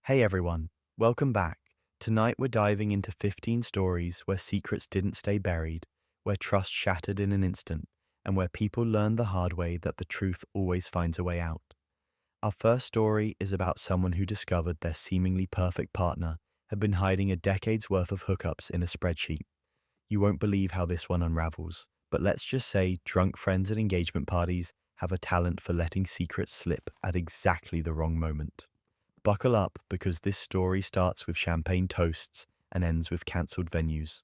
Hey everyone, welcome back. Tonight we're diving into 15 stories where secrets didn't stay buried, where trust shattered in an instant, and where people learned the hard way that the truth always finds a way out. Our first story is about someone who discovered their seemingly perfect partner had been hiding a decade's worth of hookups in a spreadsheet. You won't believe how this one unravels, but let's just say drunk friends at engagement parties have a talent for letting secrets slip at exactly the wrong moment. Buckle up because this story starts with champagne toasts and ends with cancelled venues.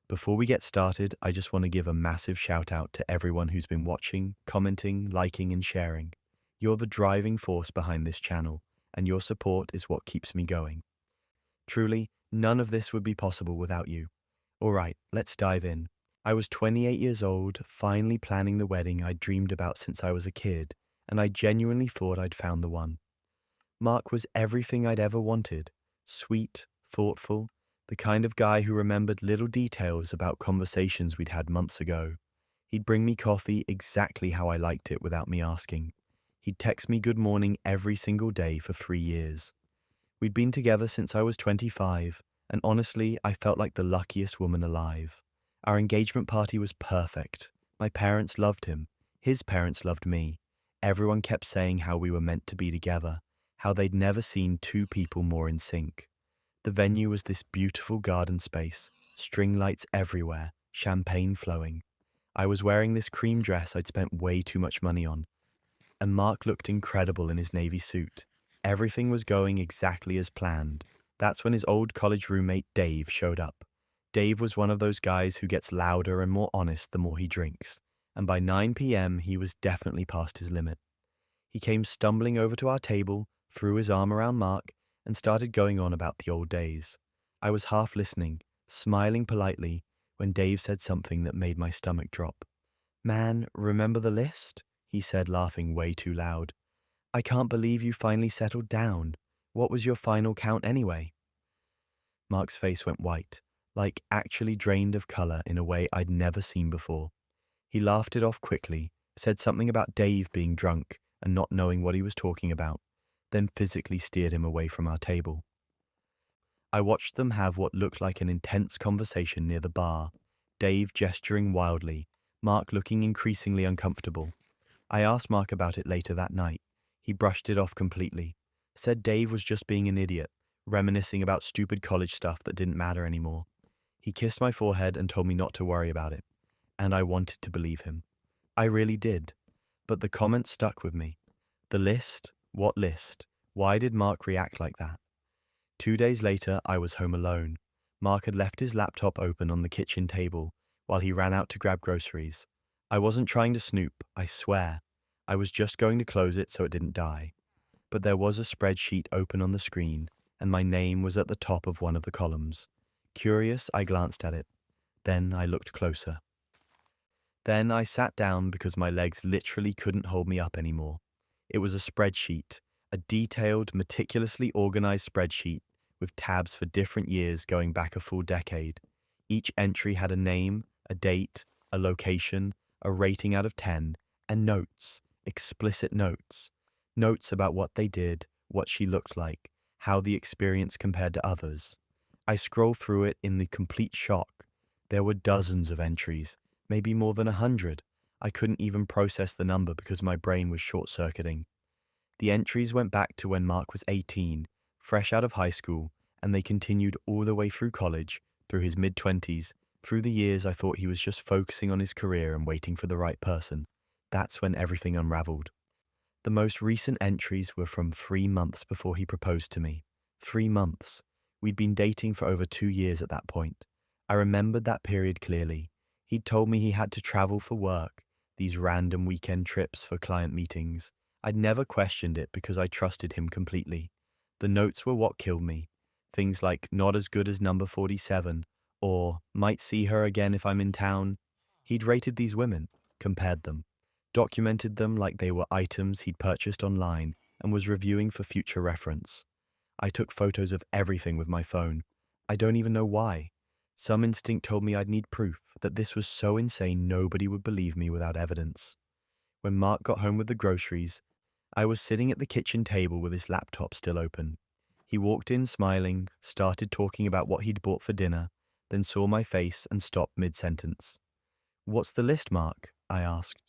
Before we get started, I just want to give a massive shout out to everyone who's been watching, commenting, liking, and sharing. You're the driving force behind this channel, and your support is what keeps me going. Truly, none of this would be possible without you. Alright, let's dive in. I was 28 years old, finally planning the wedding I'd dreamed about since I was a kid, and I genuinely thought I'd found the one. Mark was everything I'd ever wanted. Sweet, thoughtful, the kind of guy who remembered little details about conversations we'd had months ago. He'd bring me coffee exactly how I liked it without me asking. He'd text me good morning every single day for 3 years. We'd been together since I was 25, and honestly, I felt like the luckiest woman alive. Our engagement party was perfect. My parents loved him. His parents loved me. Everyone kept saying how we were meant to be together, how they'd never seen two people more in sync. The venue was this beautiful garden space, string lights everywhere, champagne flowing. I was wearing this cream dress I'd spent way too much money on, and Mark looked incredible in his navy suit. Everything was going exactly as planned. That's when his old college roommate Dave showed up. Dave was one of those guys who gets louder and more honest the more he drinks, and by 9 p.m. he was definitely past his limit. He came stumbling over to our table, threw his arm around Mark, and started going on about the old days. I was half listening, smiling politely, when Dave said something that made my stomach drop. "Man, remember the list?" he said, laughing way too loud. "I can't believe you finally settled down. What was your final count anyway?" Mark's face went white, like actually drained of color in a way I'd never seen before. He laughed it off quickly, said something about Dave being drunk and not knowing what he was talking about, then physically steered him away from our table. I watched them have what looked like an intense conversation near the bar, Dave gesturing wildly, Mark looking increasingly uncomfortable. I asked Mark about it later that night. He brushed it off completely, said Dave was just being an idiot, reminiscing about stupid college stuff that didn't matter anymore. He kissed my forehead and told me not to worry about it, and I wanted to believe him. I really did. But the comment stuck with me. The list? What list? Why did Mark react like that? 2 days later, I was home alone. Mark had left his laptop open on the kitchen table while he ran out to grab groceries. I wasn't trying to snoop, I swear. I was just going to close it so it didn't die. But there was a spreadsheet open on the screen, and my name was at the top of one of the columns. Curious, I glanced at it. Then I looked closer. Then I sat down because my legs literally couldn't hold me up anymore. It was a spreadsheet, a detailed, meticulously organized spreadsheet with tabs for different years going back a full decade. Each entry had a name, a date, a location, a rating out of 10, and notes, explicit notes. Notes about what they did, what she looked like, how the experience compared to others. I scrolled through it in the complete shock. There were dozens of entries, maybe more than 100. I couldn't even process the number because my brain was short-circuiting. The entries went back to when Mark was 18, fresh out of high school, and they continued all the way through college, through his mid-20s, through the years I thought he was just focusing on his career and waiting for the right person. That's when everything unraveled. The most recent entries were from 3 months before he proposed to me. 3 months. We'd been dating for over 2 years at that point. I remembered that period clearly. He'd told me he had to travel for work, these random weekend trips for client meetings. I'd never questioned it because I trusted him completely. The notes were what killed me. Things like not as good as number 47, or might see her again if I'm in town. He'd rated these women, compared them, documented them like they were items he'd purchased online and was reviewing for future reference. I took photos of everything with my phone. I don't even know why. Some instinct told me I'd need proof, that this was so insane nobody would believe me without evidence. When Mark got home with the groceries, I was sitting at the kitchen table with his laptop still open. He walked in smiling, started talking about what he'd bought for dinner, then saw my face and stopped mid-sentence. "What's the list, Mark?" I asked.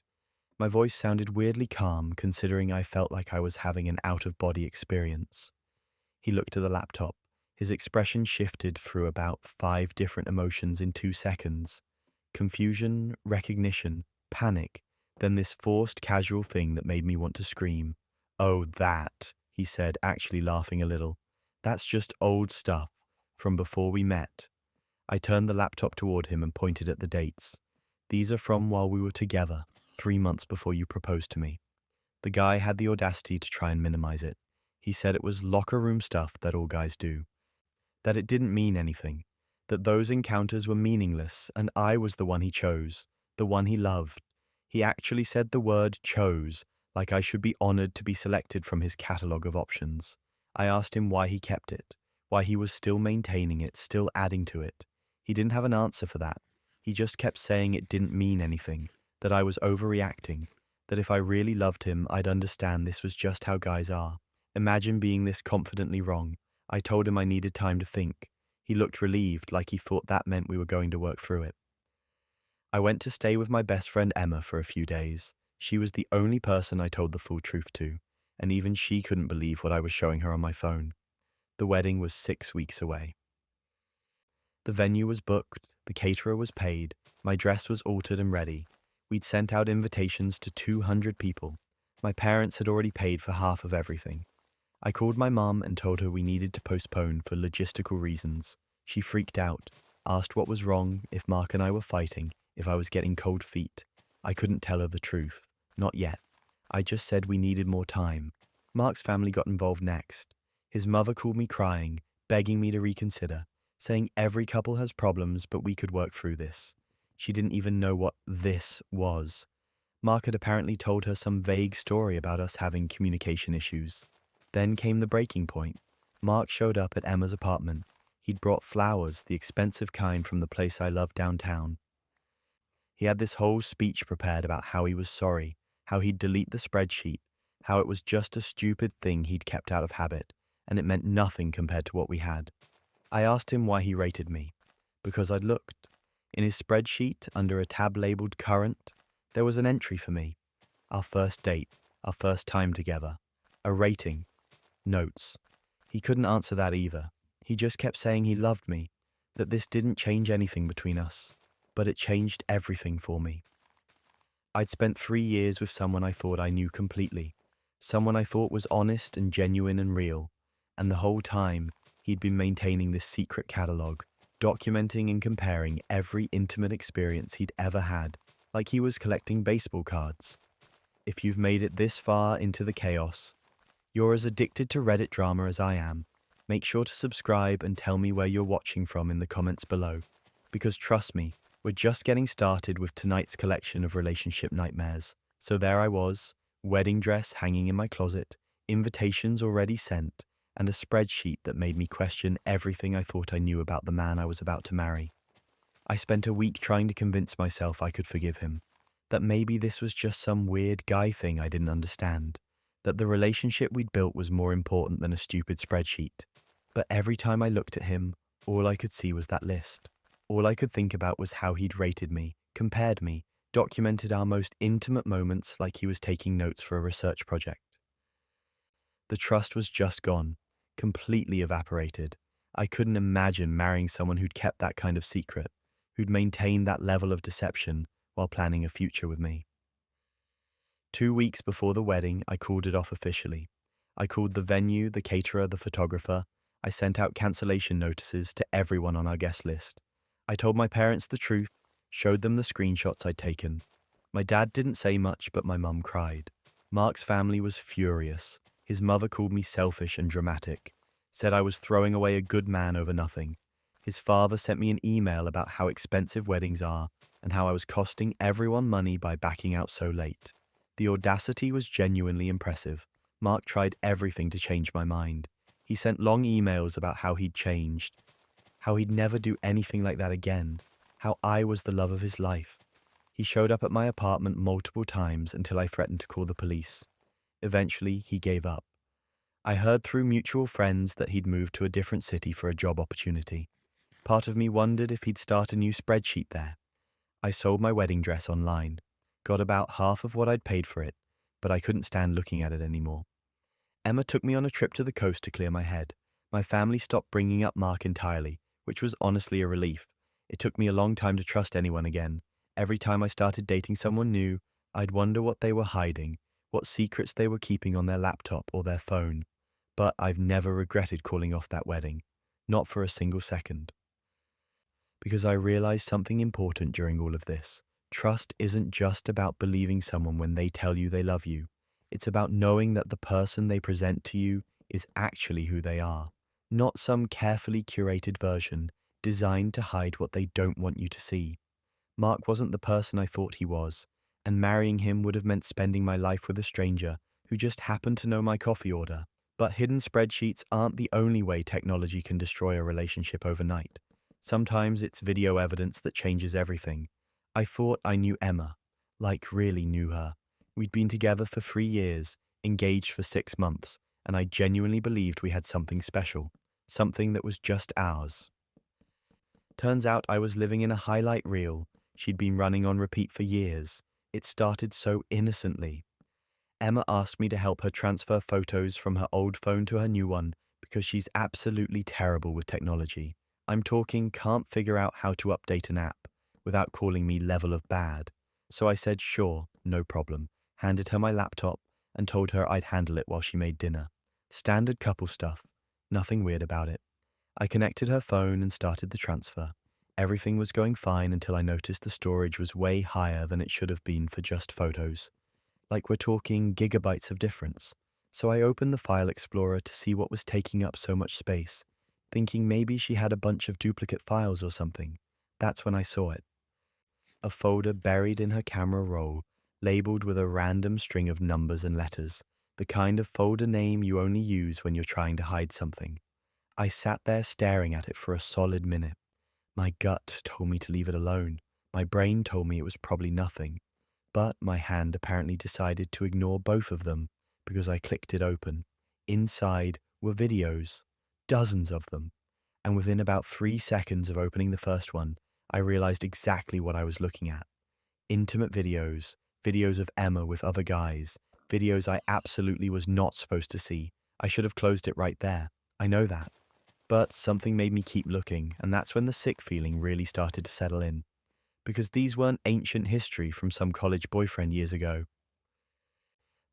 My voice sounded weirdly calm, considering I felt like I was having an out-of-body experience. He looked at the laptop. His expression shifted through about 5 different emotions in 2 seconds. Confusion, recognition, panic, then this forced casual thing that made me want to scream. "Oh, that," he said, actually laughing a little. "That's just old stuff, from before we met." I turned the laptop toward him and pointed at the dates. "These are from while we were together, 3 months before you proposed to me." The guy had the audacity to try and minimize it. He said it was locker room stuff that all guys do. That it didn't mean anything. That those encounters were meaningless, and I was the one he chose, the one he loved. He actually said the word chose, like I should be honored to be selected from his catalog of options. I asked him why he kept it, why he was still maintaining it, still adding to it. He didn't have an answer for that. He just kept saying it didn't mean anything, that I was overreacting, that if I really loved him, I'd understand this was just how guys are. Imagine being this confidently wrong. I told him I needed time to think. He looked relieved, like he thought that meant we were going to work through it. I went to stay with my best friend Emma for a few days. She was the only person I told the full truth to, and even she couldn't believe what I was showing her on my phone. The wedding was 6 weeks away. The venue was booked, the caterer was paid, my dress was altered and ready. We'd sent out invitations to 200 people. My parents had already paid for half of everything. I called my mum and told her we needed to postpone for logistical reasons. She freaked out, asked what was wrong, if Mark and I were fighting, if I was getting cold feet. I couldn't tell her the truth. Not yet. I just said we needed more time. Mark's family got involved next. His mother called me crying, begging me to reconsider, saying every couple has problems, but we could work through this. She didn't even know what this was. Mark had apparently told her some vague story about us having communication issues. Then came the breaking point. Mark showed up at Emma's apartment. He'd brought flowers, the expensive kind from the place I love downtown. He had this whole speech prepared about how he was sorry, how he'd delete the spreadsheet, how it was just a stupid thing he'd kept out of habit, and it meant nothing compared to what we had. I asked him why he rated me. Because I'd looked. In his spreadsheet, under a tab labeled Current, there was an entry for me. Our first date, our first time together. A rating. Notes. He couldn't answer that either. He just kept saying he loved me, that this didn't change anything between us, but it changed everything for me. I'd spent 3 years with someone I thought I knew completely, someone I thought was honest and genuine and real, and the whole time, he'd been maintaining this secret catalogue, documenting and comparing every intimate experience he'd ever had, like he was collecting baseball cards. If you've made it this far into the chaos, you're as addicted to Reddit drama as I am. Make sure to subscribe and tell me where you're watching from in the comments below, because trust me, we're just getting started with tonight's collection of relationship nightmares. So there I was, wedding dress hanging in my closet, invitations already sent, and a spreadsheet that made me question everything I thought I knew about the man I was about to marry. I spent a week trying to convince myself I could forgive him, that maybe this was just some weird guy thing I didn't understand, that the relationship we'd built was more important than a stupid spreadsheet. But every time I looked at him, all I could see was that list. All I could think about was how he'd rated me, compared me, documented our most intimate moments like he was taking notes for a research project. The trust was just gone, completely evaporated. I couldn't imagine marrying someone who'd kept that kind of secret, who'd maintained that level of deception while planning a future with me. 2 weeks before the wedding, I called it off officially. I called the venue, the caterer, the photographer. I sent out cancellation notices to everyone on our guest list. I told my parents the truth, showed them the screenshots I'd taken. My dad didn't say much, but my mum cried. Mark's family was furious. His mother called me selfish and dramatic, said I was throwing away a good man over nothing. His father sent me an email about how expensive weddings are and how I was costing everyone money by backing out so late. The audacity was genuinely impressive. Mark tried everything to change my mind. He sent long emails about how he'd changed, how he'd never do anything like that again, how I was the love of his life. He showed up at my apartment multiple times until I threatened to call the police. Eventually, he gave up. I heard through mutual friends that he'd moved to a different city for a job opportunity. Part of me wondered if he'd start a new spreadsheet there. I sold my wedding dress online, got about half of what I'd paid for it, but I couldn't stand looking at it anymore. Emma took me on a trip to the coast to clear my head. My family stopped bringing up Mark entirely, which was honestly a relief. It took me a long time to trust anyone again. Every time I started dating someone new, I'd wonder what they were hiding, what secrets they were keeping on their laptop or their phone. But I've never regretted calling off that wedding. Not for a single second. Because I realized something important during all of this. Trust isn't just about believing someone when they tell you they love you. It's about knowing that the person they present to you is actually who they are, not some carefully curated version designed to hide what they don't want you to see. Mark wasn't the person I thought he was, and marrying him would have meant spending my life with a stranger who just happened to know my coffee order. But hidden spreadsheets aren't the only way technology can destroy a relationship overnight. Sometimes it's video evidence that changes everything. I thought I knew Emma, like really knew her. We'd been together for 3 years, engaged for 6 months, and I genuinely believed we had something special, something that was just ours. Turns out I was living in a highlight reel she'd been running on repeat for years. It started so innocently. Emma asked me to help her transfer photos from her old phone to her new one because she's absolutely terrible with technology. I'm talking can't figure out how to update an app without calling me level of bad. So I said sure, no problem, handed her my laptop and told her I'd handle it while she made dinner. Standard couple stuff, nothing weird about it. I connected her phone and started the transfer. Everything was going fine until I noticed the storage was way higher than it should have been for just photos. Like we're talking gigabytes of difference. So I opened the File Explorer to see what was taking up so much space, thinking maybe she had a bunch of duplicate files or something. That's when I saw it. A folder buried in her camera roll, labeled with a random string of numbers and letters, the kind of folder name you only use when you're trying to hide something. I sat there staring at it for a solid minute. My gut told me to leave it alone. My brain told me it was probably nothing. But my hand apparently decided to ignore both of them because I clicked it open. Inside were videos, dozens of them. And within about 3 seconds of opening the first one, I realized exactly what I was looking at. Intimate videos, videos of Emma with other guys, videos I absolutely was not supposed to see. I should have closed it right there. I know that. But something made me keep looking, and that's when the sick feeling really started to settle in. Because these weren't ancient history from some college boyfriend years ago.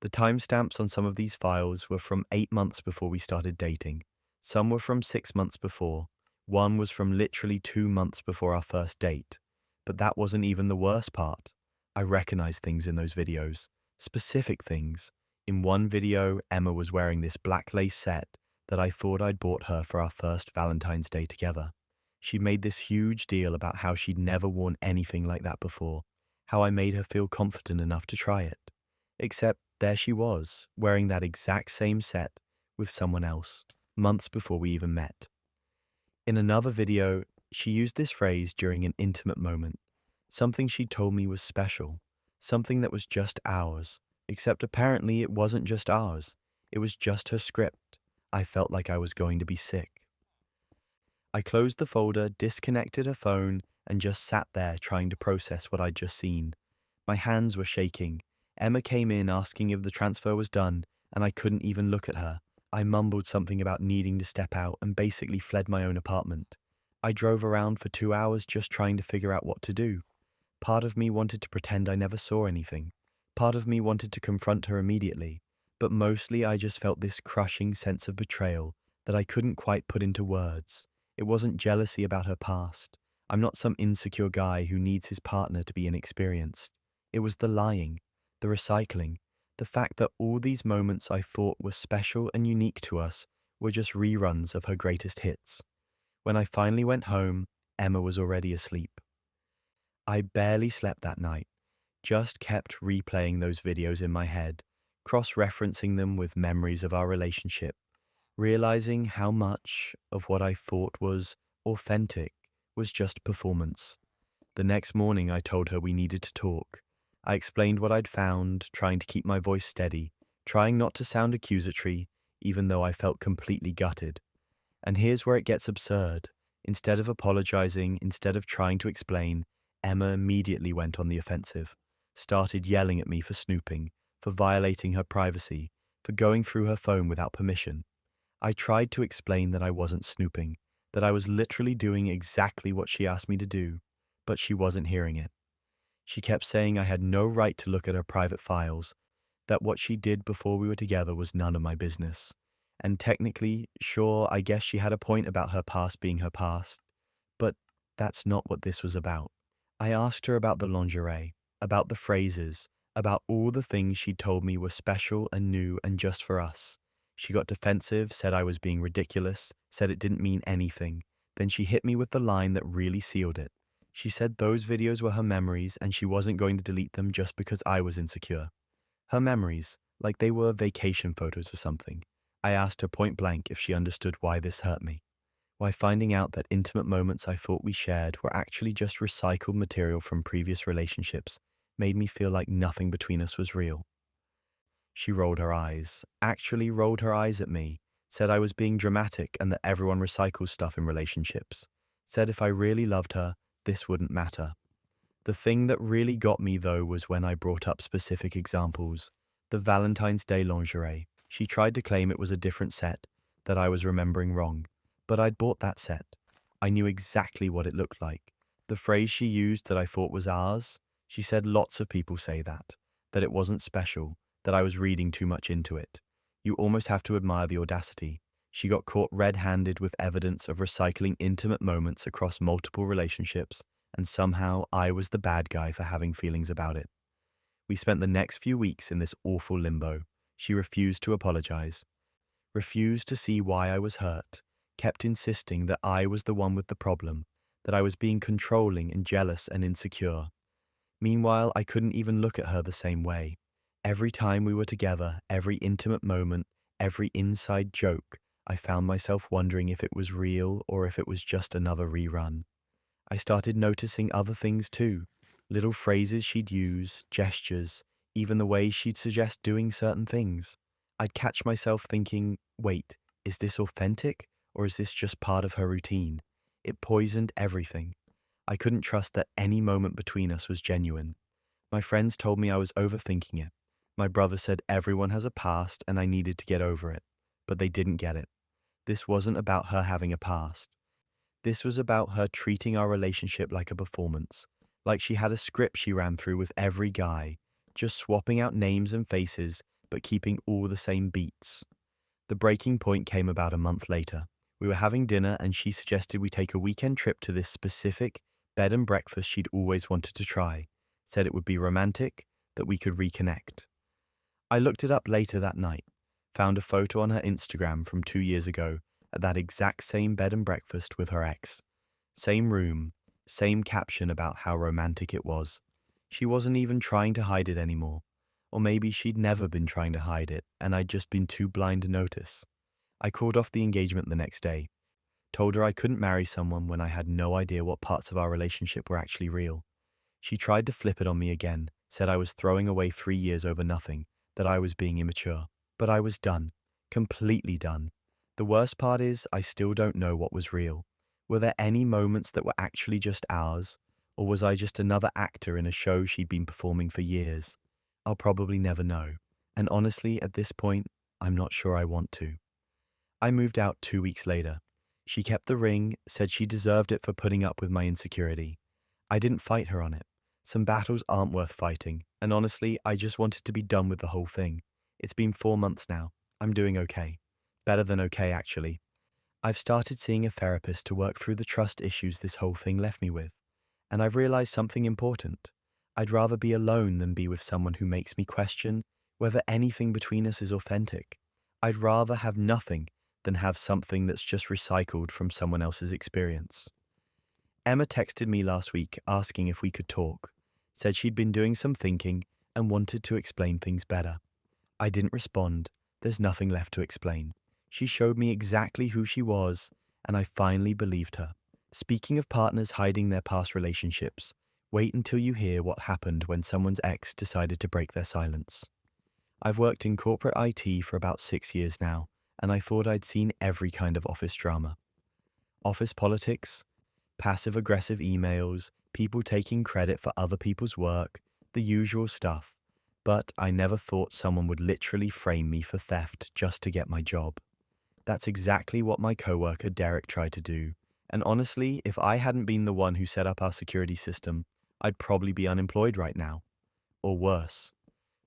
The timestamps on some of these files were from 8 months before we started dating. Some were from 6 months before. One was from literally 2 months before our first date. But that wasn't even the worst part. I recognized things in those videos. Specific things. In one video, Emma was wearing this black lace set that I thought I'd bought her for our first Valentine's Day together. She'd made this huge deal about how she'd never worn anything like that before, how I made her feel confident enough to try it. Except there she was, wearing that exact same set with someone else, months before we even met. In another video, she used this phrase during an intimate moment, something she told me was special, something that was just ours, except apparently it wasn't just ours, it was just her script. I felt like I was going to be sick. I closed the folder, disconnected her phone, and just sat there trying to process what I'd just seen. My hands were shaking. Emma came in asking if the transfer was done, and I couldn't even look at her. I mumbled something about needing to step out and basically fled my own apartment. I drove around for 2 hours just trying to figure out what to do. Part of me wanted to pretend I never saw anything. Part of me wanted to confront her immediately. But mostly I just felt this crushing sense of betrayal that I couldn't quite put into words. It wasn't jealousy about her past. I'm not some insecure guy who needs his partner to be inexperienced. It was the lying, the recycling, the fact that all these moments I thought were special and unique to us were just reruns of her greatest hits. When I finally went home, Emma was already asleep. I barely slept that night, just kept replaying those videos in my head, cross-referencing them with memories of our relationship, realizing how much of what I thought was authentic was just performance. The next morning I told her we needed to talk. I explained what I'd found, trying to keep my voice steady, trying not to sound accusatory, even though I felt completely gutted. And here's where it gets absurd. Instead of apologizing, instead of trying to explain, Emma immediately went on the offensive, started yelling at me for snooping, for violating her privacy, for going through her phone without permission. I tried to explain that I wasn't snooping, that I was literally doing exactly what she asked me to do, but she wasn't hearing it. She kept saying I had no right to look at her private files, that what she did before we were together was none of my business. And technically, sure, I guess she had a point about her past being her past, but that's not what this was about. I asked her about the lingerie, about the phrases, about all the things she'd told me were special and new and just for us. She got defensive, said I was being ridiculous, said it didn't mean anything. Then she hit me with the line that really sealed it. She said those videos were her memories and she wasn't going to delete them just because I was insecure. Her memories, like they were vacation photos or something. I asked her point blank if she understood why this hurt me. Why finding out that intimate moments I thought we shared were actually just recycled material from previous relationships made me feel like nothing between us was real. She rolled her eyes, actually rolled her eyes at me, said I was being dramatic and that everyone recycles stuff in relationships, said if I really loved her, this wouldn't matter. The thing that really got me, though, was when I brought up specific examples. The Valentine's Day lingerie. She tried to claim it was a different set, that I was remembering wrong. But I'd bought that set. I knew exactly what it looked like. The phrase she used that I thought was ours, she said lots of people say that it wasn't special, that I was reading too much into it. You almost have to admire the audacity. She got caught red-handed with evidence of recycling intimate moments across multiple relationships, and somehow I was the bad guy for having feelings about it. We spent the next few weeks in this awful limbo. She refused to apologize, refused to see why I was hurt, kept insisting that I was the one with the problem, that I was being controlling and jealous and insecure. Meanwhile, I couldn't even look at her the same way. Every time we were together, every intimate moment, every inside joke, I found myself wondering if it was real or if it was just another rerun. I started noticing other things too. Little phrases she'd use, gestures, even the way she'd suggest doing certain things. I'd catch myself thinking, wait, is this authentic or is this just part of her routine? It poisoned everything. I couldn't trust that any moment between us was genuine. My friends told me I was overthinking it. My brother said everyone has a past and I needed to get over it. But they didn't get it. This wasn't about her having a past. This was about her treating our relationship like a performance, like she had a script she ran through with every guy, just swapping out names and faces, but keeping all the same beats. The breaking point came about a month later. We were having dinner and she suggested we take a weekend trip to this specific bed and breakfast she'd always wanted to try, said it would be romantic, that we could reconnect. I looked it up later that night, found a photo on her Instagram from 2 years ago, at that exact same bed and breakfast with her ex. Same room, same caption about how romantic it was. She wasn't even trying to hide it anymore. Or maybe she'd never been trying to hide it, and I'd just been too blind to notice. I called off the engagement the next day, told her I couldn't marry someone when I had no idea what parts of our relationship were actually real. She tried to flip it on me again, said I was throwing away 3 years over nothing, that I was being immature. But I was done. Completely done. The worst part is, I still don't know what was real. Were there any moments that were actually just ours? Or was I just another actor in a show she'd been performing for years? I'll probably never know. And honestly, at this point, I'm not sure I want to. I moved out 2 weeks later. She kept the ring, said she deserved it for putting up with my insecurity. I didn't fight her on it. Some battles aren't worth fighting, and honestly, I just wanted to be done with the whole thing. It's been 4 months now. I'm doing okay. Better than okay, actually. I've started seeing a therapist to work through the trust issues this whole thing left me with. And I've realized something important. I'd rather be alone than be with someone who makes me question whether anything between us is authentic. I'd rather have nothing than have something that's just recycled from someone else's experience. Emma texted me last week asking if we could talk, said she'd been doing some thinking and wanted to explain things better. I didn't respond. There's nothing left to explain. She showed me exactly who she was, and I finally believed her. Speaking of partners hiding their past relationships, wait until you hear what happened when someone's ex decided to break their silence. I've worked in corporate IT for about 6 years now, and I thought I'd seen every kind of office drama. Office politics, passive-aggressive emails, people taking credit for other people's work, the usual stuff. But I never thought someone would literally frame me for theft just to get my job. That's exactly what my coworker Derek tried to do. And honestly, if I hadn't been the one who set up our security system, I'd probably be unemployed right now. Or worse.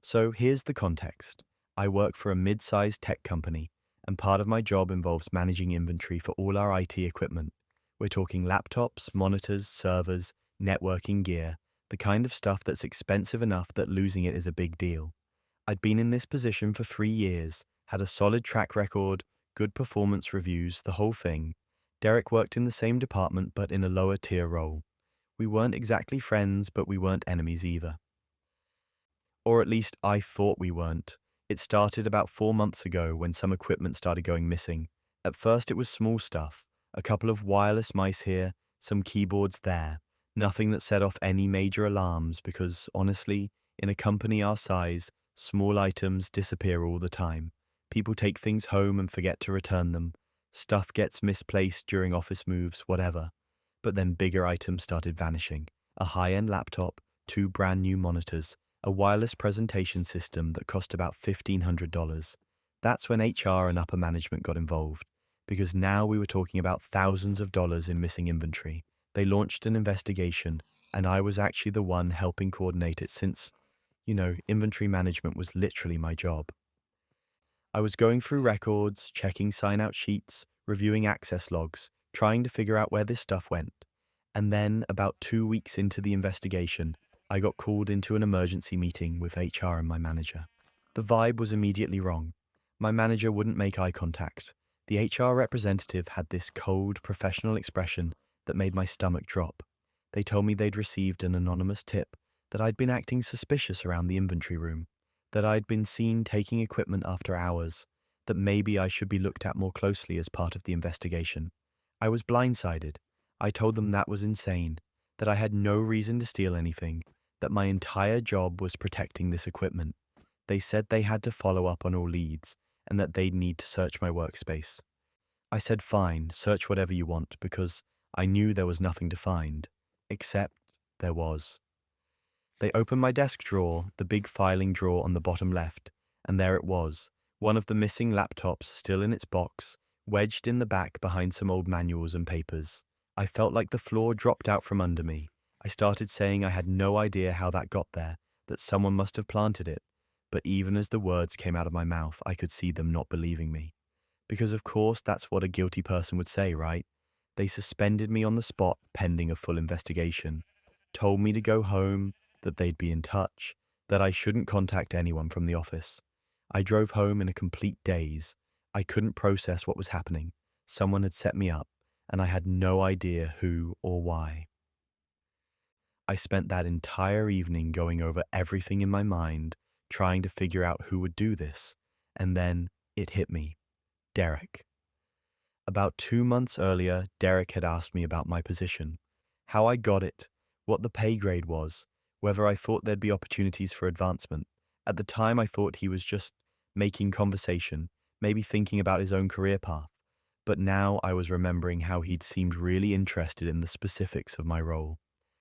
So here's the context. I work for a mid-sized tech company, and part of my job involves managing inventory for all our IT equipment. We're talking laptops, monitors, servers, networking gear, the kind of stuff that's expensive enough that losing it is a big deal. I'd been in this position for 3 years, had a solid track record, good performance reviews, the whole thing. Derek worked in the same department but in a lower tier role. We weren't exactly friends, but we weren't enemies either. Or at least I thought we weren't. It started about 4 months ago when some equipment started going missing. At first it was small stuff, a couple of wireless mice here, some keyboards there. Nothing that set off any major alarms because, honestly, in a company our size, small items disappear all the time. People take things home and forget to return them. Stuff gets misplaced during office moves, whatever. But then bigger items started vanishing. A high-end laptop, 2 brand new monitors, a wireless presentation system that cost about $1,500. That's when HR and upper management got involved, because now we were talking about thousands of dollars in missing inventory. They launched an investigation, and I was actually the one helping coordinate it since, inventory management was literally my job. I was going through records, checking sign-out sheets, reviewing access logs, trying to figure out where this stuff went. And then, about 2 weeks into the investigation, I got called into an emergency meeting with HR and my manager. The vibe was immediately wrong. My manager wouldn't make eye contact. The HR representative had this cold, professional expression that made my stomach drop. They told me they'd received an anonymous tip that I'd been acting suspicious around the inventory room, that I'd been seen taking equipment after hours, that maybe I should be looked at more closely as part of the investigation. I was blindsided. I told them that was insane, that I had no reason to steal anything, that my entire job was protecting this equipment. They said they had to follow up on all leads, and that they'd need to search my workspace. I said fine, search whatever you want, because I knew there was nothing to find. Except there was. They opened my desk drawer, the big filing drawer on the bottom left, and there it was, one of the missing laptops still in its box, wedged in the back behind some old manuals and papers. I felt like the floor dropped out from under me. I started saying I had no idea how that got there, that someone must have planted it, but even as the words came out of my mouth, I could see them not believing me. Because of course that's what a guilty person would say, right? They suspended me on the spot pending a full investigation, told me to go home, that they'd be in touch, that I shouldn't contact anyone from the office. I drove home in a complete daze. I couldn't process what was happening. Someone had set me up, and I had no idea who or why. I spent that entire evening going over everything in my mind, trying to figure out who would do this, and then it hit me. Derek. About 2 months earlier, Derek had asked me about my position, how I got it, what the pay grade was, whether I thought there'd be opportunities for advancement. At the time, I thought he was just making conversation, maybe thinking about his own career path. But now I was remembering how he'd seemed really interested in the specifics of my role,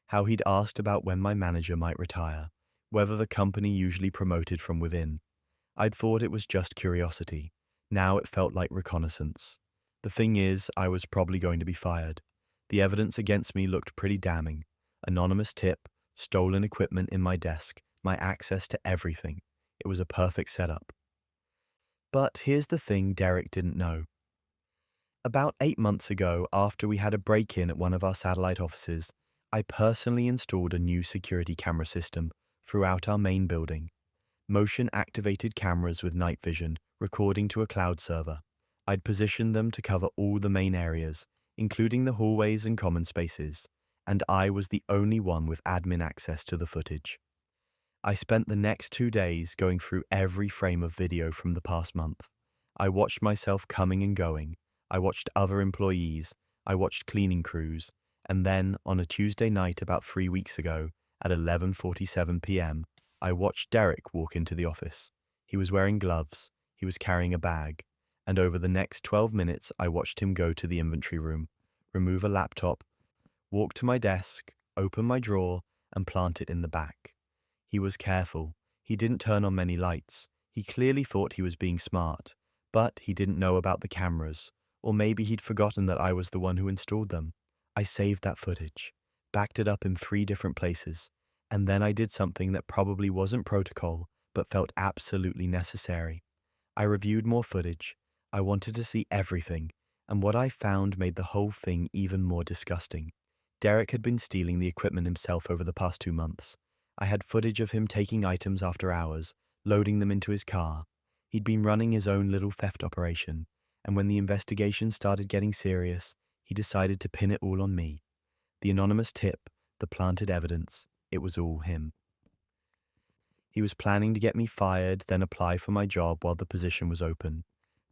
how he'd asked about when my manager might retire, whether the company usually promoted from within. I'd thought it was just curiosity. Now it felt like reconnaissance. The thing is, I was probably going to be fired. The evidence against me looked pretty damning. Anonymous tip, stolen equipment in my desk, my access to everything. It was a perfect setup. But here's the thing Derek didn't know. About 8 months ago, after we had a break-in at one of our satellite offices, I personally installed a new security camera system throughout our main building. Motion-activated cameras with night vision, recording to a cloud server. I'd positioned them to cover all the main areas, including the hallways and common spaces, and I was the only one with admin access to the footage. I spent the next 2 days going through every frame of video from the past month. I watched myself coming and going. I watched other employees. I watched cleaning crews. And then, on a Tuesday night about 3 weeks ago, at 11:47 p.m., I watched Derek walk into the office. He was wearing gloves. He was carrying a bag. and over the next 12 minutes, I watched him go to the inventory room, remove a laptop, walk to my desk, open my drawer, and plant it in the back. He was careful. He didn't turn on many lights. He clearly thought he was being smart, but he didn't know about the cameras, or maybe he'd forgotten that I was the one who installed them. I saved that footage, backed it up in 3 different places, and then I did something that probably wasn't protocol, but felt absolutely necessary. I reviewed more footage. I wanted to see everything, and what I found made the whole thing even more disgusting. Derek had been stealing the equipment himself over the past 2 months. I had footage of him taking items after hours, loading them into his car. He'd been running his own little theft operation, and when the investigation started getting serious, he decided to pin it all on me. The anonymous tip, the planted evidence, it was all him. He was planning to get me fired, then apply for my job while the position was open.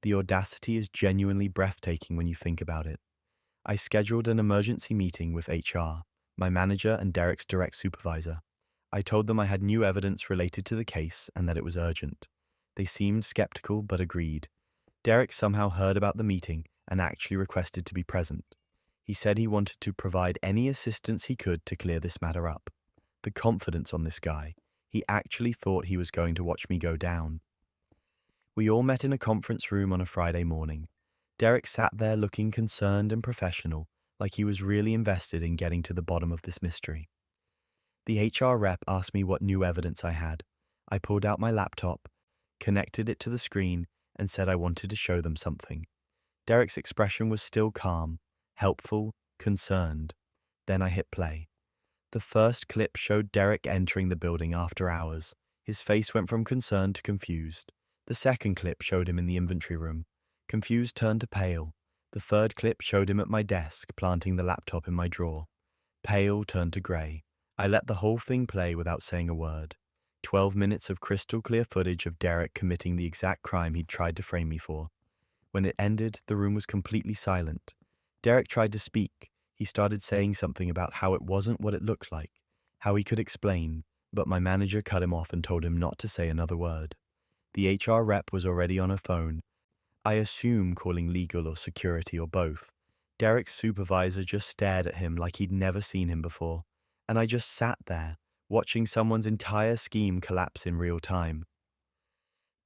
The audacity is genuinely breathtaking when you think about it. I scheduled an emergency meeting with HR, my manager and Derek's direct supervisor. I told them I had new evidence related to the case and that it was urgent. They seemed skeptical but agreed. Derek somehow heard about the meeting and actually requested to be present. He said he wanted to provide any assistance he could to clear this matter up. The confidence on this guy. He actually thought he was going to watch me go down. We all met in a conference room on a Friday morning. Derek sat there looking concerned and professional, like he was really invested in getting to the bottom of this mystery. The HR rep asked me what new evidence I had. I pulled out my laptop, connected it to the screen, and said I wanted to show them something. Derek's expression was still calm, helpful, concerned. Then I hit play. The first clip showed Derek entering the building after hours. His face went from concerned to confused. The second clip showed him in the inventory room. Confused turned to pale. The third clip showed him at my desk, planting the laptop in my drawer. Pale turned to grey. I let the whole thing play without saying a word. 12 minutes of crystal clear footage of Derek committing the exact crime he'd tried to frame me for. When it ended, the room was completely silent. Derek tried to speak. He started saying something about how it wasn't what it looked like, how he could explain, but my manager cut him off and told him not to say another word. The HR rep was already on her phone. I assume calling legal or security or both. Derek's supervisor just stared at him like he'd never seen him before, and I just sat there, watching someone's entire scheme collapse in real time.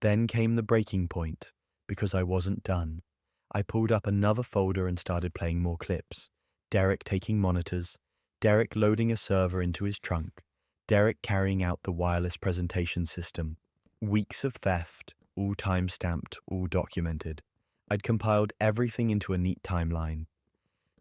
Then came the breaking point, because I wasn't done. I pulled up another folder and started playing more clips. Derek taking monitors, Derek loading a server into his trunk, Derek carrying out the wireless presentation system. Weeks of theft, all time-stamped, all documented. I'd compiled everything into a neat timeline.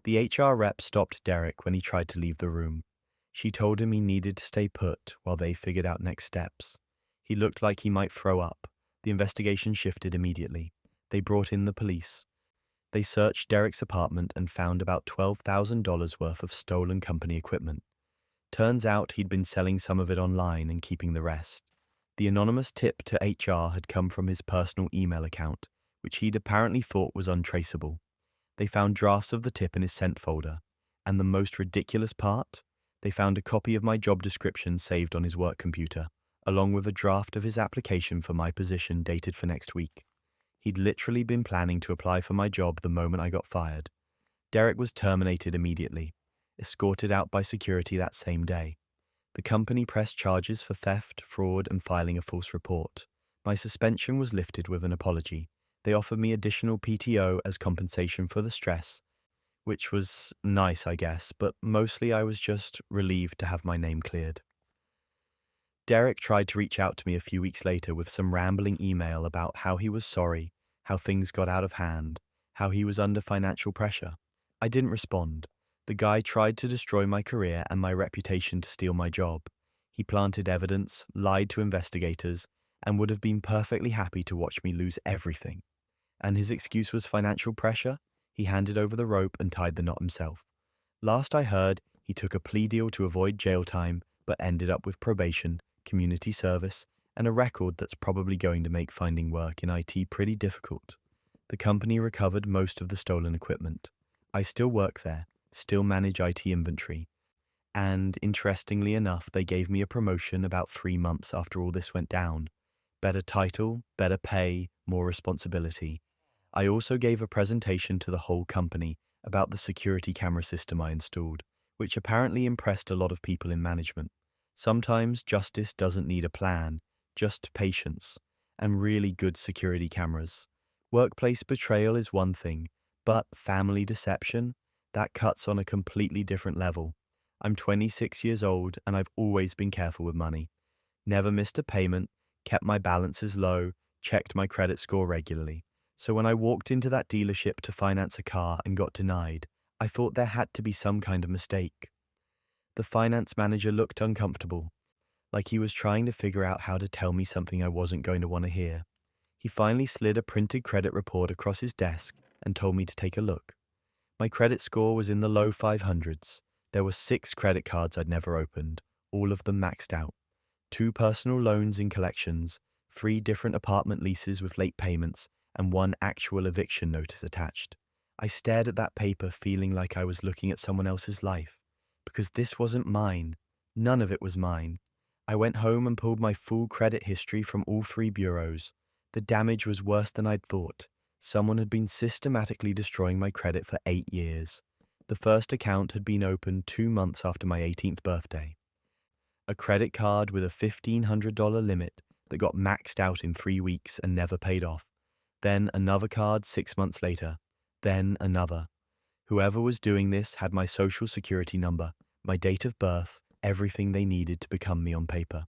The HR rep stopped Derek when he tried to leave the room. She told him he needed to stay put while they figured out next steps. He looked like he might throw up. The investigation shifted immediately. They brought in the police. They searched Derek's apartment and found about $12,000 worth of stolen company equipment. Turns out he'd been selling some of it online and keeping the rest. The anonymous tip to HR had come from his personal email account, which he'd apparently thought was untraceable. They found drafts of the tip in his sent folder. And the most ridiculous part? They found a copy of my job description saved on his work computer, along with a draft of his application for my position dated for next week. He'd literally been planning to apply for my job the moment I got fired. Derek was terminated immediately, escorted out by security that same day. The company pressed charges for theft, fraud, and filing a false report. My suspension was lifted with an apology. They offered me additional PTO as compensation for the stress, which was nice, I guess, but mostly I was just relieved to have my name cleared. Derek tried to reach out to me a few weeks later with some rambling email about how he was sorry, how things got out of hand, how he was under financial pressure. I didn't respond. The guy tried to destroy my career and my reputation to steal my job. He planted evidence, lied to investigators, and would have been perfectly happy to watch me lose everything. And his excuse was financial pressure? He handed over the rope and tied the knot himself. Last I heard, he took a plea deal to avoid jail time, but ended up with probation, community service, and a record that's probably going to make finding work in IT pretty difficult. The company recovered most of the stolen equipment. I still work there, still manage IT inventory. And, interestingly enough, they gave me a promotion about 3 months after all this went down. Better title, better pay, more responsibility. I also gave a presentation to the whole company about the security camera system I installed, which apparently impressed a lot of people in management. Sometimes justice doesn't need a plan, just patience and really good security cameras. Workplace betrayal is one thing, but family deception? That cuts on a completely different level. I'm 26 years old and I've always been careful with money. Never missed a payment, kept my balances low, checked my credit score regularly. So when I walked into that dealership to finance a car and got denied, I thought there had to be some kind of mistake. The finance manager looked uncomfortable, like he was trying to figure out how to tell me something I wasn't going to want to hear. He finally slid a printed credit report across his desk and told me to take a look. My credit score was in the low 500s. There were 6 credit cards I'd never opened, all of them maxed out. 2 personal loans in collections, 3 different apartment leases with late payments, and 1 actual eviction notice attached. I stared at that paper feeling like I was looking at someone else's life, because this wasn't mine. None of it was mine. I went home and pulled my full credit history from all 3 bureaus. The damage was worse than I'd thought. Someone had been systematically destroying my credit for 8 years. The first account had been opened 2 months after my 18th birthday. A credit card with a $1,500 limit that got maxed out in 3 weeks and never paid off. Then another card 6 months later. Then another. Whoever was doing this had my social security number, my date of birth, everything they needed to become me on paper.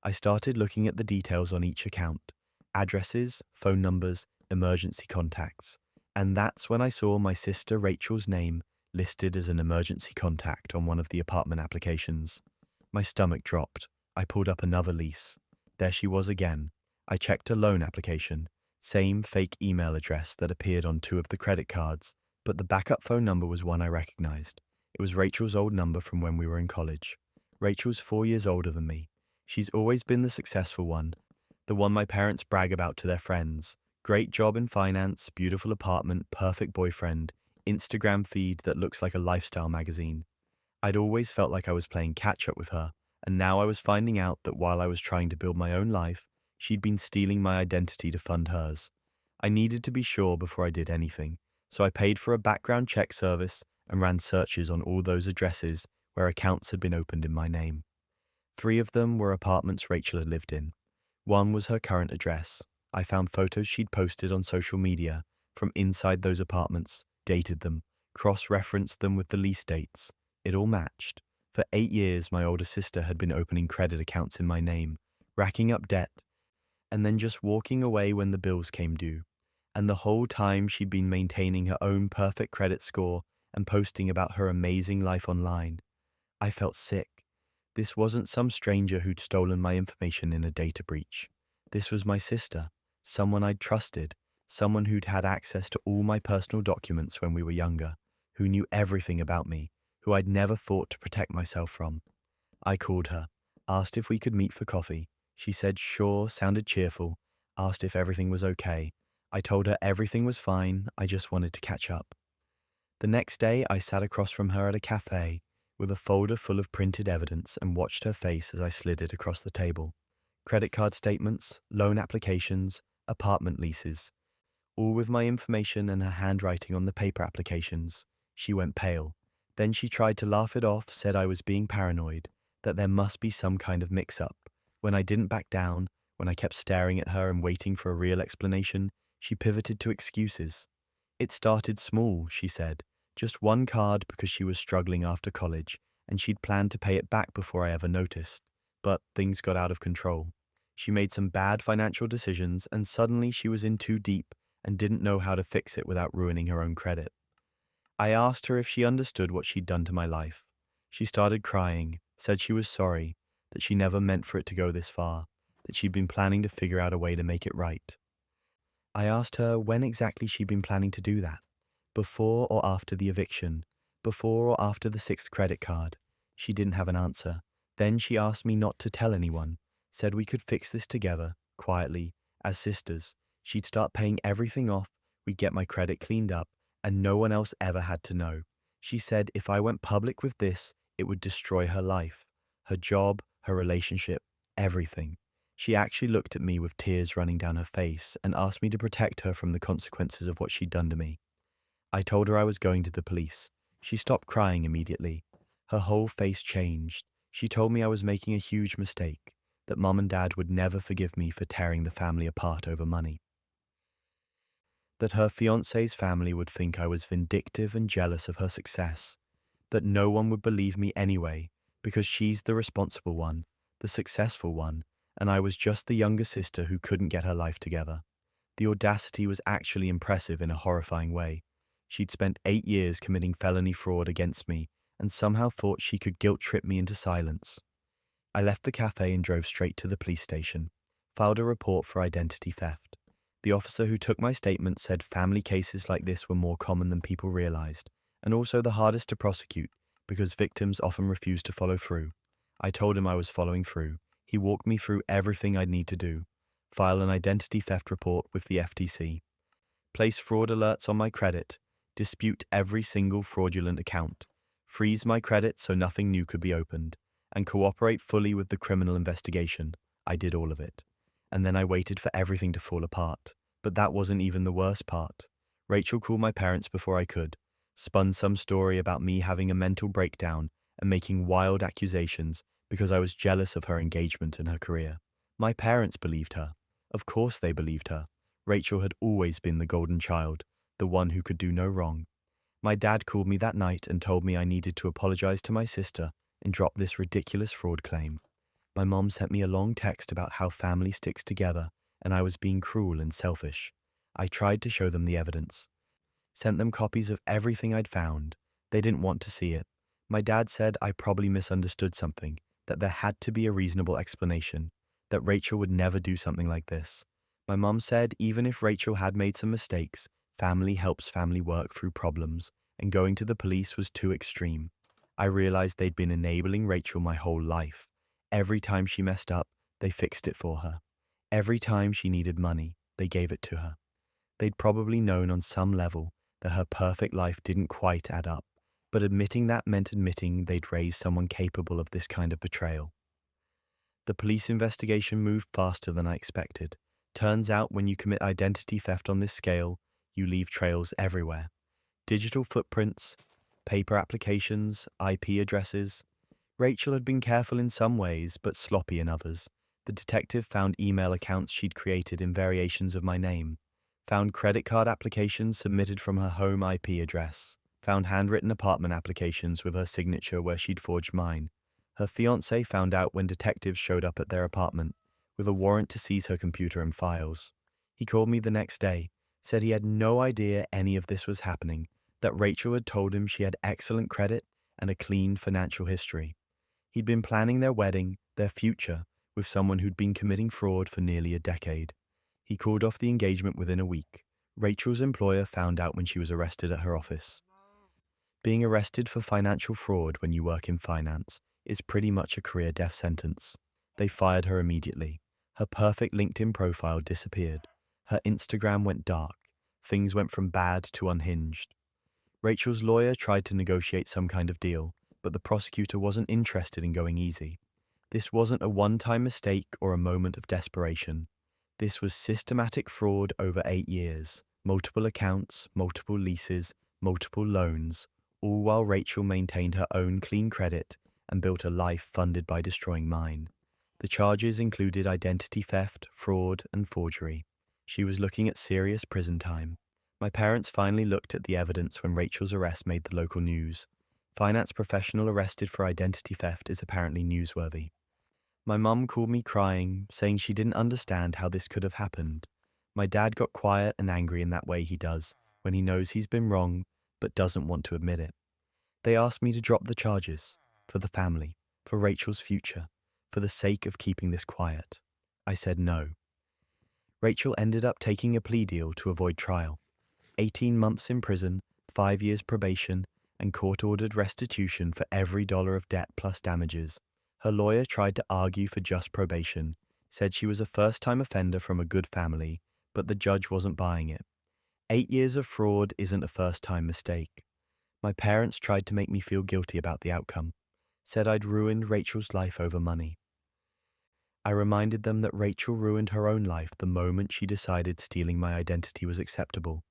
I started looking at the details on each account. Addresses, phone numbers, emergency contacts. And that's when I saw my sister Rachel's name listed as an emergency contact on one of the apartment applications. My stomach dropped. I pulled up another lease. There she was again. I checked a loan application. Same fake email address that appeared on 2 of the credit cards, but the backup phone number was one I recognized. It was Rachel's old number from when we were in college. Rachel's 4 years older than me. She's always been the successful one, the one my parents brag about to their friends. Great job in finance, beautiful apartment, perfect boyfriend, Instagram feed that looks like a lifestyle magazine. I'd always felt like I was playing catch-up with her, and now I was finding out that while I was trying to build my own life, she'd been stealing my identity to fund hers. I needed to be sure before I did anything, so I paid for a background check service and ran searches on all those addresses where accounts had been opened in my name. 3 of them were apartments Rachel had lived in. 1 was her current address. I found photos she'd posted on social media from inside those apartments, dated them, cross-referenced them with the lease dates. It all matched. For 8 years, my older sister had been opening credit accounts in my name, racking up debt, and then just walking away when the bills came due. And the whole time she'd been maintaining her own perfect credit score and posting about her amazing life online. I felt sick. This wasn't some stranger who'd stolen my information in a data breach. This was my sister, someone I'd trusted, someone who'd had access to all my personal documents when we were younger, who knew everything about me, who I'd never thought to protect myself from. I called her, asked if we could meet for coffee. She said sure, sounded cheerful, asked if everything was okay. I told her everything was fine, I just wanted to catch up. The next day, I sat across from her at a cafe with a folder full of printed evidence and watched her face as I slid it across the table. Credit card statements, loan applications, apartment leases, all with my information and her handwriting on the paper applications. She went pale. Then she tried to laugh it off, said I was being paranoid, that there must be some kind of mix-up. When I didn't back down, when I kept staring at her and waiting for a real explanation, she pivoted to excuses. It started small, she said, just 1 card because she was struggling after college, and she'd planned to pay it back before I ever noticed. But things got out of control. She made some bad financial decisions, and suddenly she was in too deep and didn't know how to fix it without ruining her own credit. I asked her if she understood what she'd done to my life. She started crying, said she was sorry, that she never meant for it to go this far, that she'd been planning to figure out a way to make it right. I asked her when exactly she'd been planning to do that, before or after the eviction, before or after the 6th credit card. She didn't have an answer. Then she asked me not to tell anyone, said we could fix this together, quietly, as sisters. She'd start paying everything off, we'd get my credit cleaned up, and no one else ever had to know. She said if I went public with this, it would destroy her life, her job, her relationship, everything. She actually looked at me with tears running down her face and asked me to protect her from the consequences of what she'd done to me. I told her I was going to the police. She stopped crying immediately. Her whole face changed. She told me I was making a huge mistake, that Mom and Dad would never forgive me for tearing the family apart over money. That her fiancé's family would think I was vindictive and jealous of her success. That no one would believe me anyway, because she's the responsible one, the successful one, and I was just the younger sister who couldn't get her life together. The audacity was actually impressive in a horrifying way. She'd spent 8 years committing felony fraud against me and somehow thought she could guilt-trip me into silence. I left the cafe and drove straight to the police station, filed a report for identity theft. The officer who took my statement said family cases like this were more common than people realized, and also the hardest to prosecute because victims often refuse to follow through. I told him I was following through. He walked me through everything I'd need to do. File an identity theft report with the FTC. Place fraud alerts on my credit. Dispute every single fraudulent account. Freeze my credit so nothing new could be opened. And cooperate fully with the criminal investigation. I did all of it. And then I waited for everything to fall apart. But that wasn't even the worst part. Rachel called my parents before I could, spun some story about me having a mental breakdown and making wild accusations because I was jealous of her engagement and her career. My parents believed her. Of course they believed her. Rachel had always been the golden child, the one who could do no wrong. My dad called me that night and told me I needed to apologize to my sister and drop this ridiculous fraud claim. My mom sent me a long text about how family sticks together and I was being cruel and selfish. I tried to show them the evidence. Sent them copies of everything I'd found. They didn't want to see it. My dad said I probably misunderstood something, that there had to be a reasonable explanation, that Rachel would never do something like this. My mom said even if Rachel had made some mistakes, family helps family work through problems, and going to the police was too extreme. I realized they'd been enabling Rachel my whole life. Every time she messed up, they fixed it for her. Every time she needed money, they gave it to her. They'd probably known on some level that her perfect life didn't quite add up, but admitting that meant admitting they'd raised someone capable of this kind of betrayal. The police investigation moved faster than I expected. Turns out when you commit identity theft on this scale, you leave trails everywhere. Digital footprints, paper applications, IP addresses. Rachel had been careful in some ways, but sloppy in others. The detective found email accounts she'd created in variations of my name, found credit card applications submitted from her home IP address, found handwritten apartment applications with her signature where she'd forged mine. Her fiancé found out when detectives showed up at their apartment, with a warrant to seize her computer and files. He called me the next day, said he had no idea any of this was happening, that Rachel had told him she had excellent credit and a clean financial history. He'd been planning their wedding, their future, with someone who'd been committing fraud for nearly a decade. He called off the engagement within a week. Rachel's employer found out when she was arrested at her office. Being arrested for financial fraud when you work in finance is pretty much a career death sentence. They fired her immediately. Her perfect LinkedIn profile disappeared. Her Instagram went dark. Things went from bad to unhinged. Rachel's lawyer tried to negotiate some kind of deal, but the prosecutor wasn't interested in going easy. This wasn't a one-time mistake or a moment of desperation. This was systematic fraud over 8 years, multiple accounts, multiple leases, multiple loans, all while Rachel maintained her own clean credit and built a life funded by destroying mine. The charges included identity theft, fraud, and forgery. She was looking at serious prison time. My parents finally looked at the evidence when Rachel's arrest made the local news. Finance professional arrested for identity theft is apparently newsworthy. My mum called me crying, saying she didn't understand how this could have happened. My dad got quiet and angry in that way he does, when he knows he's been wrong, but doesn't want to admit it. They asked me to drop the charges, for the family, for Rachel's future, for the sake of keeping this quiet. I said no. Rachel ended up taking a plea deal to avoid trial. 18 months in prison, 5 years probation, and court-ordered restitution for every dollar of debt plus damages. Her lawyer tried to argue for just probation, said she was a first-time offender from a good family, but the judge wasn't buying it. 8 years of fraud isn't a first-time mistake. My parents tried to make me feel guilty about the outcome, said I'd ruined Rachel's life over money. I reminded them that Rachel ruined her own life the moment she decided stealing my identity was acceptable.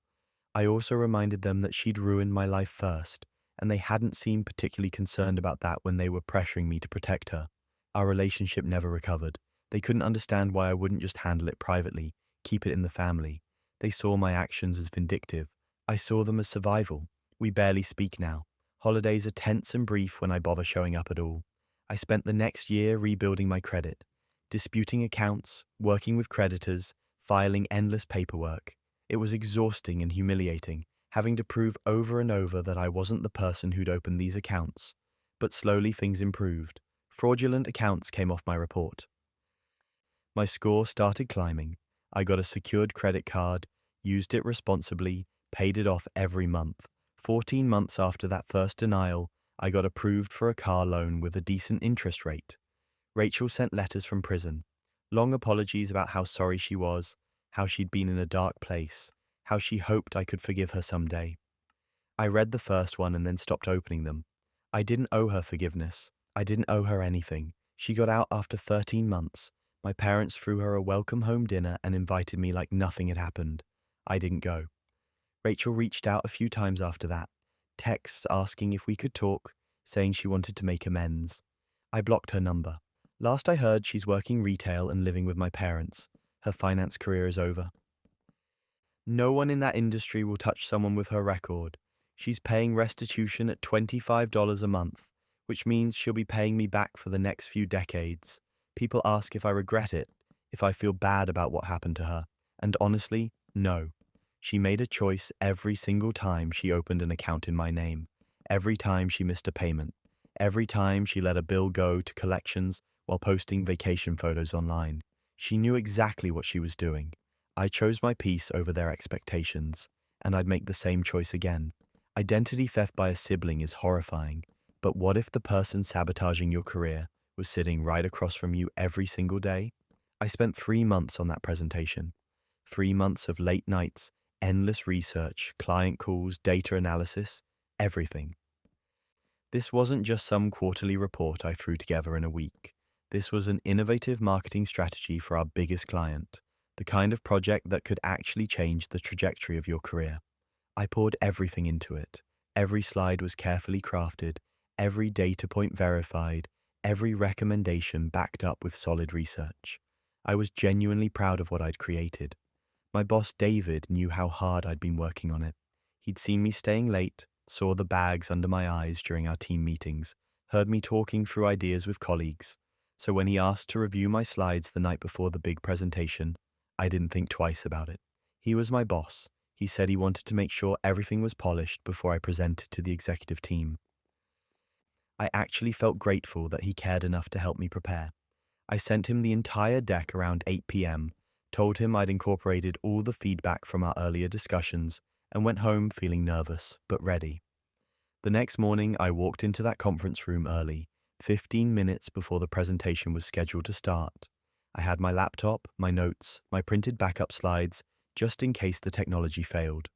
I also reminded them that she'd ruined my life first, and they hadn't seemed particularly concerned about that when they were pressuring me to protect her. Our relationship never recovered. They couldn't understand why I wouldn't just handle it privately, keep it in the family. They saw my actions as vindictive. I saw them as survival. We barely speak now. Holidays are tense and brief when I bother showing up at all. I spent the next year rebuilding my credit, disputing accounts, working with creditors, filing endless paperwork. It was exhausting and humiliating, having to prove over and over that I wasn't the person who'd opened these accounts. But slowly things improved. Fraudulent accounts came off my report. My score started climbing. I got a secured credit card, used it responsibly, paid it off every month. 14 months after that first denial, I got approved for a car loan with a decent interest rate. Rachel sent letters from prison. Long apologies about how sorry she was, how she'd been in a dark place, how she hoped I could forgive her someday. I read the first one and then stopped opening them. I didn't owe her forgiveness. I didn't owe her anything. She got out after 13 months. My parents threw her a welcome home dinner and invited me like nothing had happened. I didn't go. Rachel reached out a few times after that, texts asking if we could talk, saying she wanted to make amends. I blocked her number. Last I heard, she's working retail and living with my parents. Her finance career is over. No one in that industry will touch someone with her record. She's paying restitution at $25 a month, which means she'll be paying me back for the next few decades. People ask if I regret it, if I feel bad about what happened to her. And honestly, no. She made a choice every single time she opened an account in my name, every time she missed a payment, every time she let a bill go to collections while posting vacation photos online. She knew exactly what she was doing. I chose my peace over their expectations, and I'd make the same choice again. Identity theft by a sibling is horrifying, but what if the person sabotaging your career was sitting right across from you every single day? I spent 3 months on that presentation. 3 months of late nights, endless research, client calls, data analysis, everything. This wasn't just some quarterly report I threw together in a week. This was an innovative marketing strategy for our biggest client, the kind of project that could actually change the trajectory of your career. I poured everything into it. Every slide was carefully crafted, every data point verified, every recommendation backed up with solid research. I was genuinely proud of what I'd created. My boss David knew how hard I'd been working on it. He'd seen me staying late, saw the bags under my eyes during our team meetings, heard me talking through ideas with colleagues. So when he asked to review my slides the night before the big presentation, I didn't think twice about it. He was my boss. He said he wanted to make sure everything was polished before I presented to the executive team. I actually felt grateful that he cared enough to help me prepare. I sent him the entire deck around 8 p.m., told him I'd incorporated all the feedback from our earlier discussions, and went home feeling nervous, but ready. The next morning, I walked into that conference room early, 15 minutes before the presentation was scheduled to start. I had my laptop, my notes, my printed backup slides, just in case the technology failed.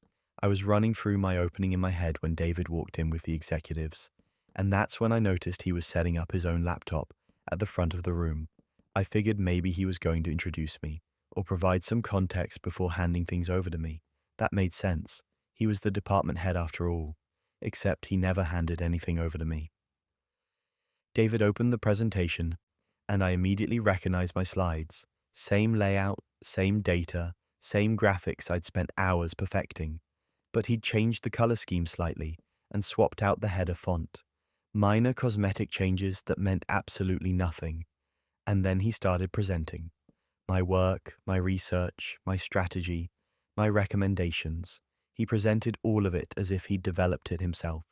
I was running through my opening in my head when David walked in with the executives, and that's when I noticed he was setting up his own laptop at the front of the room. I figured maybe he was going to introduce me, or provide some context before handing things over to me. That made sense. He was the department head after all, except he never handed anything over to me. David opened the presentation, and I immediately recognized my slides. Same layout, same data, same graphics I'd spent hours perfecting. But he'd changed the color scheme slightly and swapped out the header font. Minor cosmetic changes that meant absolutely nothing. And then he started presenting. My work, my research, my strategy, my recommendations. He presented all of it as if he'd developed it himself.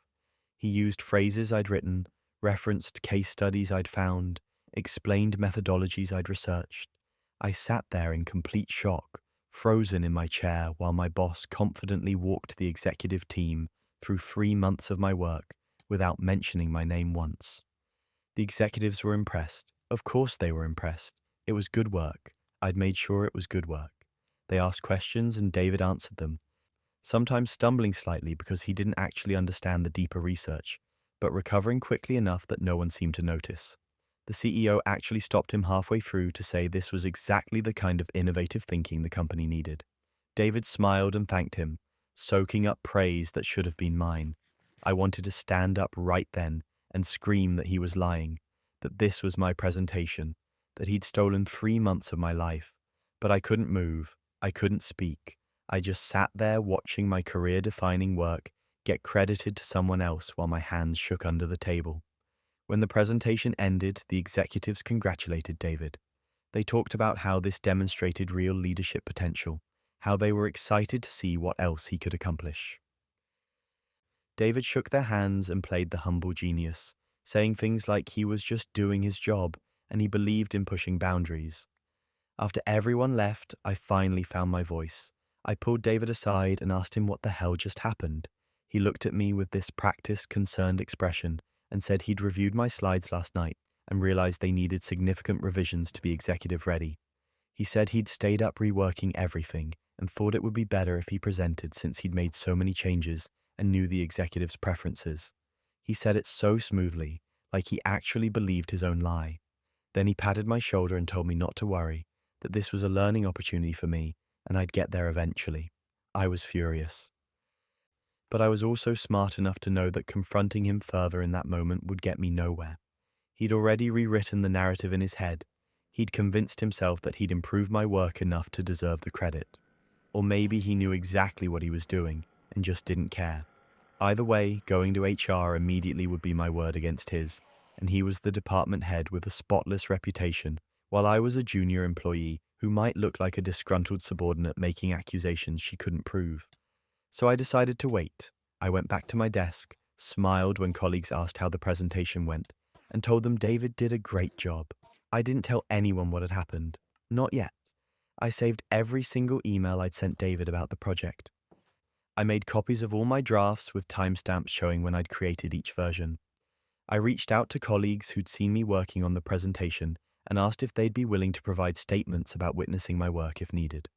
He used phrases I'd written, referenced case studies I'd found, explained methodologies I'd researched. I sat there in complete shock, frozen in my chair while my boss confidently walked the executive team through 3 months of my work without mentioning my name once. The executives were impressed. Of course they were impressed. It was good work. I'd made sure it was good work. They asked questions and David answered them, sometimes stumbling slightly because he didn't actually understand the deeper research, but recovering quickly enough that no one seemed to notice. The CEO actually stopped him halfway through to say this was exactly the kind of innovative thinking the company needed. David smiled and thanked him, soaking up praise that should have been mine. I wanted to stand up right then and scream that he was lying, that this was my presentation, that he'd stolen 3 months of my life. But I couldn't move. I couldn't speak. I just sat there watching my career-defining work get credited to someone else while my hands shook under the table. When the presentation ended, the executives congratulated David. They talked about how this demonstrated real leadership potential, how they were excited to see what else he could accomplish. David shook their hands and played the humble genius, saying things like he was just doing his job and he believed in pushing boundaries. After everyone left, I finally found my voice. I pulled David aside and asked him what the hell just happened. He looked at me with this practiced, concerned expression and said he'd reviewed my slides last night and realized they needed significant revisions to be executive ready. He said he'd stayed up reworking everything and thought it would be better if he presented since he'd made so many changes and knew the executives' preferences. He said it so smoothly, like he actually believed his own lie. Then he patted my shoulder and told me not to worry, that this was a learning opportunity for me and I'd get there eventually. I was furious. But I was also smart enough to know that confronting him further in that moment would get me nowhere. He'd already rewritten the narrative in his head. He'd convinced himself that he'd improved my work enough to deserve the credit. Or maybe he knew exactly what he was doing and just didn't care. Either way, going to HR immediately would be my word against his, and he was the department head with a spotless reputation, while I was a junior employee who might look like a disgruntled subordinate making accusations she couldn't prove. So I decided to wait. I went back to my desk, smiled when colleagues asked how the presentation went, and told them David did a great job. I didn't tell anyone what had happened. Not yet. I saved every single email I'd sent David about the project. I made copies of all my drafts with timestamps showing when I'd created each version. I reached out to colleagues who'd seen me working on the presentation and asked if they'd be willing to provide statements about witnessing my work if needed.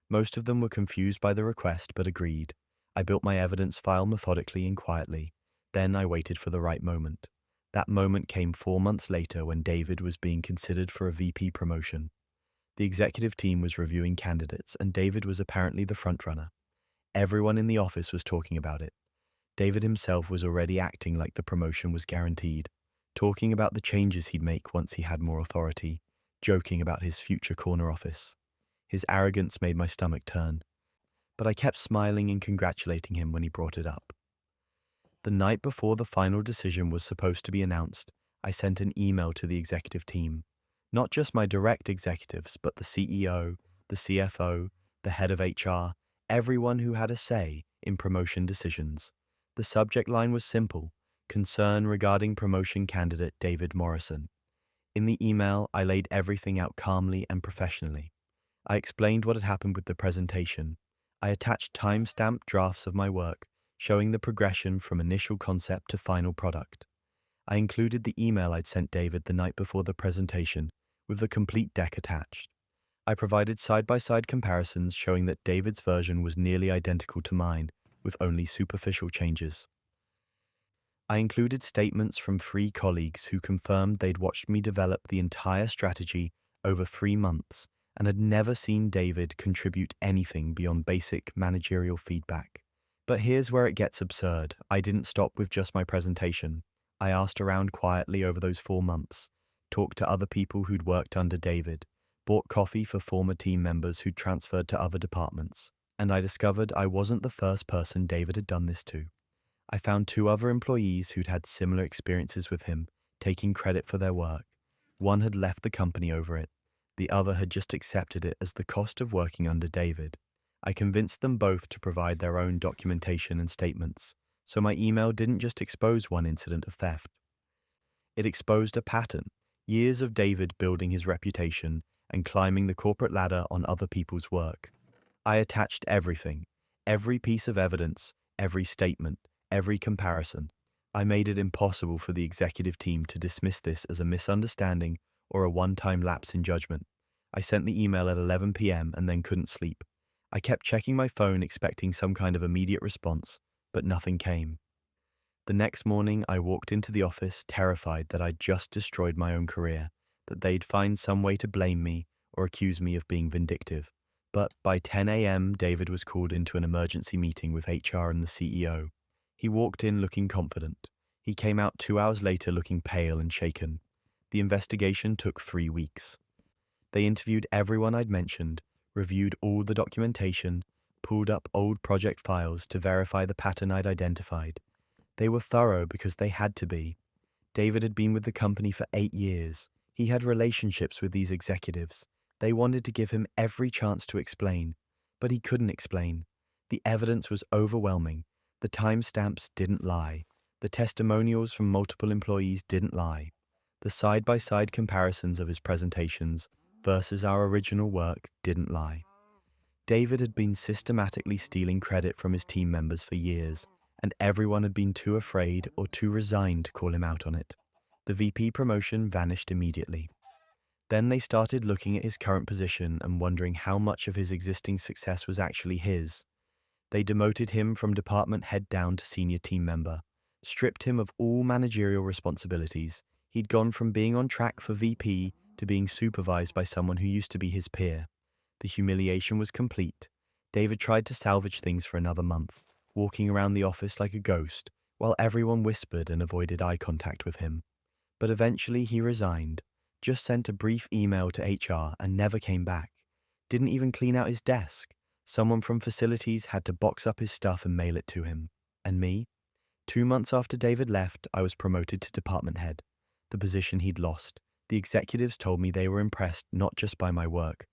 Most of them were confused by the request but agreed. I built my evidence file methodically and quietly. Then I waited for the right moment. That moment came 4 months later when David was being considered for a VP promotion. The executive team was reviewing candidates and David was apparently the frontrunner. Everyone in the office was talking about it. David himself was already acting like the promotion was guaranteed, talking about the changes he'd make once he had more authority, joking about his future corner office. His arrogance made my stomach turn, but I kept smiling and congratulating him when he brought it up. The night before the final decision was supposed to be announced, I sent an email to the executive team. Not just my direct executives, but the CEO, the CFO, the head of HR, everyone who had a say in promotion decisions. The subject line was simple: concern regarding promotion candidate David Morrison. In the email, I laid everything out calmly and professionally. I explained what had happened with the presentation. I attached time-stamped drafts of my work, showing the progression from initial concept to final product. I included the email I'd sent David the night before the presentation, with the complete deck attached. I provided side-by-side comparisons showing that David's version was nearly identical to mine, with only superficial changes. I included statements from 3 colleagues who confirmed they'd watched me develop the entire strategy over 3 months and had never seen David contribute anything beyond basic managerial feedback. But here's where it gets absurd. I didn't stop with just my presentation. I asked around quietly over those 4 months, talked to other people who'd worked under David, bought coffee for former team members who'd transferred to other departments, and I discovered I wasn't the first person David had done this to. I found 2 other employees who'd had similar experiences with him, taking credit for their work. One had left the company over it. The other had just accepted it as the cost of working under David. I convinced them both to provide their own documentation and statements, so my email didn't just expose one incident of theft. It exposed a pattern, years of David building his reputation and climbing the corporate ladder on other people's work. I attached everything, every piece of evidence, every statement, every comparison. I made it impossible for the executive team to dismiss this as a misunderstanding or a one-time lapse in judgment. I sent the email at 11 p.m. and then couldn't sleep. I kept checking my phone expecting some kind of immediate response, but nothing came. The next morning, I walked into the office terrified that I'd just destroyed my own career, that they'd find some way to blame me or accuse me of being vindictive. But by 10 a.m., David was called into an emergency meeting with HR and the CEO. He walked in looking confident. He came out 2 hours later looking pale and shaken. The investigation took 3 weeks. They interviewed everyone I'd mentioned, reviewed all the documentation, pulled up old project files to verify the pattern I'd identified. They were thorough because they had to be. David had been with the company for 8 years. He had relationships with these executives. They wanted to give him every chance to explain, but he couldn't explain. The evidence was overwhelming. The timestamps didn't lie. The testimonials from multiple employees didn't lie. The side-by-side comparisons of his presentations versus our original work didn't lie. David had been systematically stealing credit from his team members for years, and everyone had been too afraid or too resigned to call him out on it. The VP promotion vanished immediately. Then they started looking at his current position and wondering how much of his existing success was actually his. They demoted him from department head down to senior team member, stripped him of all managerial responsibilities. He'd gone from being on track for VP to being supervised by someone who used to be his peer. The humiliation was complete. David tried to salvage things for another month, walking around the office like a ghost, while everyone whispered and avoided eye contact with him. But eventually he resigned, just sent a brief email to HR and never came back. Didn't even clean out his desk. Someone from facilities had to box up his stuff and mail it to him. And me? 2 months after David left, I was promoted to department head, the position he'd lost. The executives told me they were impressed not just by my work,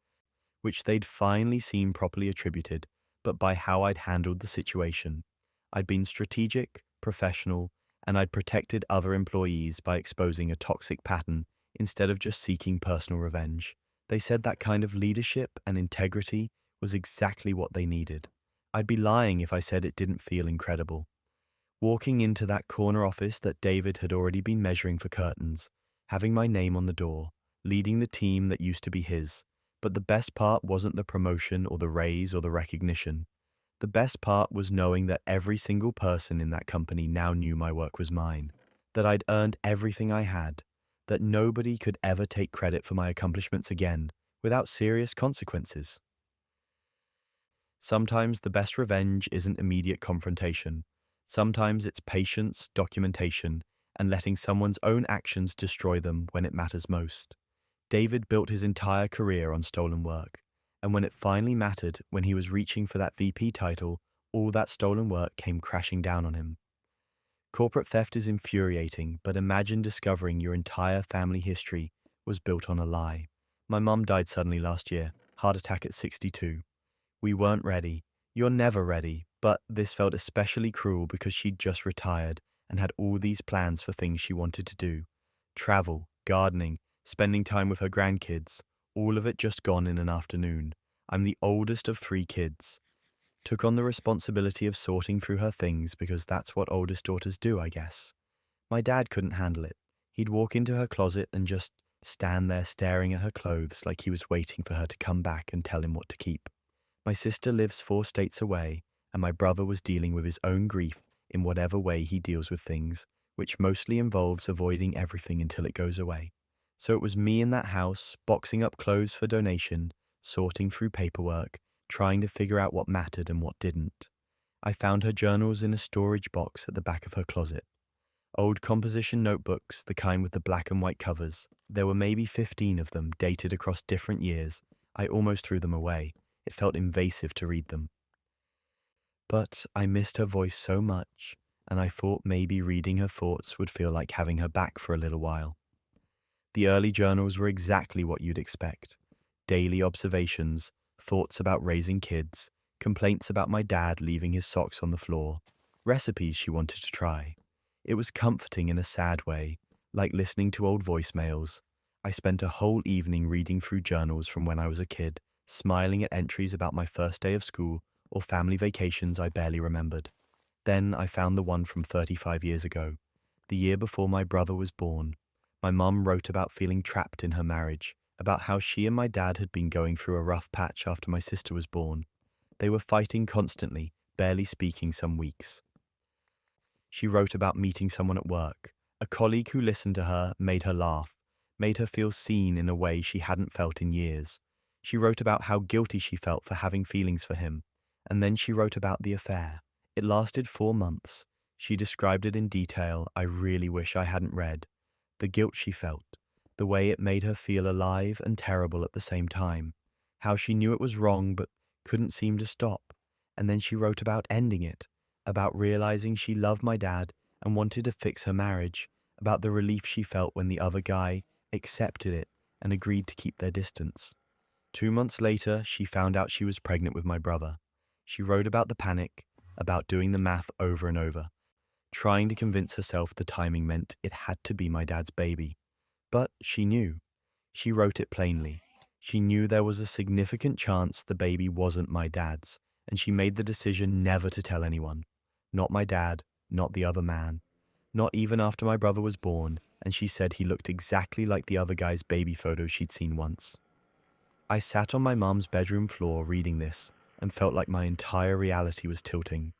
which they'd finally seen properly attributed, but by how I'd handled the situation. I'd been strategic, professional, and I'd protected other employees by exposing a toxic pattern instead of just seeking personal revenge. They said that kind of leadership and integrity was exactly what they needed. I'd be lying if I said it didn't feel incredible. Walking into that corner office that David had already been measuring for curtains, having my name on the door, leading the team that used to be his. But the best part wasn't the promotion or the raise or the recognition. The best part was knowing that every single person in that company now knew my work was mine, that I'd earned everything I had, that nobody could ever take credit for my accomplishments again without serious consequences. Sometimes the best revenge isn't immediate confrontation. Sometimes it's patience, documentation, and letting someone's own actions destroy them when it matters most. David built his entire career on stolen work, and when it finally mattered, when he was reaching for that VP title, all that stolen work came crashing down on him. Corporate theft is infuriating, but imagine discovering your entire family history was built on a lie. My mum died suddenly last year, heart attack at 62. We weren't ready. You're never ready, but this felt especially cruel because she'd just retired and had all these plans for things she wanted to do. Travel, gardening, spending time with her grandkids, all of it just gone in an afternoon. I'm the oldest of 3 kids. Took on the responsibility of sorting through her things because that's what oldest daughters do, I guess. My dad couldn't handle it. He'd walk into her closet and just stand there staring at her clothes like he was waiting for her to come back and tell him what to keep. My sister lives 4 states away, and my brother was dealing with his own grief in whatever way he deals with things, which mostly involves avoiding everything until it goes away. So it was me in that house, boxing up clothes for donation, sorting through paperwork, trying to figure out what mattered and what didn't. I found her journals in a storage box at the back of her closet. Old composition notebooks, the kind with the black and white covers. There were maybe 15 of them, dated across different years. I almost threw them away. It felt invasive to read them. But I missed her voice so much, and I thought maybe reading her thoughts would feel like having her back for a little while. The early journals were exactly what you'd expect. Daily observations, thoughts about raising kids, complaints about my dad leaving his socks on the floor, recipes she wanted to try. It was comforting in a sad way, like listening to old voicemails. I spent a whole evening reading through journals from when I was a kid, smiling at entries about my first day of school or family vacations I barely remembered. Then I found the one from 35 years ago, the year before my brother was born. My mum wrote about feeling trapped in her marriage, about how she and my dad had been going through a rough patch after my sister was born. They were fighting constantly, barely speaking some weeks. She wrote about meeting someone at work. A colleague who listened to her made her laugh, made her feel seen in a way she hadn't felt in years. She wrote about how guilty she felt for having feelings for him. And then she wrote about the affair. It lasted 4 months. She described it in detail I really wish I hadn't read. The guilt she felt, the way it made her feel alive and terrible at the same time, how she knew it was wrong but couldn't seem to stop. And then she wrote about ending it, about realizing she loved my dad and wanted to fix her marriage, about the relief she felt when the other guy accepted it and agreed to keep their distance. 2 months later, she found out she was pregnant with my brother. She wrote about the panic, about doing the math over and over, trying to convince herself the timing meant it had to be my dad's baby. But she knew. She wrote it plainly. She knew there was a significant chance the baby wasn't my dad's, and she made the decision never to tell anyone. Not my dad, not the other man, not even after my brother was born, and she said he looked exactly like the other guy's baby photos she'd seen once. I sat on my mom's bedroom floor reading this and felt like my entire reality was tilting.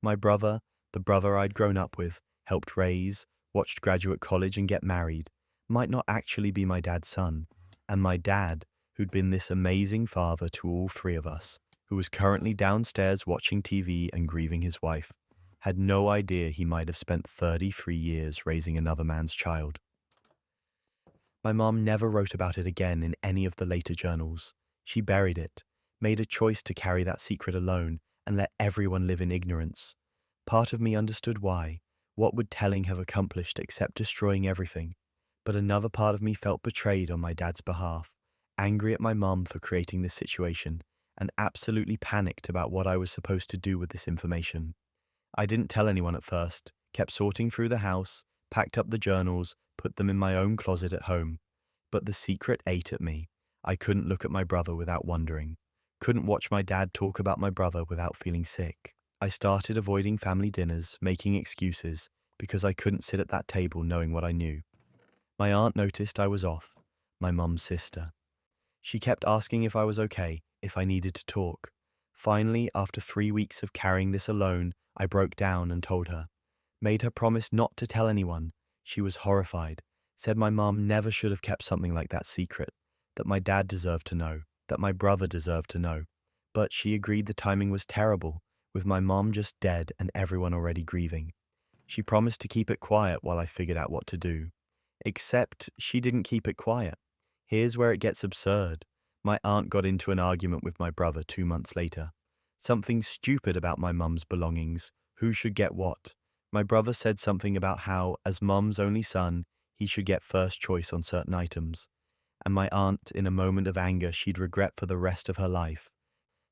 My brother, the brother I'd grown up with, helped raise, watched graduate college and get married, might not actually be my dad's son. And my dad, who'd been this amazing father to all 3 of us, who was currently downstairs watching TV and grieving his wife, had no idea he might have spent 33 years raising another man's child. My mom never wrote about it again in any of the later journals. She buried it, made a choice to carry that secret alone and let everyone live in ignorance. Part of me understood why. What would telling have accomplished except destroying everything? But another part of me felt betrayed on my dad's behalf, angry at my mom for creating this situation, and absolutely panicked about what I was supposed to do with this information. I didn't tell anyone at first, kept sorting through the house, packed up the journals, put them in my own closet at home. But the secret ate at me. I couldn't look at my brother without wondering. Couldn't watch my dad talk about my brother without feeling sick. I started avoiding family dinners, making excuses, because I couldn't sit at that table knowing what I knew. My aunt noticed I was off, my mum's sister. She kept asking if I was okay, if I needed to talk. Finally, after 3 weeks of carrying this alone, I broke down and told her. Made her promise not to tell anyone. She was horrified, said my mom never should have kept something like that secret, that my dad deserved to know, that my brother deserved to know. But she agreed the timing was terrible, with my mom just dead and everyone already grieving. She promised to keep it quiet while I figured out what to do. Except she didn't keep it quiet. Here's where it gets absurd. My aunt got into an argument with my brother 2 months later. Something stupid about my mum's belongings, who should get what. My brother said something about how, as mum's only son, he should get first choice on certain items. And my aunt, in a moment of anger she'd regret for the rest of her life,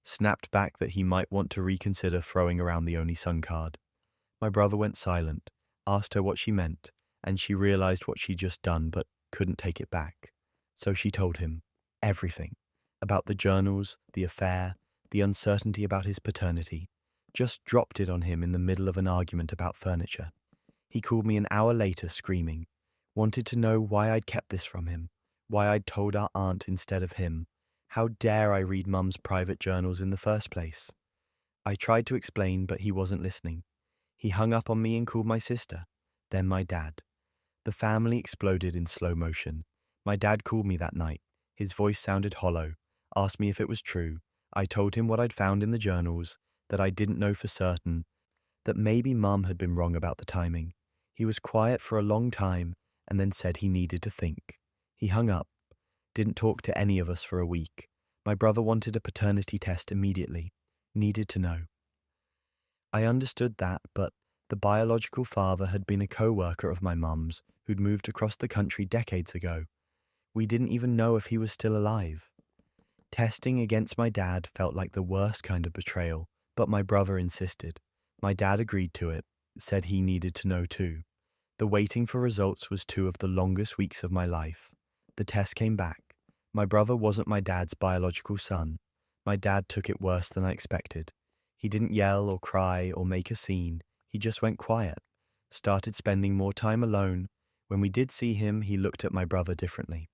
snapped back that he might want to reconsider throwing around the only son card. My brother went silent, asked her what she meant, and she realized what she'd just done but couldn't take it back. So she told him everything about the journals, the affair, the uncertainty about his paternity. Just dropped it on him in the middle of an argument about furniture. He called me an hour later screaming, wanted to know why I'd kept this from him, why I'd told our aunt instead of him. How dare I read Mum's private journals in the first place? I tried to explain, but he wasn't listening. He hung up on me and called my sister, then my dad. The family exploded in slow motion. My dad called me that night. His voice sounded hollow, asked me if it was true. I told him what I'd found in the journals, that I didn't know for certain, that maybe Mum had been wrong about the timing. He was quiet for a long time and then said he needed to think. He hung up, didn't talk to any of us for a week. My brother wanted a paternity test immediately, needed to know. I understood that, but the biological father had been a co-worker of my mum's who'd moved across the country decades ago. We didn't even know if he was still alive. Testing against my dad felt like the worst kind of betrayal, but my brother insisted. My dad agreed to it, said he needed to know too. The waiting for results was 2 of the longest weeks of my life. The test came back. My brother wasn't my dad's biological son. My dad took it worse than I expected. He didn't yell or cry or make a scene. He just went quiet, started spending more time alone. When we did see him, he looked at my brother differently.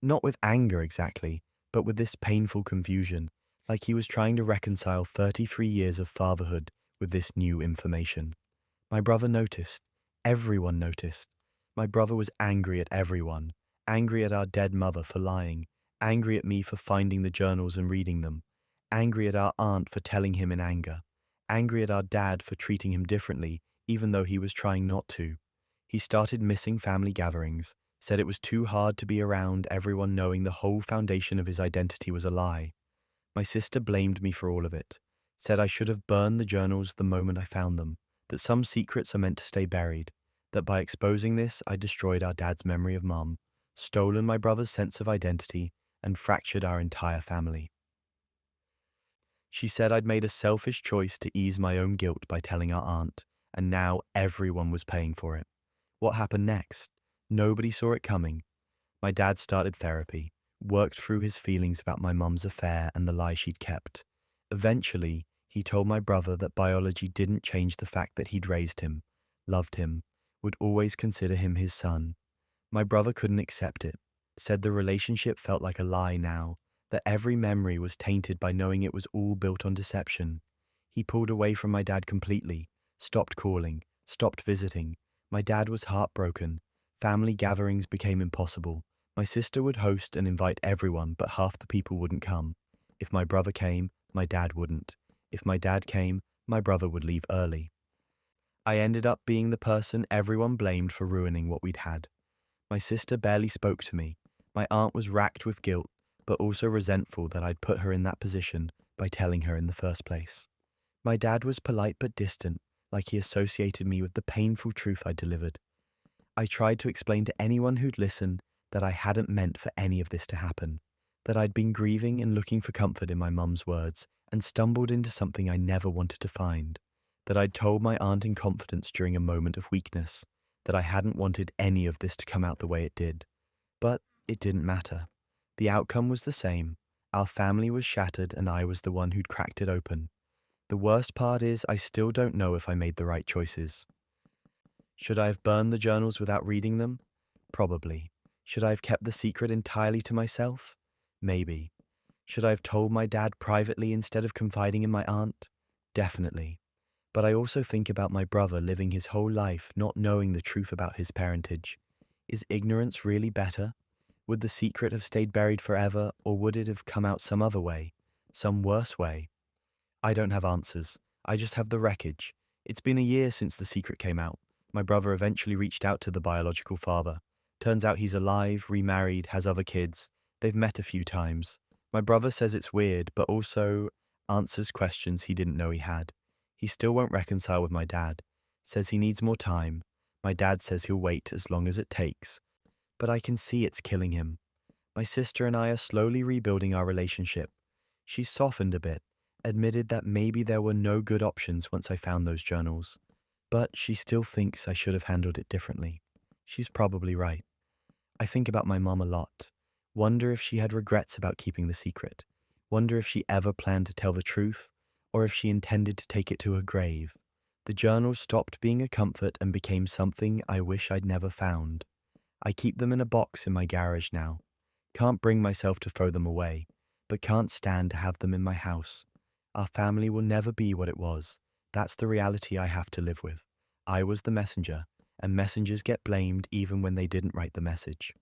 Not with anger exactly, but with this painful confusion, like he was trying to reconcile 33 years of fatherhood with this new information. My brother noticed. Everyone noticed. My brother was angry at everyone, angry at our dead mother for lying, angry at me for finding the journals and reading them, angry at our aunt for telling him in anger, angry at our dad for treating him differently, even though he was trying not to. He started missing family gatherings, said it was too hard to be around everyone knowing the whole foundation of his identity was a lie. My sister blamed me for all of it, said I should have burned the journals the moment I found them, that some secrets are meant to stay buried, that by exposing this I destroyed our dad's memory of Mum, stolen my brother's sense of identity, and fractured our entire family. She said I'd made a selfish choice to ease my own guilt by telling our aunt, and now everyone was paying for it. What happened next? Nobody saw it coming. My dad started therapy, worked through his feelings about my mum's affair and the lie she'd kept. Eventually, he told my brother that biology didn't change the fact that he'd raised him, loved him, would always consider him his son. My brother couldn't accept it, said the relationship felt like a lie now, that every memory was tainted by knowing it was all built on deception. He pulled away from my dad completely, stopped calling, stopped visiting. My dad was heartbroken. Family gatherings became impossible. My sister would host and invite everyone, but half the people wouldn't come. If my brother came, my dad wouldn't. If my dad came, my brother would leave early. I ended up being the person everyone blamed for ruining what we'd had. My sister barely spoke to me. My aunt was racked with guilt, but also resentful that I'd put her in that position by telling her in the first place. My dad was polite but distant, like he associated me with the painful truth I delivered. I tried to explain to anyone who'd listen that I hadn't meant for any of this to happen, that I'd been grieving and looking for comfort in my mum's words and stumbled into something I never wanted to find, that I'd told my aunt in confidence during a moment of weakness, that I hadn't wanted any of this to come out the way it did. But it didn't matter. The outcome was the same. Our family was shattered and I was the one who'd cracked it open. The worst part is I still don't know if I made the right choices. Should I have burned the journals without reading them? Probably. Should I have kept the secret entirely to myself? Maybe. Should I have told my dad privately instead of confiding in my aunt? Definitely. But I also think about my brother living his whole life not knowing the truth about his parentage. Is ignorance really better? Would the secret have stayed buried forever, or would it have come out some other way? Some worse way? I don't have answers. I just have the wreckage. It's been a year since the secret came out. My brother eventually reached out to the biological father. Turns out he's alive, remarried, has other kids. They've met a few times. My brother says it's weird, but also answers questions he didn't know he had. He still won't reconcile with my dad. Says he needs more time. My dad says he'll wait as long as it takes. But I can see it's killing him. My sister and I are slowly rebuilding our relationship. She's softened a bit, admitted that maybe there were no good options once I found those journals. But she still thinks I should have handled it differently. She's probably right. I think about my mom a lot. Wonder if she had regrets about keeping the secret. Wonder if she ever planned to tell the truth, or if she intended to take it to her grave. The journals stopped being a comfort and became something I wish I'd never found. I keep them in a box in my garage now. Can't bring myself to throw them away, but can't stand to have them in my house. Our family will never be what it was. That's the reality I have to live with. I was the messenger, and messengers get blamed even when they didn't write the message.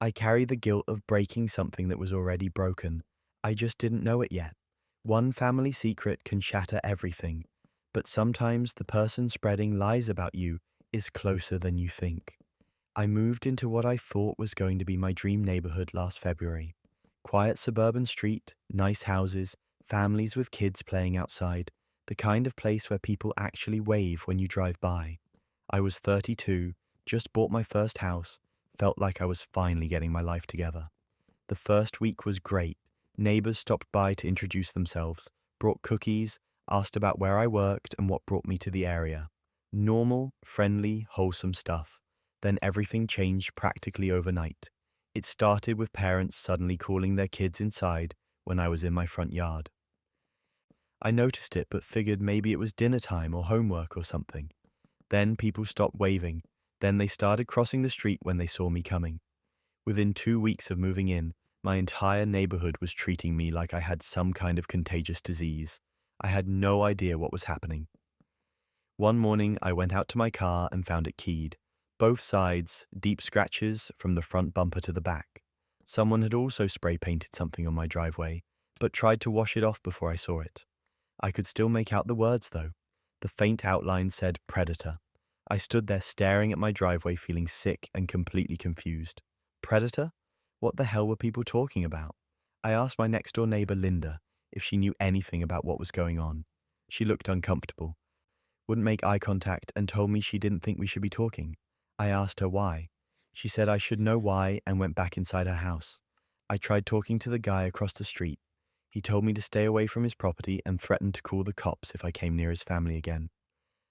I carry the guilt of breaking something that was already broken. I just didn't know it yet. One family secret can shatter everything, but sometimes the person spreading lies about you is closer than you think. I moved into what I thought was going to be my dream neighborhood last February. Quiet suburban street, nice houses, families with kids playing outside, the kind of place where people actually wave when you drive by. I was 32, just bought my first house, felt like I was finally getting my life together. The first week was great. Neighbors stopped by to introduce themselves, brought cookies, asked about where I worked and what brought me to the area. Normal, friendly, wholesome stuff. Then everything changed practically overnight. It started with parents suddenly calling their kids inside when I was in my front yard. I noticed it but figured maybe it was dinner time or homework or something. Then people stopped waving. Then they started crossing the street when they saw me coming. Within 2 weeks of moving in, my entire neighborhood was treating me like I had some kind of contagious disease. I had no idea what was happening. One morning, I went out to my car and found it keyed. Both sides, deep scratches from the front bumper to the back. Someone had also spray painted something on my driveway, but tried to wash it off before I saw it. I could still make out the words, though. The faint outline said Predator. I stood there staring at my driveway, feeling sick and completely confused. Predator? What the hell were people talking about? I asked my next door neighbor, Linda, if she knew anything about what was going on. She looked uncomfortable, wouldn't make eye contact, and told me she didn't think we should be talking. I asked her why. She said I should know why and went back inside her house. I tried talking to the guy across the street. He told me to stay away from his property and threatened to call the cops if I came near his family again.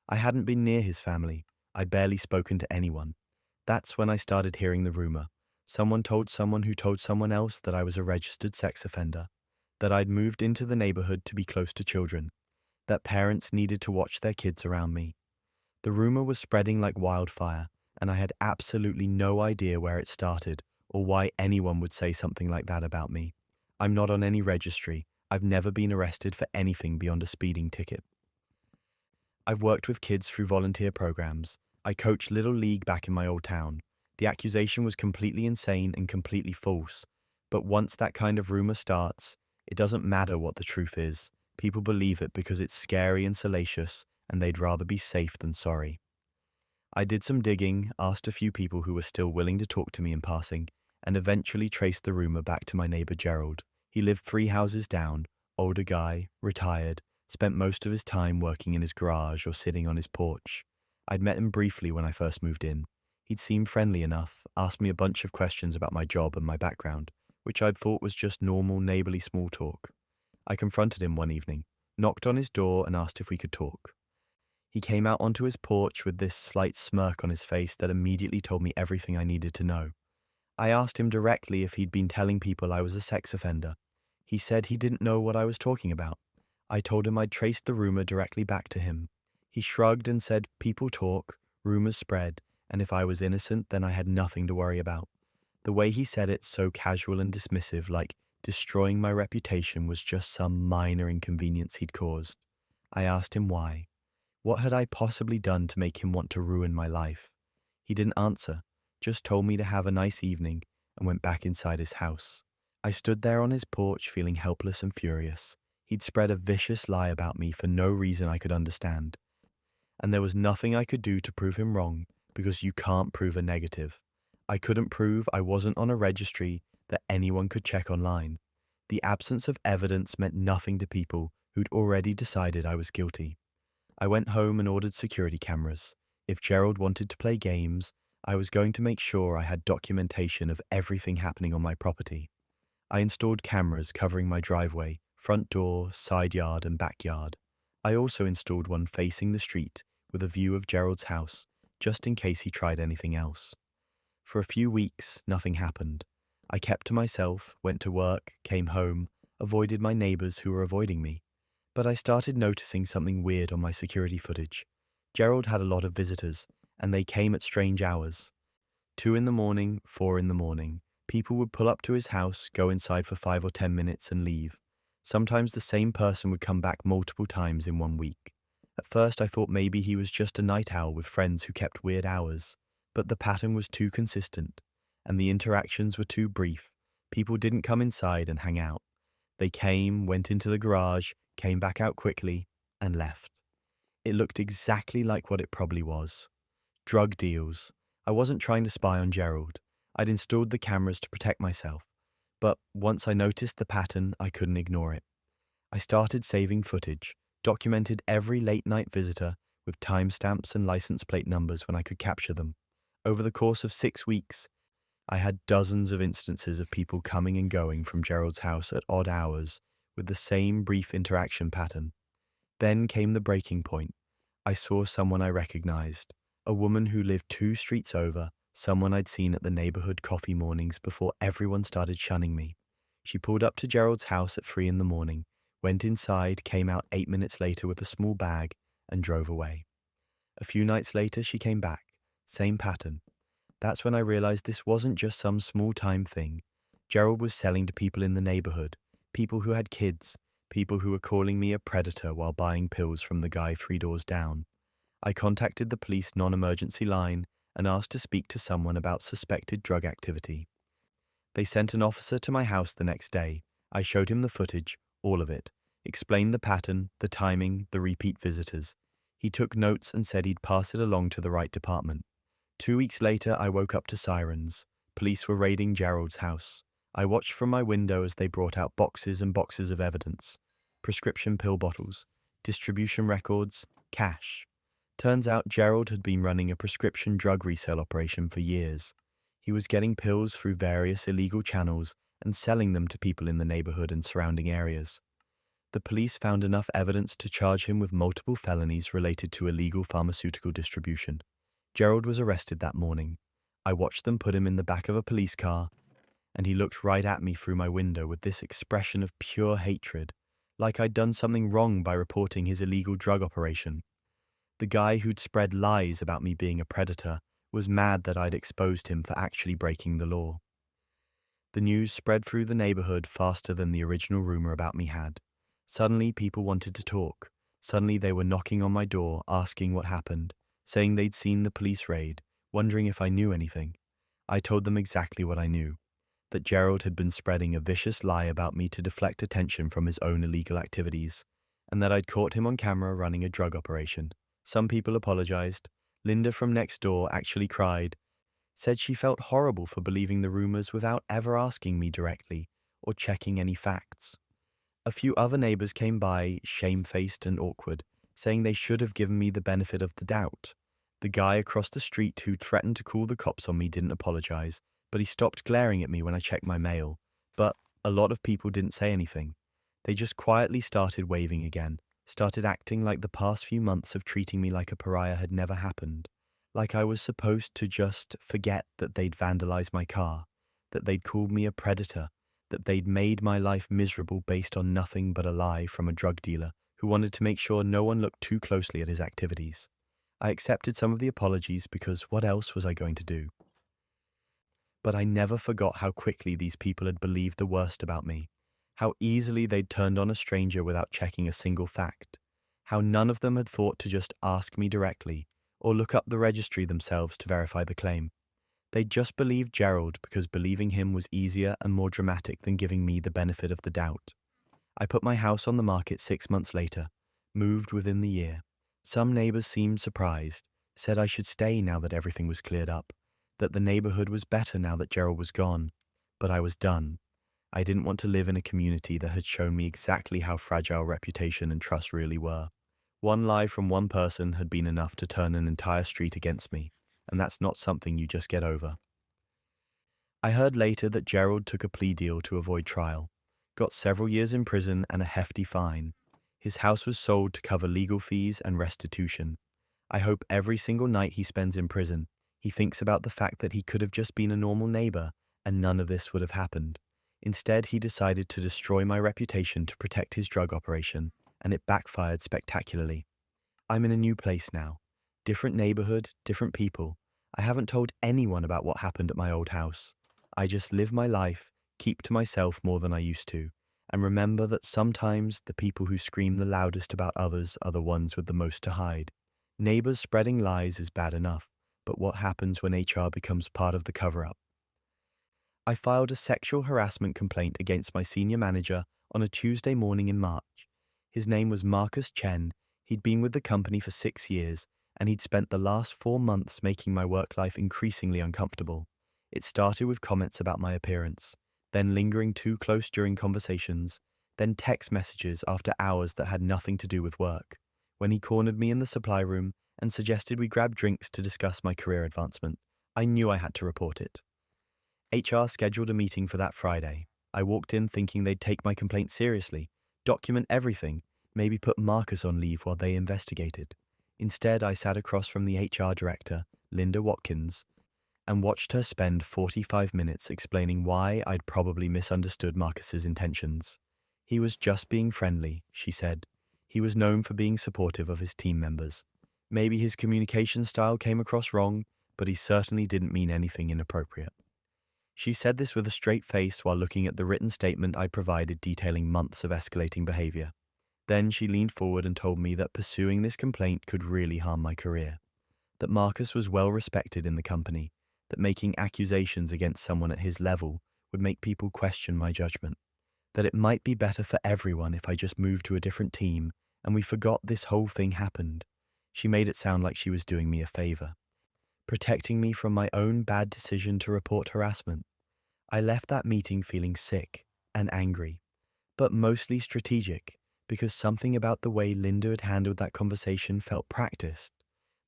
I hadn't been near his family. I'd barely spoken to anyone. That's when I started hearing the rumor. Someone told someone who told someone else that I was a registered sex offender, that I'd moved into the neighborhood to be close to children, that parents needed to watch their kids around me. The rumor was spreading like wildfire, and I had absolutely no idea where it started or why anyone would say something like that about me. I'm not on any registry. I've never been arrested for anything beyond a speeding ticket. I've worked with kids through volunteer programs. I coached Little League back in my old town. The accusation was completely insane and completely false. But once that kind of rumor starts, it doesn't matter what the truth is. People believe it because it's scary and salacious, and they'd rather be safe than sorry. I did some digging, asked a few people who were still willing to talk to me in passing, and eventually traced the rumor back to my neighbor Gerald. He lived 3 houses down, older guy, retired, spent most of his time working in his garage or sitting on his porch. I'd met him briefly when I first moved in. He'd seemed friendly enough, asked me a bunch of questions about my job and my background, which I'd thought was just normal neighborly small talk. I confronted him one evening, knocked on his door and asked if we could talk. He came out onto his porch with this slight smirk on his face that immediately told me everything I needed to know. I asked him directly if he'd been telling people I was a sex offender. He said he didn't know what I was talking about. I told him I'd traced the rumor directly back to him. He shrugged and said people talk, rumors spread, and if I was innocent, then I had nothing to worry about. The way he said it, so casual and dismissive, like destroying my reputation was just some minor inconvenience he'd caused. I asked him why. What had I possibly done to make him want to ruin my life? He didn't answer, just told me to have a nice evening and went back inside his house. I stood there on his porch feeling helpless and furious. He'd spread a vicious lie about me for no reason I could understand. And there was nothing I could do to prove him wrong because you can't prove a negative. I couldn't prove I wasn't on a registry that anyone could check online. The absence of evidence meant nothing to people who'd already decided I was guilty. I went home and ordered security cameras. If Gerald wanted to play games, I was going to make sure I had documentation of everything happening on my property. I installed cameras covering my driveway, front door, side yard, and backyard. I also installed one facing the street with a view of Gerald's house, just in case he tried anything else. For a few weeks, nothing happened. I kept to myself, went to work, came home, avoided my neighbors who were avoiding me. But I started noticing something weird on my security footage. Gerald had a lot of visitors, and they came at strange hours. 2 in the morning, 4 in the morning. People would pull up to his house, go inside for 5 or 10 minutes and leave. Sometimes the same person would come back multiple times in 1 week. At first I thought maybe he was just a night owl with friends who kept weird hours, but the pattern was too consistent, and the interactions were too brief. People didn't come inside and hang out. They came, went into the garage, came back out quickly, and left. It looked exactly like what it probably was. Drug deals. I wasn't trying to spy on Gerald. I'd installed the cameras to protect myself, but once I noticed the pattern, I couldn't ignore it. I started saving footage, documented every late-night visitor with timestamps and license plate numbers when I could capture them. Over the course of 6 weeks, I had dozens of instances of people coming and going from Gerald's house at odd hours with the same brief interaction pattern. Then came the breaking point. I saw someone I recognized, a woman who lived 2 streets over, someone I'd seen at the neighborhood coffee mornings before everyone started shunning me. She pulled up to Gerald's house at 3 in the morning, went inside, came out 8 minutes later with a small bag, and drove away. A few nights later, she came back. Same pattern. That's when I realized this wasn't just some small-time thing. Gerald was selling to people in the neighborhood, people who had kids, people who were calling me a predator while buying pills from the guy 3 doors down. I contacted the police non-emergency line and asked to speak to someone about suspected drug activity. They sent an officer to my house the next day. I showed him the footage, all of it, explained the pattern, the timing, the repeat visitors. He took notes and said he'd pass it along to the right department. 2 weeks later, I woke up to sirens. Police were raiding Gerald's house. I watched from my window as they brought out boxes and boxes of evidence. Prescription pill bottles, distribution records, cash. Turns out Gerald had been running a prescription drug resale operation for years. He was getting pills through various illegal channels and selling them to people in the neighborhood and surrounding areas. The police found enough evidence to charge him with multiple felonies related to illegal pharmaceutical distribution. Gerald was arrested that morning. I watched them put him in the back of a police car, and he looked right at me through my window with this expression of pure hatred, like I'd done something wrong by reporting his illegal drug operation. The guy who'd spread lies about me being a predator was mad that I'd exposed him for actually breaking the law. The news spread through the neighborhood faster than the original rumor about me had. Suddenly, people wanted to talk. Suddenly, they were knocking on my door, asking what happened, saying they'd seen the police raid, wondering if I knew anything. I told them exactly what I knew, that Gerald had been spreading a vicious lie about me to deflect attention from his own illegal activities, and that I'd caught him on camera running a drug operation. Some people apologized. Linda from next door actually cried, said she felt horrible for believing the rumors without ever asking me directly or checking any facts. A few other neighbors came by, shamefaced and awkward, saying they should have given me the benefit of the doubt. The guy across the street who'd threatened to call the cops on me didn't apologize, but he stopped glaring at me when I checked my mail. But a lot of people didn't say anything. They just quietly started waving again, started acting like the past few months of treating me like a pariah had never happened, like I was supposed to just forget that they'd vandalized my car, that they'd called me a predator, that they'd made my life miserable based on nothing but a lie from a drug dealer who wanted to make sure no one looked too closely at his activities. I accepted some of the apologies because what else was I going to do? But I never forgot how quickly these people had believed the worst about me, how easily they'd turned on a stranger without checking a single fact, how none of them had thought to just ask me directly or look up the registry themselves to verify the claim. They'd just believed Gerald because believing him was easier and more dramatic than giving me the benefit of the doubt. I put my house on the market 6 months later, moved within the year. Some neighbors seemed surprised, said I should stay now that everything was cleared up, that the neighborhood was better now that Gerald was gone. But I was done. I didn't want to live in a community that had shown me exactly how fragile reputation and trust really were. One lie from one person had been enough to turn an entire street against me, and that's not something you just get over. I heard later that Gerald took a plea deal to avoid trial, got several years in prison and a hefty fine. His house was sold to cover legal fees and restitution. I hope every single night he spends in prison, he thinks about the fact that he could have just been a normal neighbor and none of this would have happened. Instead, he decided to destroy my reputation to protect his drug operation, and it backfired spectacularly. I'm in a new place now. Different neighborhood, different people. I haven't told anyone about what happened at my old house. I just live my life, keep to myself more than I used to, and remember that sometimes the people who scream the loudest about others are the ones with the most to hide. Neighbors spreading lies is bad enough, but what happens when HR becomes part of the cover-up? I filed a sexual harassment complaint against my senior manager on a Tuesday morning in March. His name was Marcus Chen. He'd been with the company for 6 years, and he'd spent the last 4 months making my work life increasingly uncomfortable. It started with comments about my appearance, then lingering too close during conversations, then text messages after hours that had nothing to do with work, when he cornered me in the supply room and suggested we grab drinks to discuss my career advancement. I knew I had to report it. HR scheduled a meeting for that Friday. I walked in thinking they'd take my complaint seriously, document everything, maybe put Marcus on leave while they investigated. Instead, I sat across from the HR director, Linda Watkins, and watched her spend 45 minutes explaining why I'd probably misunderstood Marcus's intentions. He was just being friendly, she said. He was known for being supportive of his team members. Maybe his communication style came across wrong, but he certainly didn't mean anything inappropriate. She said this with a straight face while looking at the written statement I'd provided detailing months of escalating behavior. Then she leaned forward and told me that pursuing this complaint could really harm my career, that Marcus was well respected in the company, that making accusations against someone at his level would make people question my judgment, that it might be better for everyone if I just moved to a different team and we forgot this whole thing happened. She made it sound like she was doing me a favor, protecting me from my own bad decision to report harassment. I left that meeting feeling sick and angry, but mostly strategic, because something about the way Linda had handled that conversation felt practiced,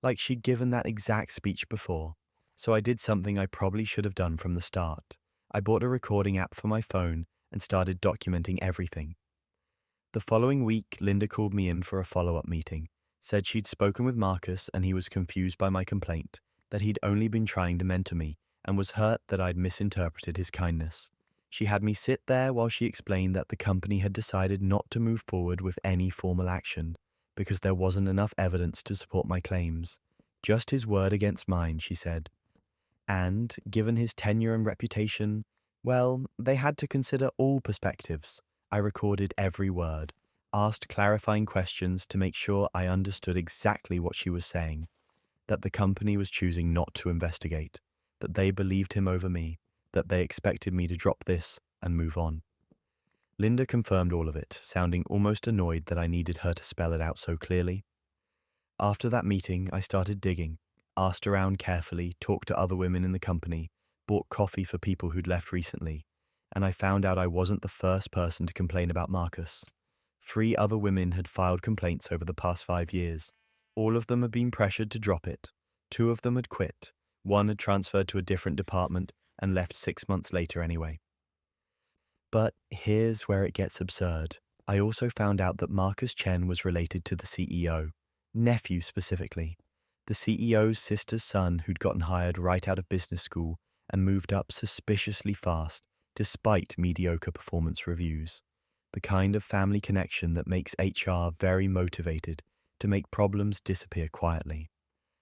like she'd given that exact speech before. So I did something I probably should have done from the start. I bought a recording app for my phone and started documenting everything. The following week, Linda called me in for a follow-up meeting, said she'd spoken with Marcus and he was confused by my complaint, that he'd only been trying to mentor me and was hurt that I'd misinterpreted his kindness. She had me sit there while she explained that the company had decided not to move forward with any formal action because there wasn't enough evidence to support my claims. Just his word against mine, she said. And, given his tenure and reputation, well, they had to consider all perspectives. I recorded every word, asked clarifying questions to make sure I understood exactly what she was saying, that the company was choosing not to investigate, that they believed him over me, that they expected me to drop this and move on. Linda confirmed all of it, sounding almost annoyed that I needed her to spell it out so clearly. After that meeting, I started digging, asked around carefully, talked to other women in the company, bought coffee for people who'd left recently, and I found out I wasn't the first person to complain about Marcus. 3 other women had filed complaints over the past 5 years. All of them had been pressured to drop it. 2 of them had quit. 1 had transferred to a different department and left 6 months later anyway. But here's where it gets absurd. I also found out that Marcus Chen was related to the CEO, nephew specifically, the CEO's sister's son who'd gotten hired right out of business school and moved up suspiciously fast despite mediocre performance reviews. The kind of family connection that makes HR very motivated to make problems disappear quietly.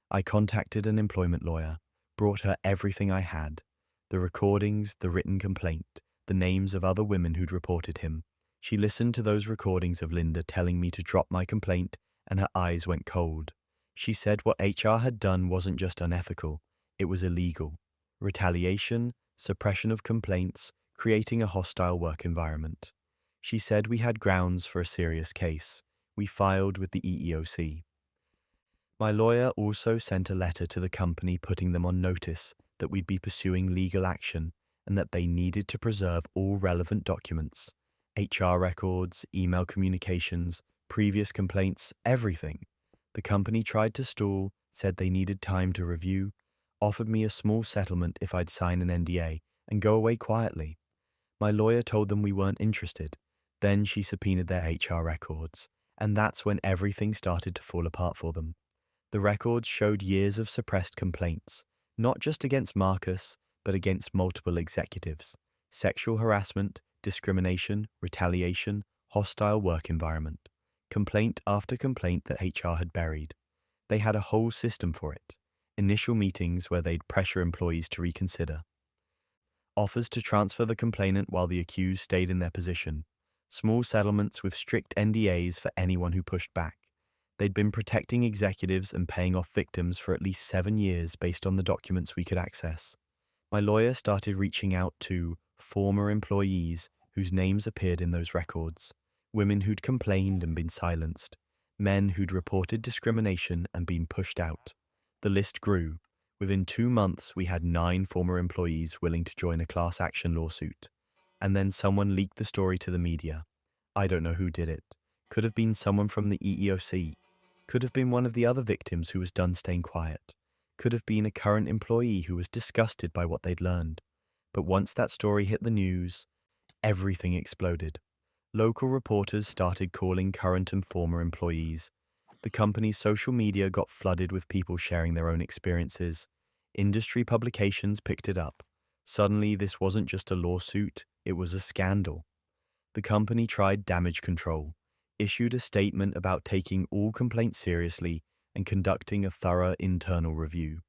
I contacted an employment lawyer, brought her everything I had, the recordings, the written complaint, the names of other women who'd reported him. She listened to those recordings of Linda telling me to drop my complaint, and her eyes went cold. She said what HR had done wasn't just unethical, it was illegal. Retaliation, suppression of complaints, creating a hostile work environment. She said we had grounds for a serious case. We filed with the EEOC. My lawyer also sent a letter to the company putting them on notice that we'd be pursuing legal action and that they needed to preserve all relevant documents, HR records, email communications, previous complaints, everything. The company tried to stall, said they needed time to review, offered me a small settlement if I'd sign an NDA and go away quietly. My lawyer told them we weren't interested. Then she subpoenaed their HR records, and that's when everything started to fall apart for them. The records showed years of suppressed complaints, not just against Marcus, but against multiple executives. Sexual harassment, discrimination, retaliation, hostile work environment. Complaint after complaint that HR had buried. They had a whole system for it. Initial meetings where they'd pressure employees to reconsider. Offers to transfer the complainant while the accused stayed in their position. Small settlements with strict NDAs for anyone who pushed back. They'd been protecting executives and paying off victims for at least 7 years based on the documents we could access. My lawyer started reaching out to former employees whose names appeared in those records, women who'd complained and been silenced, men who'd reported discrimination and been pushed out. The list grew. Within 2 months, we had 9 former employees willing to join a class action lawsuit. And then someone leaked the story to the media. I don't know who did it. Could have been someone from the EEOC. Could have been one of the other victims who was done staying quiet. Could have been a current employee who was disgusted by what they'd learned. But once that story hit the news, everything exploded. Local reporters started calling current and former employees. The company's social media got flooded with people sharing their own experiences. Industry publications picked it up. Suddenly, this wasn't just a lawsuit, it was a scandal. The company tried damage control, issued a statement about taking all complaints seriously and conducting a thorough internal review.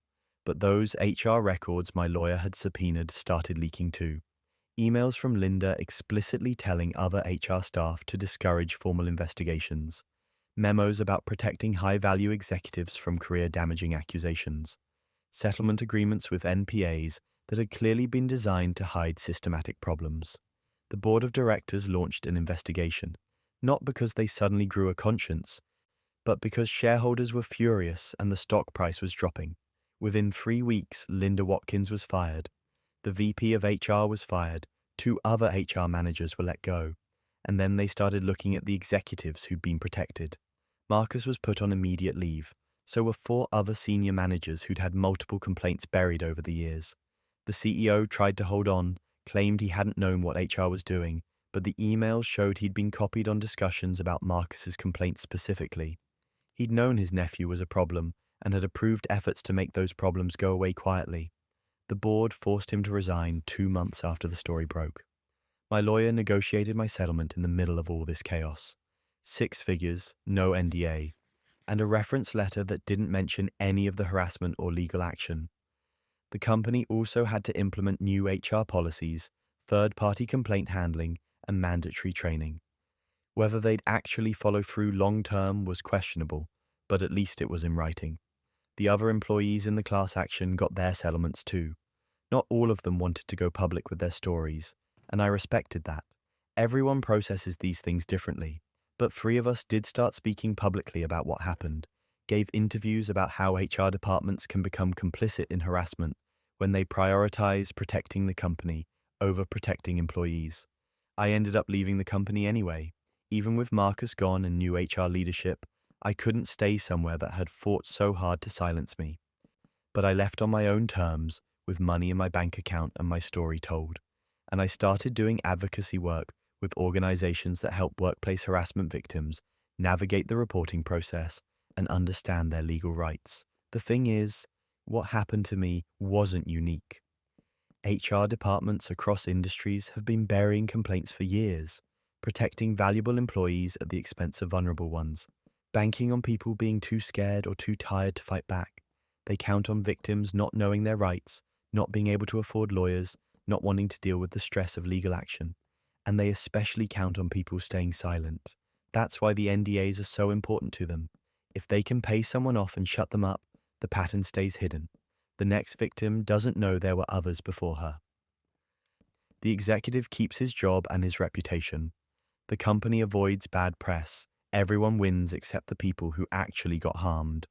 But those HR records my lawyer had subpoenaed started leaking too. Emails from Linda explicitly telling other HR staff to discourage formal investigations. Memos about protecting high-value executives from career-damaging accusations. Settlement agreements with NPAs that had clearly been designed to hide systematic problems. The board of directors launched an investigation, not because they suddenly grew a conscience, but because shareholders were furious and the stock price was dropping. Within 3 weeks, Linda Watkins was fired. The VP of HR was fired. 2 other HR managers were let go. And then they started looking at the executives who'd been protected. Marcus was put on immediate leave. So were 4 other senior managers who'd had multiple complaints buried over the years. The CEO tried to hold on, claimed he hadn't known what HR was doing, but the emails showed he'd been copied on discussions about Marcus's complaints specifically. He'd known his nephew was a problem and had approved efforts to make those problems go away quietly. The board forced him to resign 2 months after the story broke. My lawyer negotiated my settlement in the middle of all this chaos. 6 figures, no NDA, and a reference letter that didn't mention any of the harassment or legal action. The company also had to implement new HR policies, third-party complaint handling, and mandatory training. Whether they'd actually follow through long-term was questionable, but at least it was in writing. The other employees in the class action got their settlements too. Not all of them wanted to go public with their stories, and I respected that. Everyone processes these things differently, but 3 of us did start speaking publicly about what happened, gave interviews about how HR departments can become complicit in harassment when they prioritize protecting the company over protecting employees. I ended up leaving the company anyway. Even with Marcus gone and new HR leadership, I couldn't stay somewhere that had fought so hard to silence me. But I left on my own terms, with money in my bank account and my story told. And I started doing advocacy work with organizations that help workplace harassment victims navigate the reporting process and understand their legal rights. The thing is, what happened to me wasn't unique. HR departments across industries have been burying complaints for years, protecting valuable employees at the expense of vulnerable ones, banking on people being too scared or too tired to fight back. They count on victims not knowing their rights, not being able to afford lawyers, not wanting to deal with the stress of legal action. And they especially count on people staying silent. That's why the NDAs are so important to them. If they can pay someone off and shut them up, the pattern stays hidden. The next victim doesn't know there were others before her. The executive keeps his job and his reputation. The company avoids bad press. Everyone wins except the people who actually got harmed.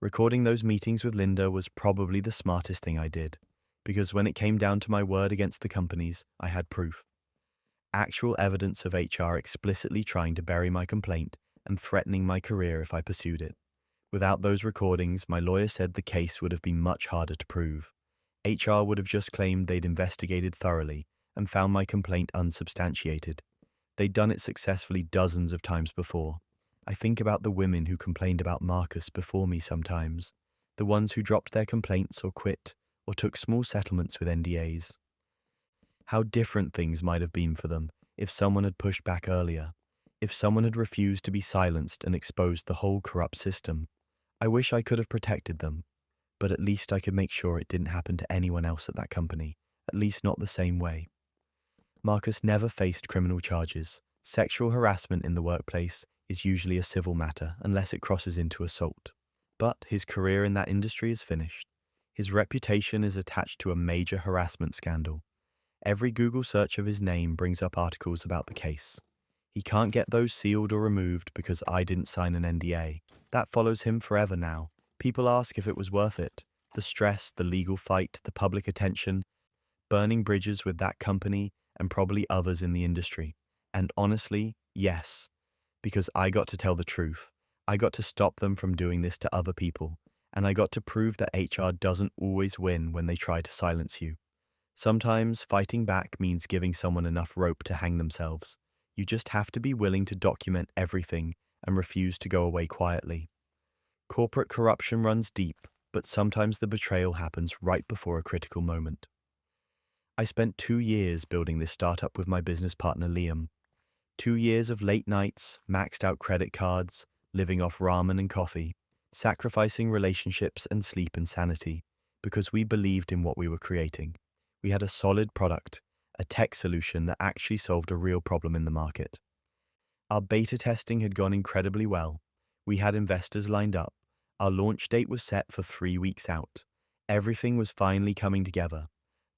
Recording those meetings with Linda was probably the smartest thing I did, because when it came down to my word against the companies, I had proof. Actual evidence of HR explicitly trying to bury my complaint and threatening my career if I pursued it. Without those recordings, my lawyer said the case would have been much harder to prove. HR would have just claimed they'd investigated thoroughly and found my complaint unsubstantiated. They'd done it successfully dozens of times before. I think about the women who complained about Marcus before me sometimes, the ones who dropped their complaints or quit or took small settlements with NDAs. How different things might have been for them if someone had pushed back earlier, if someone had refused to be silenced and exposed the whole corrupt system. I wish I could have protected them, but at least I could make sure it didn't happen to anyone else at that company, at least not the same way. Marcus never faced criminal charges. Sexual harassment in the workplace is usually a civil matter unless it crosses into assault. But his career in that industry is finished. His reputation is attached to a major harassment scandal. Every Google search of his name brings up articles about the case. He can't get those sealed or removed because I didn't sign an NDA. That follows him forever now. People ask if it was worth it. The stress, the legal fight, the public attention, burning bridges with that company and probably others in the industry. And honestly, yes, because I got to tell the truth. I got to stop them from doing this to other people. And I got to prove that HR doesn't always win when they try to silence you. Sometimes fighting back means giving someone enough rope to hang themselves. You just have to be willing to document everything and refuse to go away quietly. Corporate corruption runs deep, but sometimes the betrayal happens right before a critical moment. I spent 2 years building this startup with my business partner Liam. 2 years of late nights, maxed out credit cards, living off ramen and coffee, sacrificing relationships and sleep and sanity, because we believed in what we were creating. We had a solid product, a tech solution that actually solved a real problem in the market. Our beta testing had gone incredibly well. We had investors lined up. Our launch date was set for 3 weeks out. Everything was finally coming together.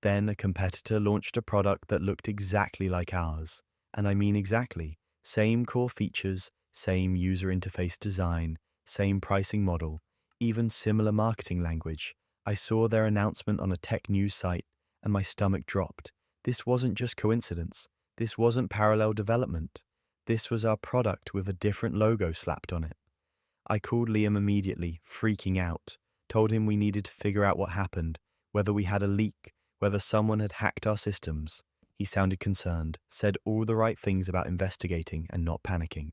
Then a competitor launched a product that looked exactly like ours. And I mean exactly. Same core features, same user interface design, same pricing model, even similar marketing language. I saw their announcement on a tech news site and my stomach dropped. This wasn't just coincidence. This wasn't parallel development. This was our product with a different logo slapped on it. I called Liam immediately, freaking out, told him we needed to figure out what happened, whether we had a leak, whether someone had hacked our systems. He sounded concerned, said all the right things about investigating and not panicking.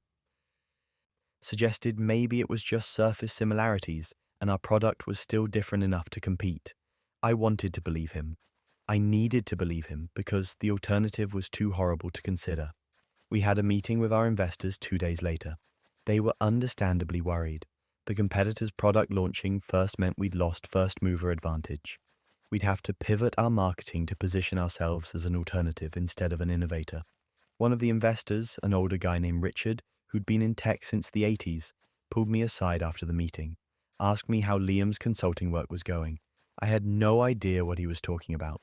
Suggested maybe it was just surface similarities and our product was still different enough to compete. I wanted to believe him. I needed to believe him because the alternative was too horrible to consider. We had a meeting with our investors 2 days later. They were understandably worried. The competitor's product launching first meant we'd lost first mover advantage. We'd have to pivot our marketing to position ourselves as an alternative instead of an innovator. One of the investors, an older guy named Richard, who'd been in tech since the 80s, pulled me aside after the meeting, asked me how Liam's consulting work was going. I had no idea what he was talking about.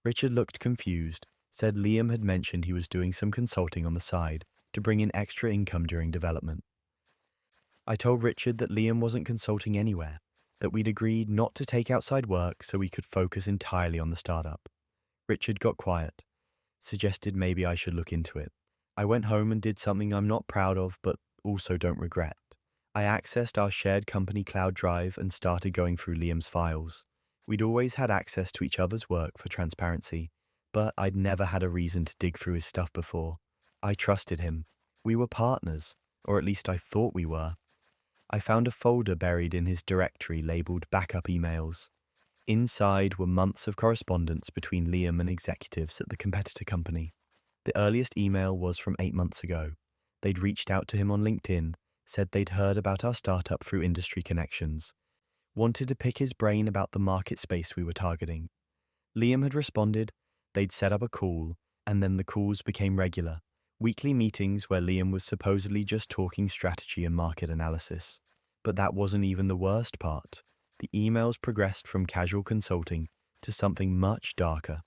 Richard looked confused, said Liam had mentioned he was doing some consulting on the side to bring in extra income during development. I told Richard that Liam wasn't consulting anywhere, that we'd agreed not to take outside work so we could focus entirely on the startup. Richard got quiet, suggested maybe I should look into it. I went home and did something I'm not proud of but also don't regret. I accessed our shared company cloud drive and started going through Liam's files. We'd always had access to each other's work for transparency, but I'd never had a reason to dig through his stuff before. I trusted him. We were partners, or at least I thought we were. I found a folder buried in his directory labeled backup emails. Inside were months of correspondence between Liam and executives at the competitor company. The earliest email was from 8 months ago. They'd reached out to him on LinkedIn, said they'd heard about our startup through industry connections, wanted to pick his brain about the market space we were targeting. Liam had responded, they'd set up a call, and then the calls became regular. Weekly meetings where Liam was supposedly just talking strategy and market analysis. But that wasn't even the worst part. The emails progressed from casual consulting to something much darker.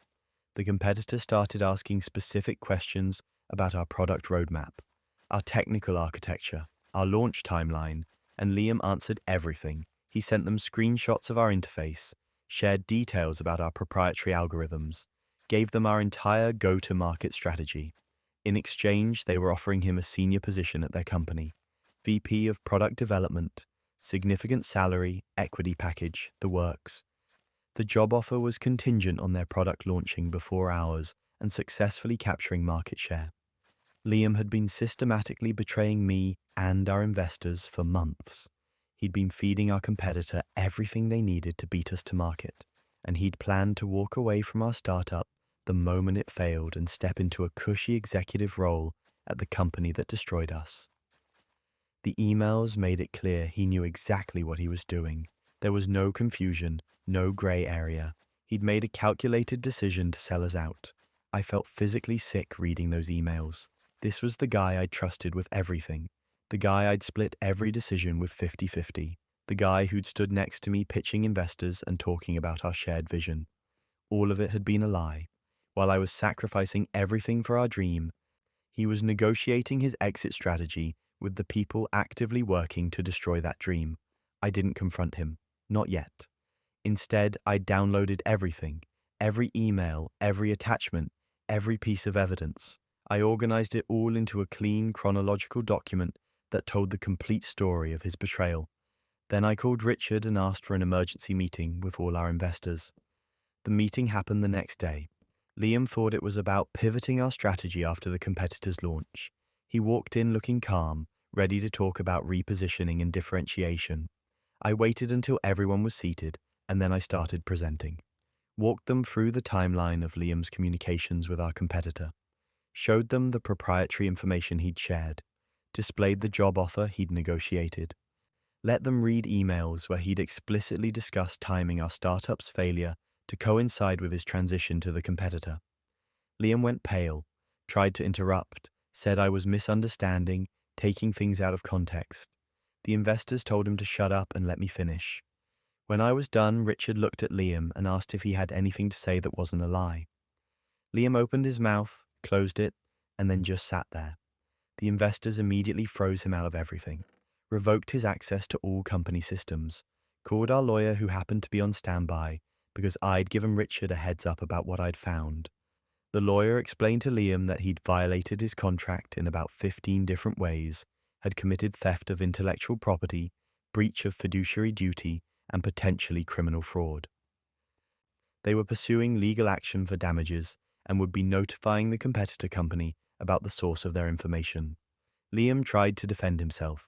The competitor started asking specific questions about our product roadmap, our technical architecture, our launch timeline, and Liam answered everything. He sent them screenshots of our interface, shared details about our proprietary algorithms, gave them our entire go-to-market strategy. In exchange, they were offering him a senior position at their company, VP of Product Development, significant salary, equity package, the works. The job offer was contingent on their product launching before ours and successfully capturing market share. Liam had been systematically betraying me and our investors for months. He'd been feeding our competitor everything they needed to beat us to market, and he'd planned to walk away from our startup the moment it failed and step into a cushy executive role at the company that destroyed us. The emails made it clear he knew exactly what he was doing. There was no confusion, no grey area. He'd made a calculated decision to sell us out. I felt physically sick reading those emails. This was the guy I'd trusted with everything. The guy I'd split every decision with 50-50. The guy who'd stood next to me pitching investors and talking about our shared vision. All of it had been a lie. While I was sacrificing everything for our dream, he was negotiating his exit strategy with the people actively working to destroy that dream. I didn't confront him. Not yet. Instead, I downloaded everything, every email, every attachment, every piece of evidence. I organized it all into a clean, chronological document that told the complete story of his betrayal. Then I called Richard and asked for an emergency meeting with all our investors. The meeting happened the next day. Liam thought it was about pivoting our strategy after the competitor's launch. He walked in looking calm, ready to talk about repositioning and differentiation. I waited until everyone was seated, and then I started presenting. Walked them through the timeline of Liam's communications with our competitor. Showed them the proprietary information he'd shared. Displayed the job offer he'd negotiated. Let them read emails where he'd explicitly discussed timing our startup's failure to coincide with his transition to the competitor. Liam went pale, tried to interrupt, said I was misunderstanding, taking things out of context. The investors told him to shut up and let me finish. When I was done, Richard looked at Liam and asked if he had anything to say that wasn't a lie. Liam opened his mouth, closed it, and then just sat there. The investors immediately froze him out of everything, revoked his access to all company systems, called our lawyer who happened to be on standby because I'd given Richard a heads up about what I'd found. The lawyer explained to Liam that he'd violated his contract in about 15 different ways, had committed theft of intellectual property, breach of fiduciary duty, and potentially criminal fraud. They were pursuing legal action for damages and would be notifying the competitor company about the source of their information. Liam tried to defend himself,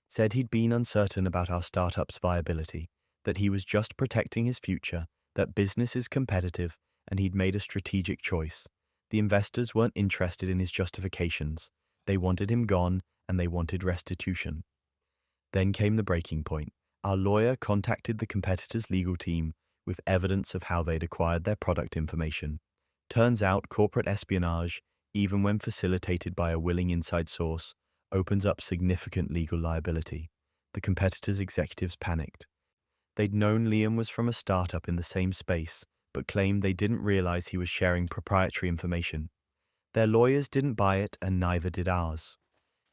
said he'd been uncertain about our startup's viability, that he was just protecting his future, that business is competitive, and he'd made a strategic choice. The investors weren't interested in his justifications. They wanted him gone, and they wanted restitution. Then came the breaking point. Our lawyer contacted the competitor's legal team with evidence of how they'd acquired their product information. Turns out corporate espionage, even when facilitated by a willing inside source, opens up significant legal liability. The competitor's executives panicked. They'd known Liam was from a startup in the same space, but claimed they didn't realize he was sharing proprietary information. Their lawyers didn't buy it, and neither did ours.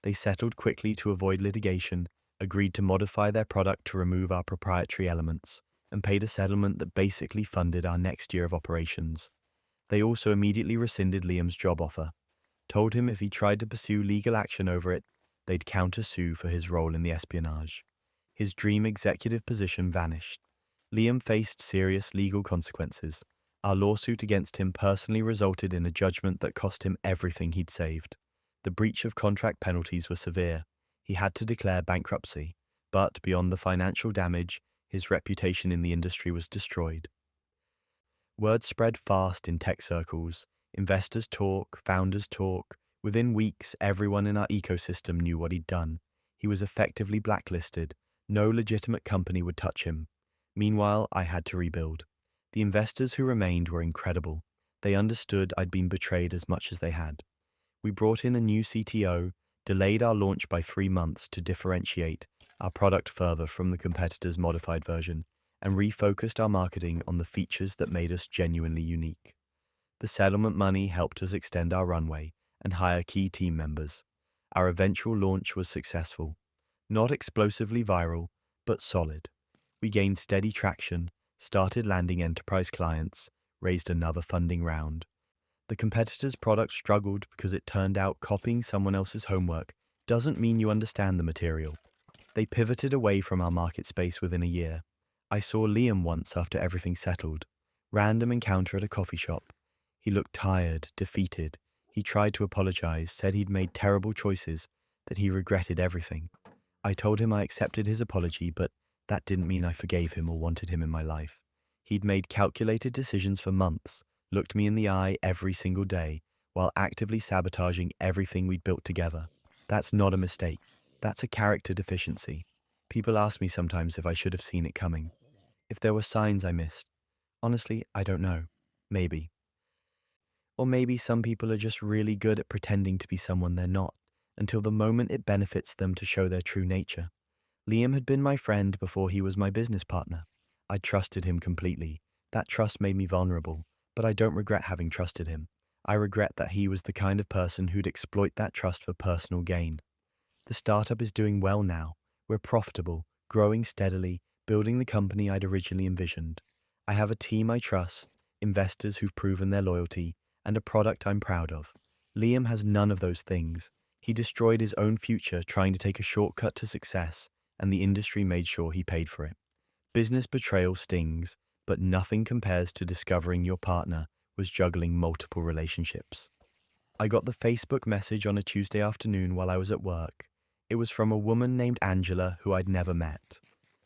They settled quickly to avoid litigation, agreed to modify their product to remove our proprietary elements, and paid a settlement that basically funded our next year of operations. They also immediately rescinded Liam's job offer, told him if he tried to pursue legal action over it, they'd counter-sue for his role in the espionage. His dream executive position vanished. Liam faced serious legal consequences. Our lawsuit against him personally resulted in a judgment that cost him everything he'd saved. The breach of contract penalties were severe. He had to declare bankruptcy, but beyond the financial damage, his reputation in the industry was destroyed. Word spread fast in tech circles. Investors talk, founders talk. Within weeks, everyone in our ecosystem knew what he'd done. He was effectively blacklisted. No legitimate company would touch him. Meanwhile, I had to rebuild. The investors who remained were incredible. They understood I'd been betrayed as much as they had. We brought in a new CTO, delayed our launch by 3 months to differentiate our product further from the competitor's modified version, and refocused our marketing on the features that made us genuinely unique. The settlement money helped us extend our runway and hire key team members. Our eventual launch was successful. Not explosively viral, but solid. We gained steady traction, started landing enterprise clients, raised another funding round. The competitor's product struggled because it turned out copying someone else's homework doesn't mean you understand the material. They pivoted away from our market space within a year. I saw Liam once after everything settled. Random encounter at a coffee shop. He looked tired, defeated. He tried to apologize, said he'd made terrible choices, that he regretted everything. I told him I accepted his apology, but that didn't mean I forgave him or wanted him in my life. He'd made calculated decisions for months, looked me in the eye every single day, while actively sabotaging everything we'd built together. That's not a mistake. That's a character deficiency. People ask me sometimes if I should have seen it coming. If there were signs I missed. Honestly, I don't know. Maybe. Or maybe some people are just really good at pretending to be someone they're not, until the moment it benefits them to show their true nature. Liam had been my friend before he was my business partner. I trusted him completely. That trust made me vulnerable, but I don't regret having trusted him. I regret that he was the kind of person who'd exploit that trust for personal gain. The startup is doing well now. We're profitable, growing steadily, building the company I'd originally envisioned. I have a team I trust, investors who've proven their loyalty, and a product I'm proud of. Liam has none of those things. He destroyed his own future trying to take a shortcut to success, and the industry made sure he paid for it. Business betrayal stings, but nothing compares to discovering your partner was juggling multiple relationships. I got the Facebook message on a Tuesday afternoon while I was at work. It was from a woman named Angela who I'd never met.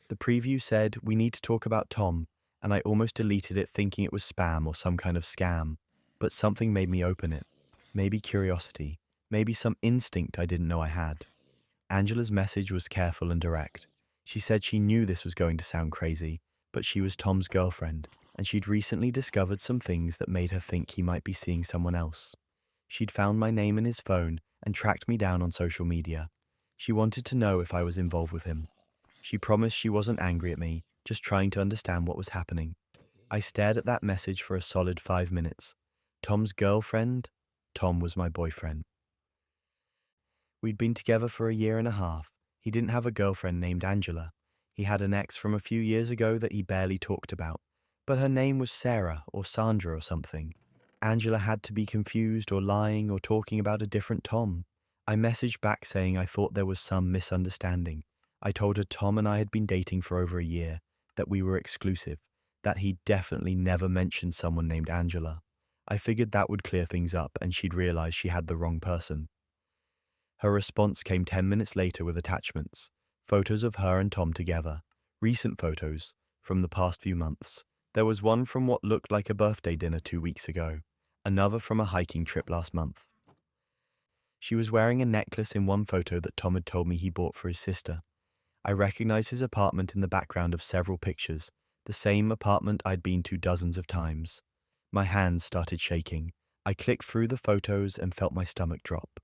The preview said, "We need to talk about Tom," and I almost deleted it thinking it was spam or some kind of scam. But something made me open it. Maybe curiosity. Maybe some instinct I didn't know I had. Angela's message was careful and direct. She said she knew this was going to sound crazy, but she was Tom's girlfriend, and she'd recently discovered some things that made her think he might be seeing someone else. She'd found my name in his phone and tracked me down on social media. She wanted to know if I was involved with him. She promised she wasn't angry at me, just trying to understand what was happening. I stared at that message for a solid 5 minutes. Tom's girlfriend? Tom was my boyfriend. We'd been together for a year and a half. He didn't have a girlfriend named Angela. He had an ex from a few years ago that he barely talked about, but her name was Sarah or Sandra or something. Angela had to be confused or lying or talking about a different Tom. I messaged back saying I thought there was some misunderstanding. I told her Tom and I had been dating for over a year, that we were exclusive, that he definitely never mentioned someone named Angela. I figured that would clear things up and she'd realize she had the wrong person. Her response came 10 minutes later with attachments, photos of her and Tom together, recent photos from the past few months. There was one from what looked like a birthday dinner 2 weeks ago, another from a hiking trip last month. She was wearing a necklace in one photo that Tom had told me he bought for his sister. I recognized his apartment in the background of several pictures, the same apartment I'd been to dozens of times. My hands started shaking. I clicked through the photos and felt my stomach drop.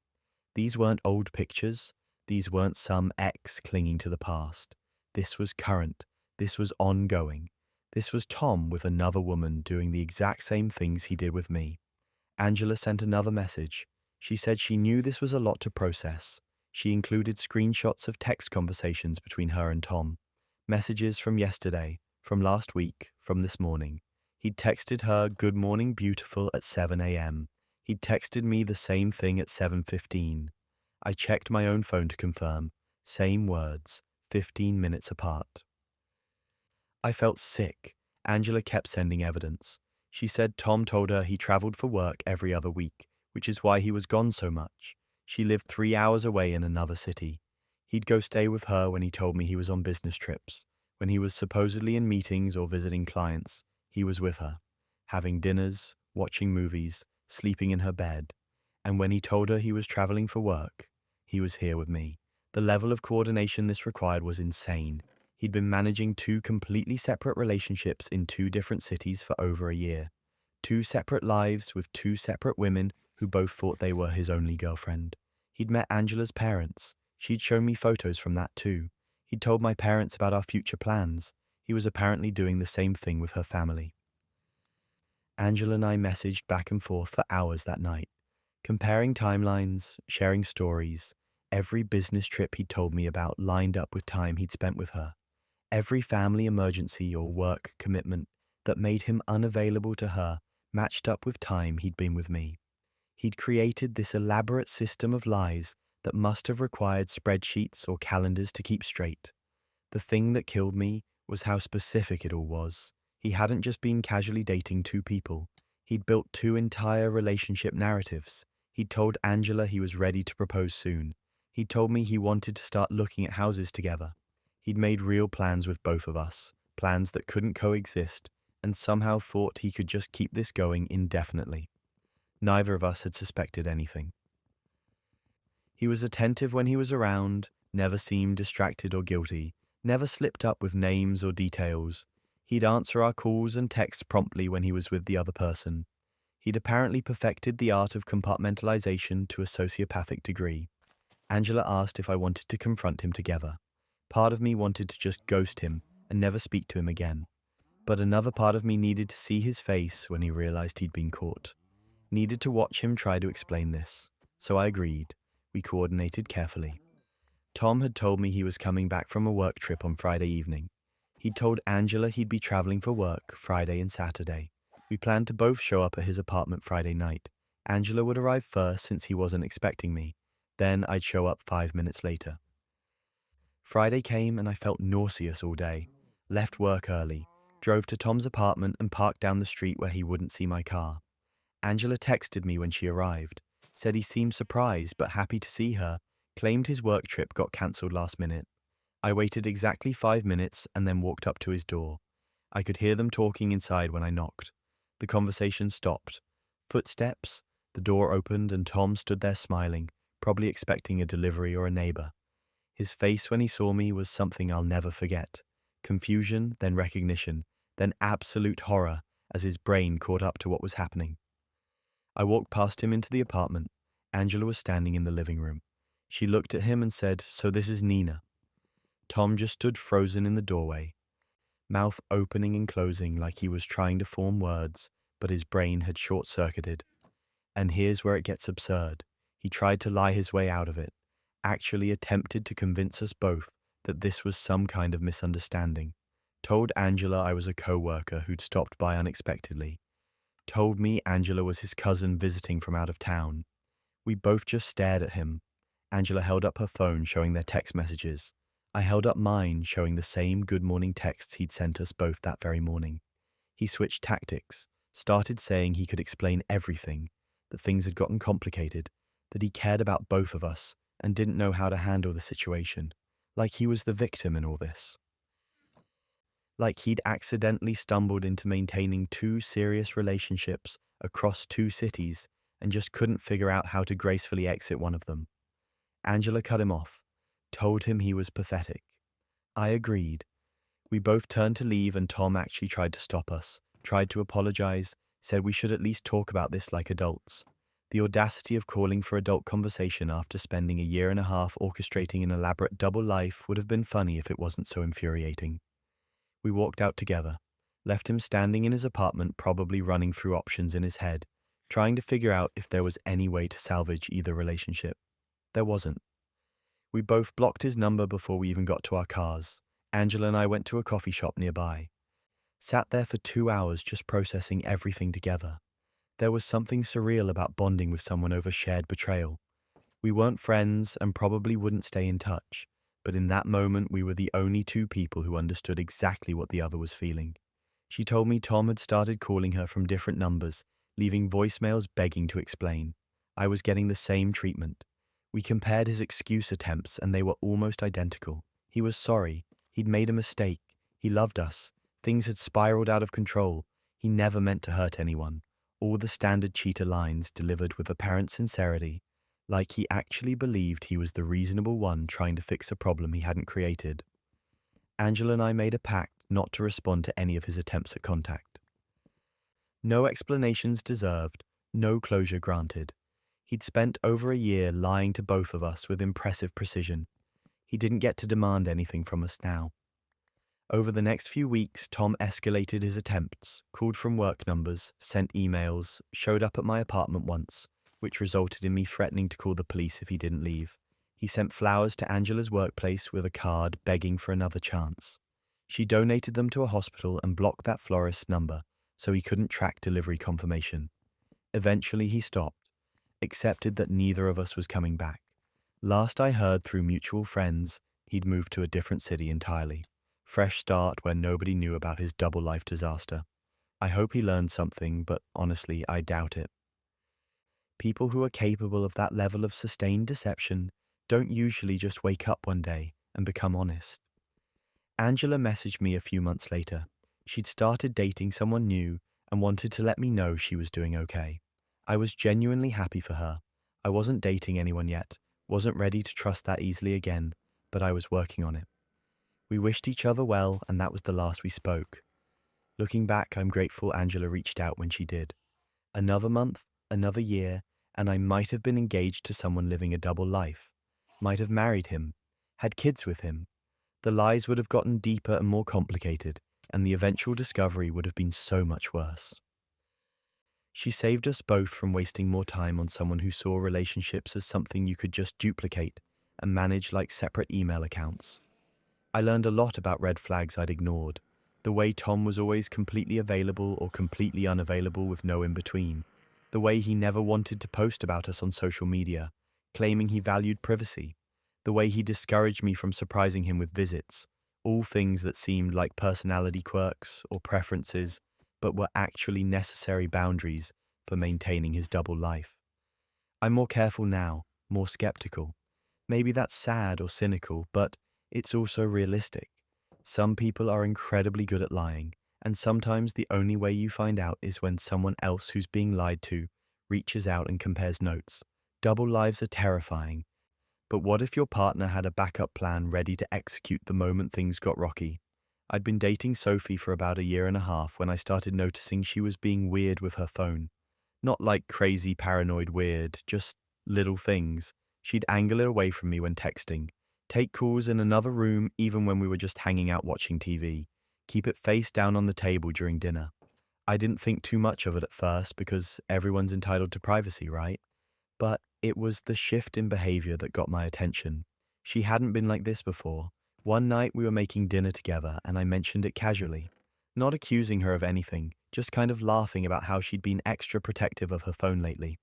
These weren't old pictures. These weren't some ex clinging to the past. This was current. This was ongoing. This was Tom with another woman doing the exact same things he did with me. Angela sent another message. She said she knew this was a lot to process. She included screenshots of text conversations between her and Tom. Messages from yesterday, from last week, from this morning. He'd texted her, "Good morning, beautiful," at 7 a.m. He'd texted me the same thing at 7:15. I checked my own phone to confirm. Same words, 15 minutes apart. I felt sick. Angela kept sending evidence. She said Tom told her he traveled for work every other week, which is why he was gone so much. She lived 3 hours away in another city. He'd go stay with her when he told me he was on business trips. When he was supposedly in meetings or visiting clients, he was with her, having dinners, watching movies, sleeping in her bed. And when he told her he was traveling for work, he was here with me. The level of coordination this required was insane. He'd been managing 2 completely separate relationships in 2 different cities for over a year. 2 separate lives with 2 separate women who both thought they were his only girlfriend. He'd met Angela's parents. She'd shown me photos from that too. He'd told my parents about our future plans. He was apparently doing the same thing with her family. Angela and I messaged back and forth for hours that night, comparing timelines, sharing stories. Every business trip he'd told me about lined up with time he'd spent with her. Every family emergency or work commitment that made him unavailable to her matched up with time he'd been with me. He'd created this elaborate system of lies that must have required spreadsheets or calendars to keep straight. The thing that killed me was how specific it all was. He hadn't just been casually dating 2 people. He'd built 2 entire relationship narratives. He'd told Angela he was ready to propose soon. He'd told me he wanted to start looking at houses together. He'd made real plans with both of us, plans that couldn't coexist, and somehow thought he could just keep this going indefinitely. Neither of us had suspected anything. He was attentive when he was around, never seemed distracted or guilty, never slipped up with names or details. He'd answer our calls and texts promptly when he was with the other person. He'd apparently perfected the art of compartmentalization to a sociopathic degree. Angela asked if I wanted to confront him together. Part of me wanted to just ghost him and never speak to him again. But another part of me needed to see his face when he realized he'd been caught. Needed to watch him try to explain this. So I agreed. We coordinated carefully. Tom had told me he was coming back from a work trip on Friday evening. He'd told Angela he'd be traveling for work Friday and Saturday. We planned to both show up at his apartment Friday night. Angela would arrive first since he wasn't expecting me. Then I'd show up 5 minutes later. Friday came and I felt nauseous all day. Left work early, drove to Tom's apartment and parked down the street where he wouldn't see my car. Angela texted me when she arrived, said he seemed surprised but happy to see her, claimed his work trip got cancelled last minute. I waited exactly 5 minutes and then walked up to his door. I could hear them talking inside when I knocked. The conversation stopped. Footsteps, the door opened and Tom stood there smiling, probably expecting a delivery or a neighbor. His face when he saw me was something I'll never forget. Confusion, then recognition, then absolute horror as his brain caught up to what was happening. I walked past him into the apartment. Angela was standing in the living room. She looked at him and said, "So this is Nina." Tom just stood frozen in the doorway, mouth opening and closing like he was trying to form words, but his brain had short-circuited. And here's where it gets absurd. He tried to lie his way out of it, actually attempted to convince us both that this was some kind of misunderstanding. Told Angela I was a co-worker who'd stopped by unexpectedly. Told me Angela was his cousin visiting from out of town. We both just stared at him. Angela held up her phone showing their text messages. I held up mine showing the same good morning texts he'd sent us both that very morning. He switched tactics, started saying he could explain everything, that things had gotten complicated, that he cared about both of us and didn't know how to handle the situation, like he was the victim in all this. Like he'd accidentally stumbled into maintaining 2 serious relationships across 2 cities and just couldn't figure out how to gracefully exit one of them. Angela cut him off, told him he was pathetic. I agreed. We both turned to leave and Tom actually tried to stop us, tried to apologize, said we should at least talk about this like adults. The audacity of calling for adult conversation after spending a year and a half orchestrating an elaborate double life would have been funny if it wasn't so infuriating. We walked out together, left him standing in his apartment, probably running through options in his head, trying to figure out if there was any way to salvage either relationship. There wasn't. We both blocked his number before we even got to our cars. Angela and I went to a coffee shop nearby. Sat there for 2 hours just processing everything together. There was something surreal about bonding with someone over shared betrayal. We weren't friends and probably wouldn't stay in touch, but in that moment we were the only 2 people who understood exactly what the other was feeling. She told me Tom had started calling her from different numbers, leaving voicemails begging to explain. I was getting the same treatment. We compared his excuse attempts and they were almost identical. He was sorry. He'd made a mistake. He loved us. Things had spiraled out of control. He never meant to hurt anyone. All the standard cheater lines delivered with apparent sincerity, like he actually believed he was the reasonable one trying to fix a problem he hadn't created. Angela and I made a pact not to respond to any of his attempts at contact. No explanations deserved, no closure granted. He'd spent over a year lying to both of us with impressive precision. He didn't get to demand anything from us now. Over the next few weeks, Tom escalated his attempts, called from work numbers, sent emails, showed up at my apartment once, which resulted in me threatening to call the police if he didn't leave. He sent flowers to Angela's workplace with a card begging for another chance. She donated them to a hospital and blocked that florist's number so he couldn't track delivery confirmation. Eventually he stopped, accepted that neither of us was coming back. Last I heard through mutual friends, he'd moved to a different city entirely. Fresh start where nobody knew about his double life disaster. I hope he learned something, but honestly, I doubt it. People who are capable of that level of sustained deception don't usually just wake up one day and become honest. Angela messaged me a few months later. She'd started dating someone new and wanted to let me know she was doing okay. I was genuinely happy for her. I wasn't dating anyone yet, wasn't ready to trust that easily again, but I was working on it. We wished each other well, and that was the last we spoke. Looking back, I'm grateful Angela reached out when she did. Another month, another year, and I might have been engaged to someone living a double life. Might have married him, had kids with him. The lies would have gotten deeper and more complicated, and the eventual discovery would have been so much worse. She saved us both from wasting more time on someone who saw relationships as something you could just duplicate and manage like separate email accounts. I learned a lot about red flags I'd ignored, the way Tom was always completely available or completely unavailable with no in-between, the way he never wanted to post about us on social media, claiming he valued privacy, the way he discouraged me from surprising him with visits, all things that seemed like personality quirks or preferences, but were actually necessary boundaries for maintaining his double life. I'm more careful now, more skeptical. Maybe that's sad or cynical, but it's also realistic. Some people are incredibly good at lying, and sometimes the only way you find out is when someone else who's being lied to reaches out and compares notes. Double lives are terrifying, but what if your partner had a backup plan ready to execute the moment things got rocky? I'd been dating Sophie for about a year and a half when I started noticing she was being weird with her phone. Not like crazy paranoid weird, just little things. She'd angle it away from me when texting, take calls in another room even when we were just hanging out watching TV, keep it face down on the table during dinner. I didn't think too much of it at first because everyone's entitled to privacy, right? But it was the shift in behavior that got my attention. She hadn't been like this before. One night we were making dinner together and I mentioned it casually, not accusing her of anything, just kind of laughing about how she'd been extra protective of her phone lately.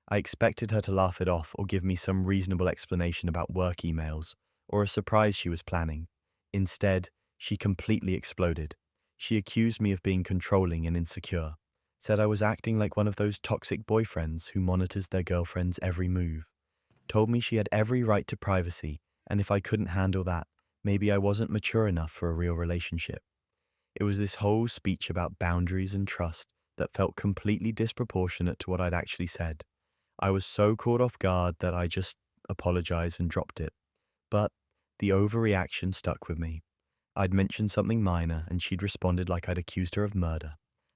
I expected her to laugh it off or give me some reasonable explanation about work emails or a surprise she was planning. Instead, she completely exploded. She accused me of being controlling and insecure, said I was acting like one of those toxic boyfriends who monitors their girlfriend's every move, told me she had every right to privacy, and if I couldn't handle that, maybe I wasn't mature enough for a real relationship. It was this whole speech about boundaries and trust that felt completely disproportionate to what I'd actually said. I was so caught off guard that I just apologized and dropped it. But the overreaction stuck with me. I'd mentioned something minor and she'd responded like I'd accused her of murder.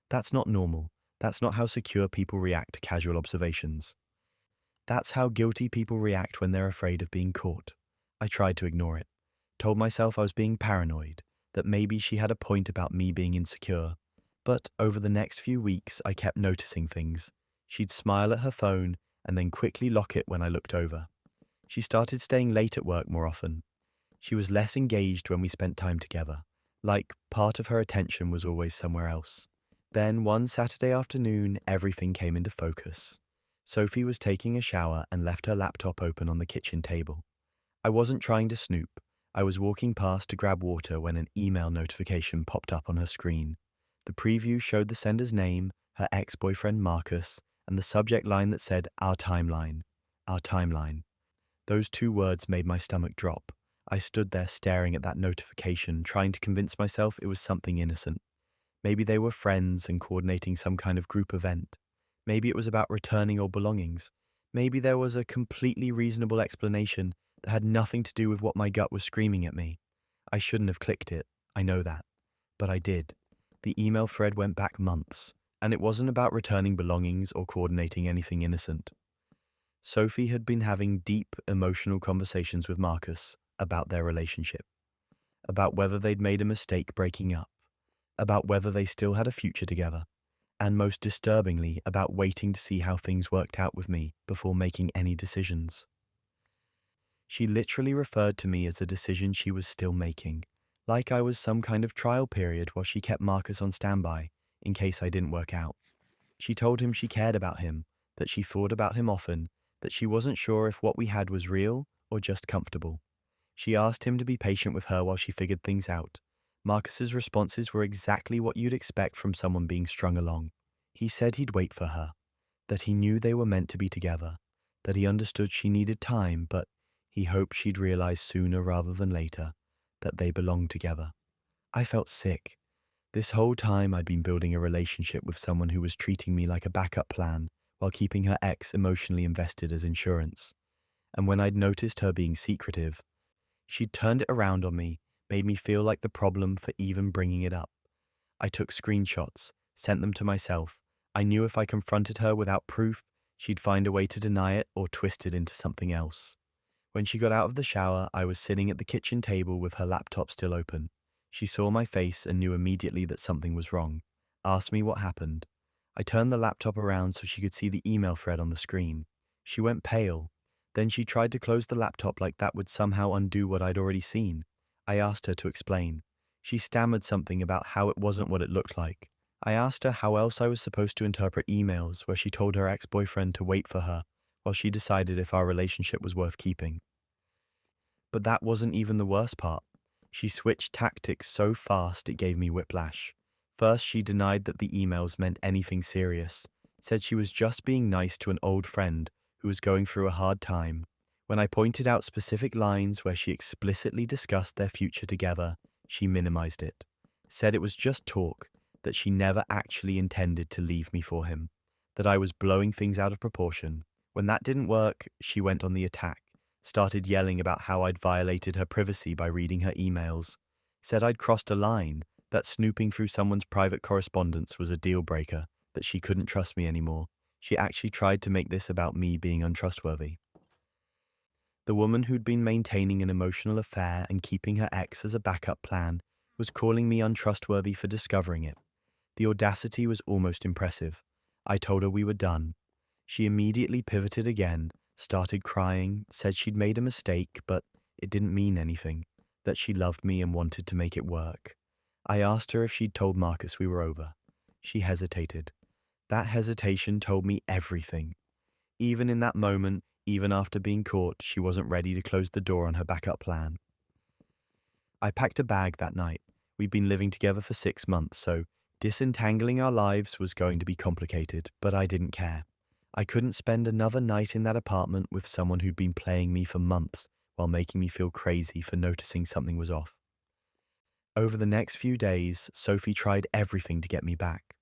That's not normal. That's not how secure people react to casual observations. That's how guilty people react when they're afraid of being caught. I tried to ignore it. Told myself I was being paranoid, that maybe she had a point about me being insecure. But over the next few weeks, I kept noticing things. She'd smile at her phone and then quickly lock it when I looked over. She started staying late at work more often. She was less engaged when we spent time together, like part of her attention was always somewhere else. Then one Saturday afternoon, everything came into focus. Sophie was taking a shower and left her laptop open on the kitchen table. I wasn't trying to snoop. I was walking past to grab water when an email notification popped up on her screen. The preview showed the sender's name, her ex-boyfriend Marcus, and the subject line that said, "Our timeline." Our timeline. Those two words made my stomach drop. I stood there staring at that notification, trying to convince myself it was something innocent. Maybe they were friends and coordinating some kind of group event. Maybe it was about returning old belongings. Maybe there was a completely reasonable explanation that had nothing to do with what my gut was screaming at me. I shouldn't have clicked it, I know that. But I did. The email thread went back months, and it wasn't about returning belongings or coordinating anything innocent. Sophie had been having deep, emotional conversations with Marcus about their relationship, about whether they'd made a mistake breaking up, about whether they still had a future together, and most disturbingly, about waiting to see how things worked out with me before making any decisions. She literally referred to me as a decision she was still making, like I was some kind of trial period while she kept Marcus on standby in case I didn't work out. She told him she cared about him, that she thought about him often, that she wasn't sure if what we had was real or just comfortable. She asked him to be patient with her while she figured things out. Marcus's responses were exactly what you'd expect from someone being strung along. He said he'd wait for her, that he knew they were meant to be together, that he understood she needed time, but he hoped she'd realize sooner rather than later that they belonged together. I felt sick. This whole time I'd been building a relationship with someone who was treating me like a backup plan while keeping her ex emotionally invested as insurance. And when I'd noticed her being secretive, she'd turned it around on me, made me feel like the problem for even bringing it up. I took screenshots, sent them to myself. I knew if I confronted her without proof, she'd find a way to deny it or twist it into something else. When she got out of the shower, I was sitting at the kitchen table with her laptop still open. She saw my face and knew immediately that something was wrong. Asked me what happened. I turned the laptop around so she could see the email thread on the screen. She went pale. Then she tried to close the laptop like that would somehow undo what I'd already seen. I asked her to explain. She stammered something about how it wasn't what it looked like. I asked her how else I was supposed to interpret emails where she told her ex-boyfriend to wait for her while she decided if our relationship was worth keeping. But that wasn't even the worst part. She switched tactics so fast it gave me whiplash. First, she denied that the emails meant anything serious, said she was just being nice to an old friend who was going through a hard time. When I pointed out specific lines where she explicitly discussed their future together, she minimized it, said it was just talk, that she never actually intended to leave me for him, that I was blowing things out of proportion. When that didn't work, she went on the attack, started yelling about how I'd violated her privacy by reading her emails, Said I'd crossed a line, that snooping through someone's private correspondence was a deal breaker, that she couldn't trust me anymore. She actually tried to make this about me being untrustworthy. The woman who'd been maintaining an emotional affair and keeping her ex as a backup plan was calling me untrustworthy for discovering it. The audacity was almost impressive. I told her we were done. She immediately pivoted again, started crying, said she'd made a mistake, but it didn't mean anything, that she loved me and wanted to make it work. I asked her if she'd told Marcus we were over. She hesitated. That hesitation told me everything. Even in that moment, even after being caught, she wasn't ready to close the door on her backup plan. I packed a bag that night. We'd been living together for 6 months, so disentangling our lives was going to be complicated, but I didn't care. I couldn't spend another night in that apartment with someone who'd been playing me for months while making me feel crazy for noticing something was off. Over the next few days, Sophie tried everything to get me back.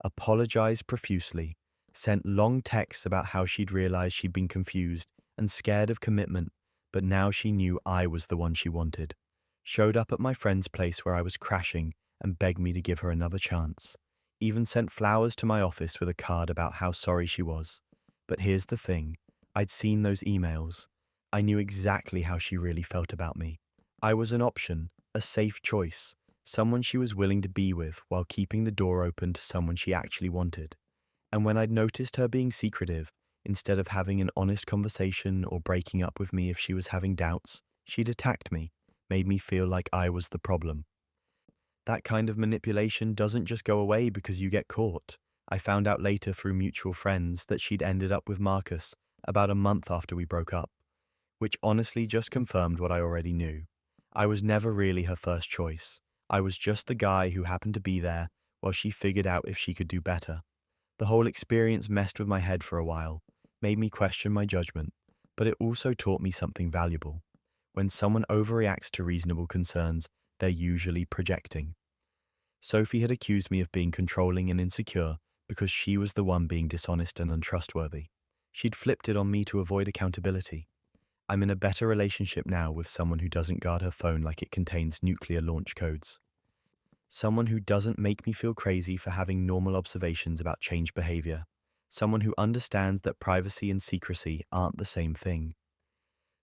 Apologized profusely, sent long texts about how she'd realized she'd been confused and scared of commitment, but now she knew I was the one she wanted. Showed up at my friend's place where I was crashing and begged me to give her another chance. Even sent flowers to my office with a card about how sorry she was. But here's the thing, I'd seen those emails. I knew exactly how she really felt about me. I was an option, a safe choice, someone she was willing to be with while keeping the door open to someone she actually wanted. And when I'd noticed her being secretive, instead of having an honest conversation or breaking up with me if she was having doubts, she'd attacked me, made me feel like I was the problem. That kind of manipulation doesn't just go away because you get caught. I found out later through mutual friends that she'd ended up with Marcus about a month after we broke up, which honestly just confirmed what I already knew. I was never really her first choice. I was just the guy who happened to be there while she figured out if she could do better. The whole experience messed with my head for a while, made me question my judgment, but it also taught me something valuable. When someone overreacts to reasonable concerns, they're usually projecting. Sophie had accused me of being controlling and insecure because she was the one being dishonest and untrustworthy. She'd flipped it on me to avoid accountability. I'm in a better relationship now with someone who doesn't guard her phone like it contains nuclear launch codes. Someone who doesn't make me feel crazy for having normal observations about changed behavior. Someone who understands that privacy and secrecy aren't the same thing.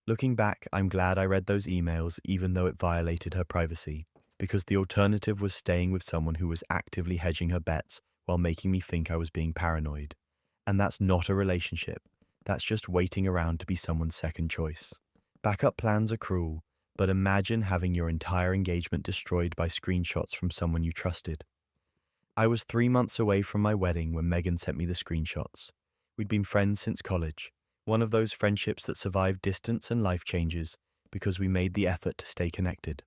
Looking back, I'm glad I read those emails even though it violated her privacy, because the alternative was staying with someone who was actively hedging her bets while making me think I was being paranoid. And that's not a relationship. That's just waiting around to be someone's second choice. Backup plans are cruel, but imagine having your entire engagement destroyed by screenshots from someone you trusted. I was 3 months away from my wedding when Megan sent me the screenshots. We'd been friends since college, one of those friendships that survive distance and life changes because we made the effort to stay connected.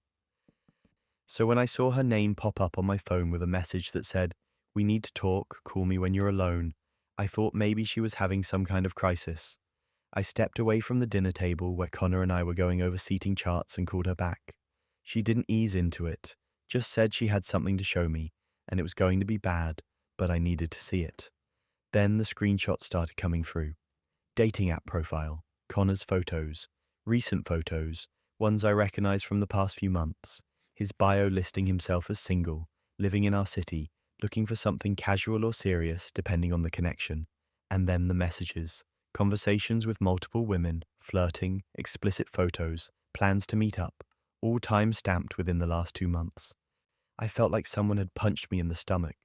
So when I saw her name pop up on my phone with a message that said, "We need to talk, call me when you're alone," I thought maybe she was having some kind of crisis. I stepped away from the dinner table where Connor and I were going over seating charts and called her back. She didn't ease into it, just said she had something to show me, and it was going to be bad, but I needed to see it. Then the screenshots started coming through. Dating app profile, Connor's photos, recent photos, ones I recognized from the past few months, his bio listing himself as single, living in our city, looking for something casual or serious depending on the connection, and then the messages, conversations with multiple women, flirting, explicit photos, plans to meet up, all time stamped within the last 2 months. I felt like someone had punched me in the stomach.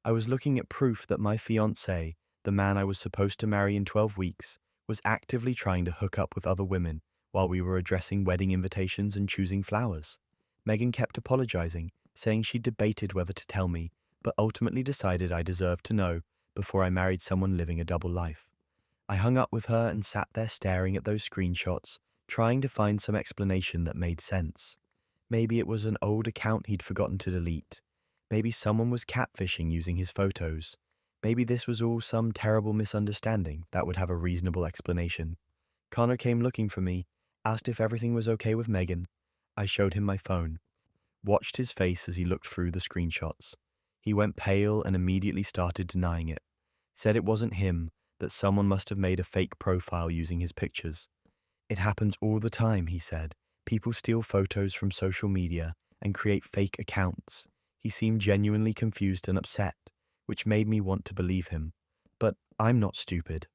I was looking at proof that my fiancé, the man I was supposed to marry in 12 weeks, was actively trying to hook up with other women while we were addressing wedding invitations and choosing flowers. Megan kept apologizing, saying she debated whether to tell me, but ultimately decided I deserved to know before I married someone living a double life. I hung up with her and sat there staring at those screenshots, trying to find some explanation that made sense. Maybe it was an old account he'd forgotten to delete. Maybe someone was catfishing using his photos. Maybe this was all some terrible misunderstanding that would have a reasonable explanation. Connor came looking for me, asked if everything was okay with Megan. I showed him my phone, watched his face as he looked through the screenshots. He went pale and immediately started denying it. Said it wasn't him, that someone must have made a fake profile using his pictures. It happens all the time, he said. People steal photos from social media and create fake accounts. He seemed genuinely confused and upset, which made me want to believe him. But I'm not stupid.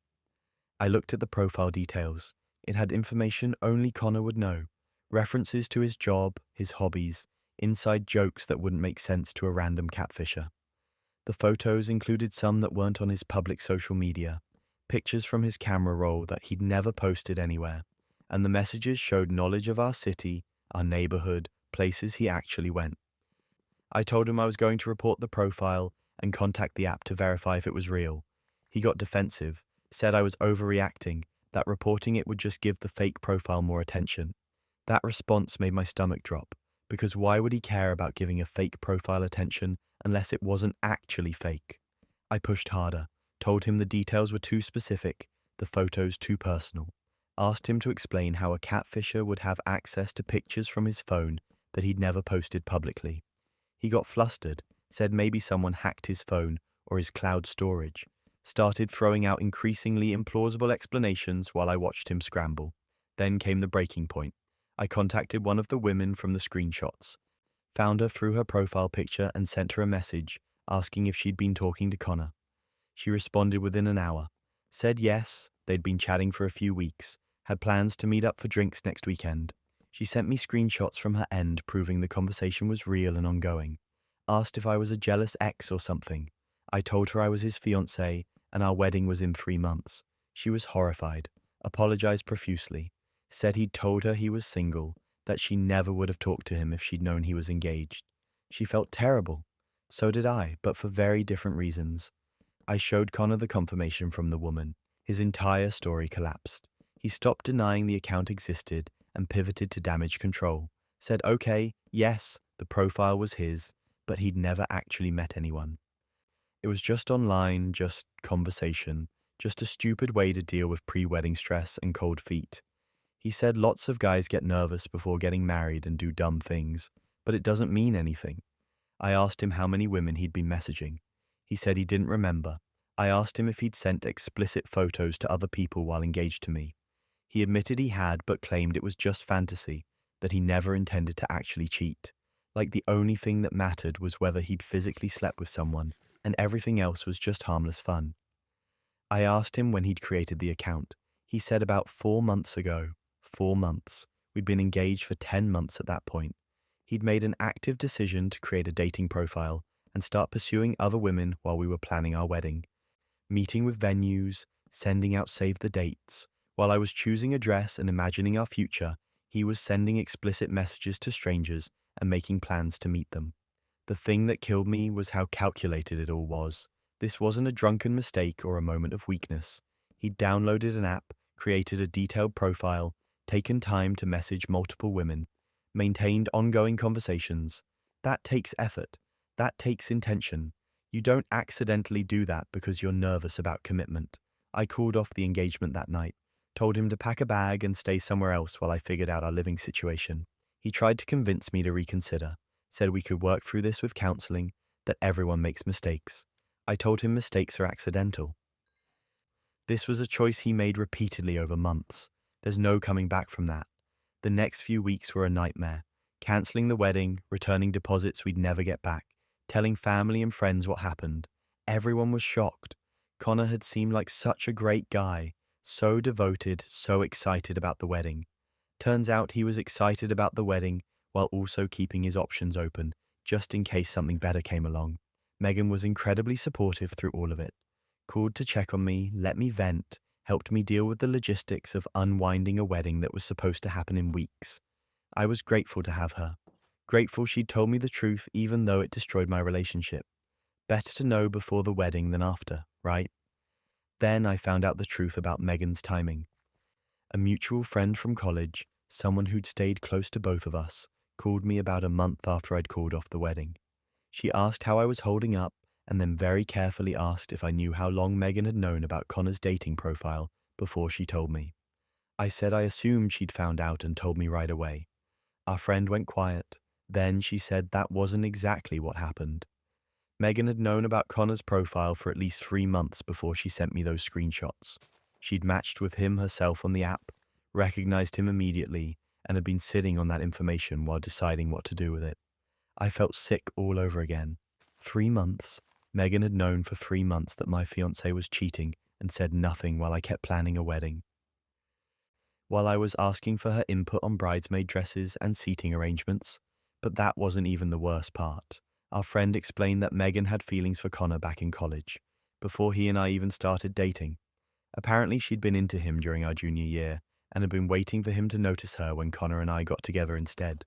I looked at the profile details. It had information only Connor would know. References to his job, his hobbies, inside jokes that wouldn't make sense to a random catfisher. The photos included some that weren't on his public social media, pictures from his camera roll that he'd never posted anywhere, and the messages showed knowledge of our city, our neighborhood, places he actually went. I told him I was going to report the profile and contact the app to verify if it was real. He got defensive, said I was overreacting, that reporting it would just give the fake profile more attention. That response made my stomach drop, because why would he care about giving a fake profile attention unless it wasn't actually fake? I pushed harder, told him the details were too specific, the photos too personal, asked him to explain how a catfisher would have access to pictures from his phone that he'd never posted publicly. He got flustered, said maybe someone hacked his phone or his cloud storage, started throwing out increasingly implausible explanations while I watched him scramble. Then came the breaking point. I contacted one of the women from the screenshots, found her through her profile picture and sent her a message asking if she'd been talking to Connor. She responded within an hour, said yes, they'd been chatting for a few weeks, had plans to meet up for drinks next weekend. She sent me screenshots from her end proving the conversation was real and ongoing. Asked if I was a jealous ex or something. I told her I was his fiancé and our wedding was in 3 months. She was horrified, apologized profusely, said he'd told her he was single, that she never would have talked to him if she'd known he was engaged. She felt terrible. So did I, but for very different reasons. I showed Connor the confirmation from the woman. His entire story collapsed. He stopped denying the account existed and pivoted to damage control. Said, okay, yes, the profile was his, but he'd never actually met anyone. It was just online, just conversation, just a stupid way to deal with pre-wedding stress and cold feet. He said lots of guys get nervous before getting married and do dumb things, but it doesn't mean anything. I asked him how many women he'd been messaging. He said he didn't remember. I asked him if he'd sent explicit photos to other people while engaged to me. He admitted he had, but claimed it was just fantasy, that he never intended to actually cheat. Like the only thing that mattered was whether he'd physically slept with someone, and everything else was just harmless fun. I asked him when he'd created the account. He said about 4 months ago. 4 months. We'd been engaged for 10 months at that point. He'd made an active decision to create a dating profile and start pursuing other women while we were planning our wedding. Meeting with venues, sending out save the dates. While I was choosing a dress and imagining our future, he was sending explicit messages to strangers and making plans to meet them. The thing that killed me was how calculated it all was. This wasn't a drunken mistake or a moment of weakness. He'd downloaded an app, created a detailed profile, taken time to message multiple women, maintained ongoing conversations. That takes effort. That takes intention. You don't accidentally do that because you're nervous about commitment. I called off the engagement that night, told him to pack a bag and stay somewhere else while I figured out our living situation. He tried to convince me to reconsider, said we could work through this with counseling, that everyone makes mistakes. I told him mistakes are accidental. This was a choice he made repeatedly over months. There's no coming back from that. The next few weeks were a nightmare. Cancelling the wedding, returning deposits we'd never get back, telling family and friends what happened. Everyone was shocked. Connor had seemed like such a great guy, so devoted, so excited about the wedding. Turns out he was excited about the wedding while also keeping his options open, just in case something better came along. Megan was incredibly supportive through all of it. Called to check on me, let me vent, helped me deal with the logistics of unwinding a wedding that was supposed to happen in weeks. I was grateful to have her. Grateful she'd told me the truth even though it destroyed my relationship. Better to know before the wedding than after, right? Then I found out the truth about Megan's timing. A mutual friend from college, someone who'd stayed close to both of us, called me about a month after I'd called off the wedding. She asked how I was holding up and then very carefully asked if I knew how long Megan had known about Connor's dating profile before she told me. I said I assumed she'd found out and told me right away. Our friend went quiet. Then she said that wasn't exactly what happened. Megan had known about Connor's profile for at least 3 months before she sent me those screenshots. She'd matched with him herself on the app, recognized him immediately, and had been sitting on that information while deciding what to do with it. I felt sick all over again. 3 months. Megan had known for 3 months that my fiancé was cheating and said nothing while I kept planning a wedding. While I was asking for her input on bridesmaid dresses and seating arrangements. But that wasn't even the worst part. Our friend explained that Megan had feelings for Connor back in college, before he and I even started dating. Apparently, she'd been into him during our junior year and had been waiting for him to notice her when Connor and I got together instead.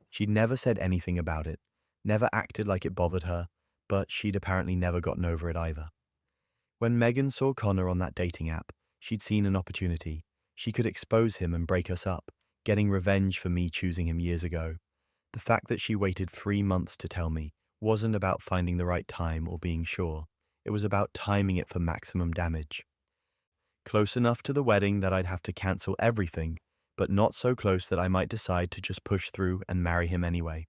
She'd never said anything about it, never acted like it bothered her, but she'd apparently never gotten over it either. When Megan saw Connor on that dating app, she'd seen an opportunity. She could expose him and break us up, getting revenge for me choosing him years ago. The fact that she waited 3 months to tell me wasn't about finding the right time or being sure. It was about timing it for maximum damage. Close enough to the wedding that I'd have to cancel everything, but not so close that I might decide to just push through and marry him anyway.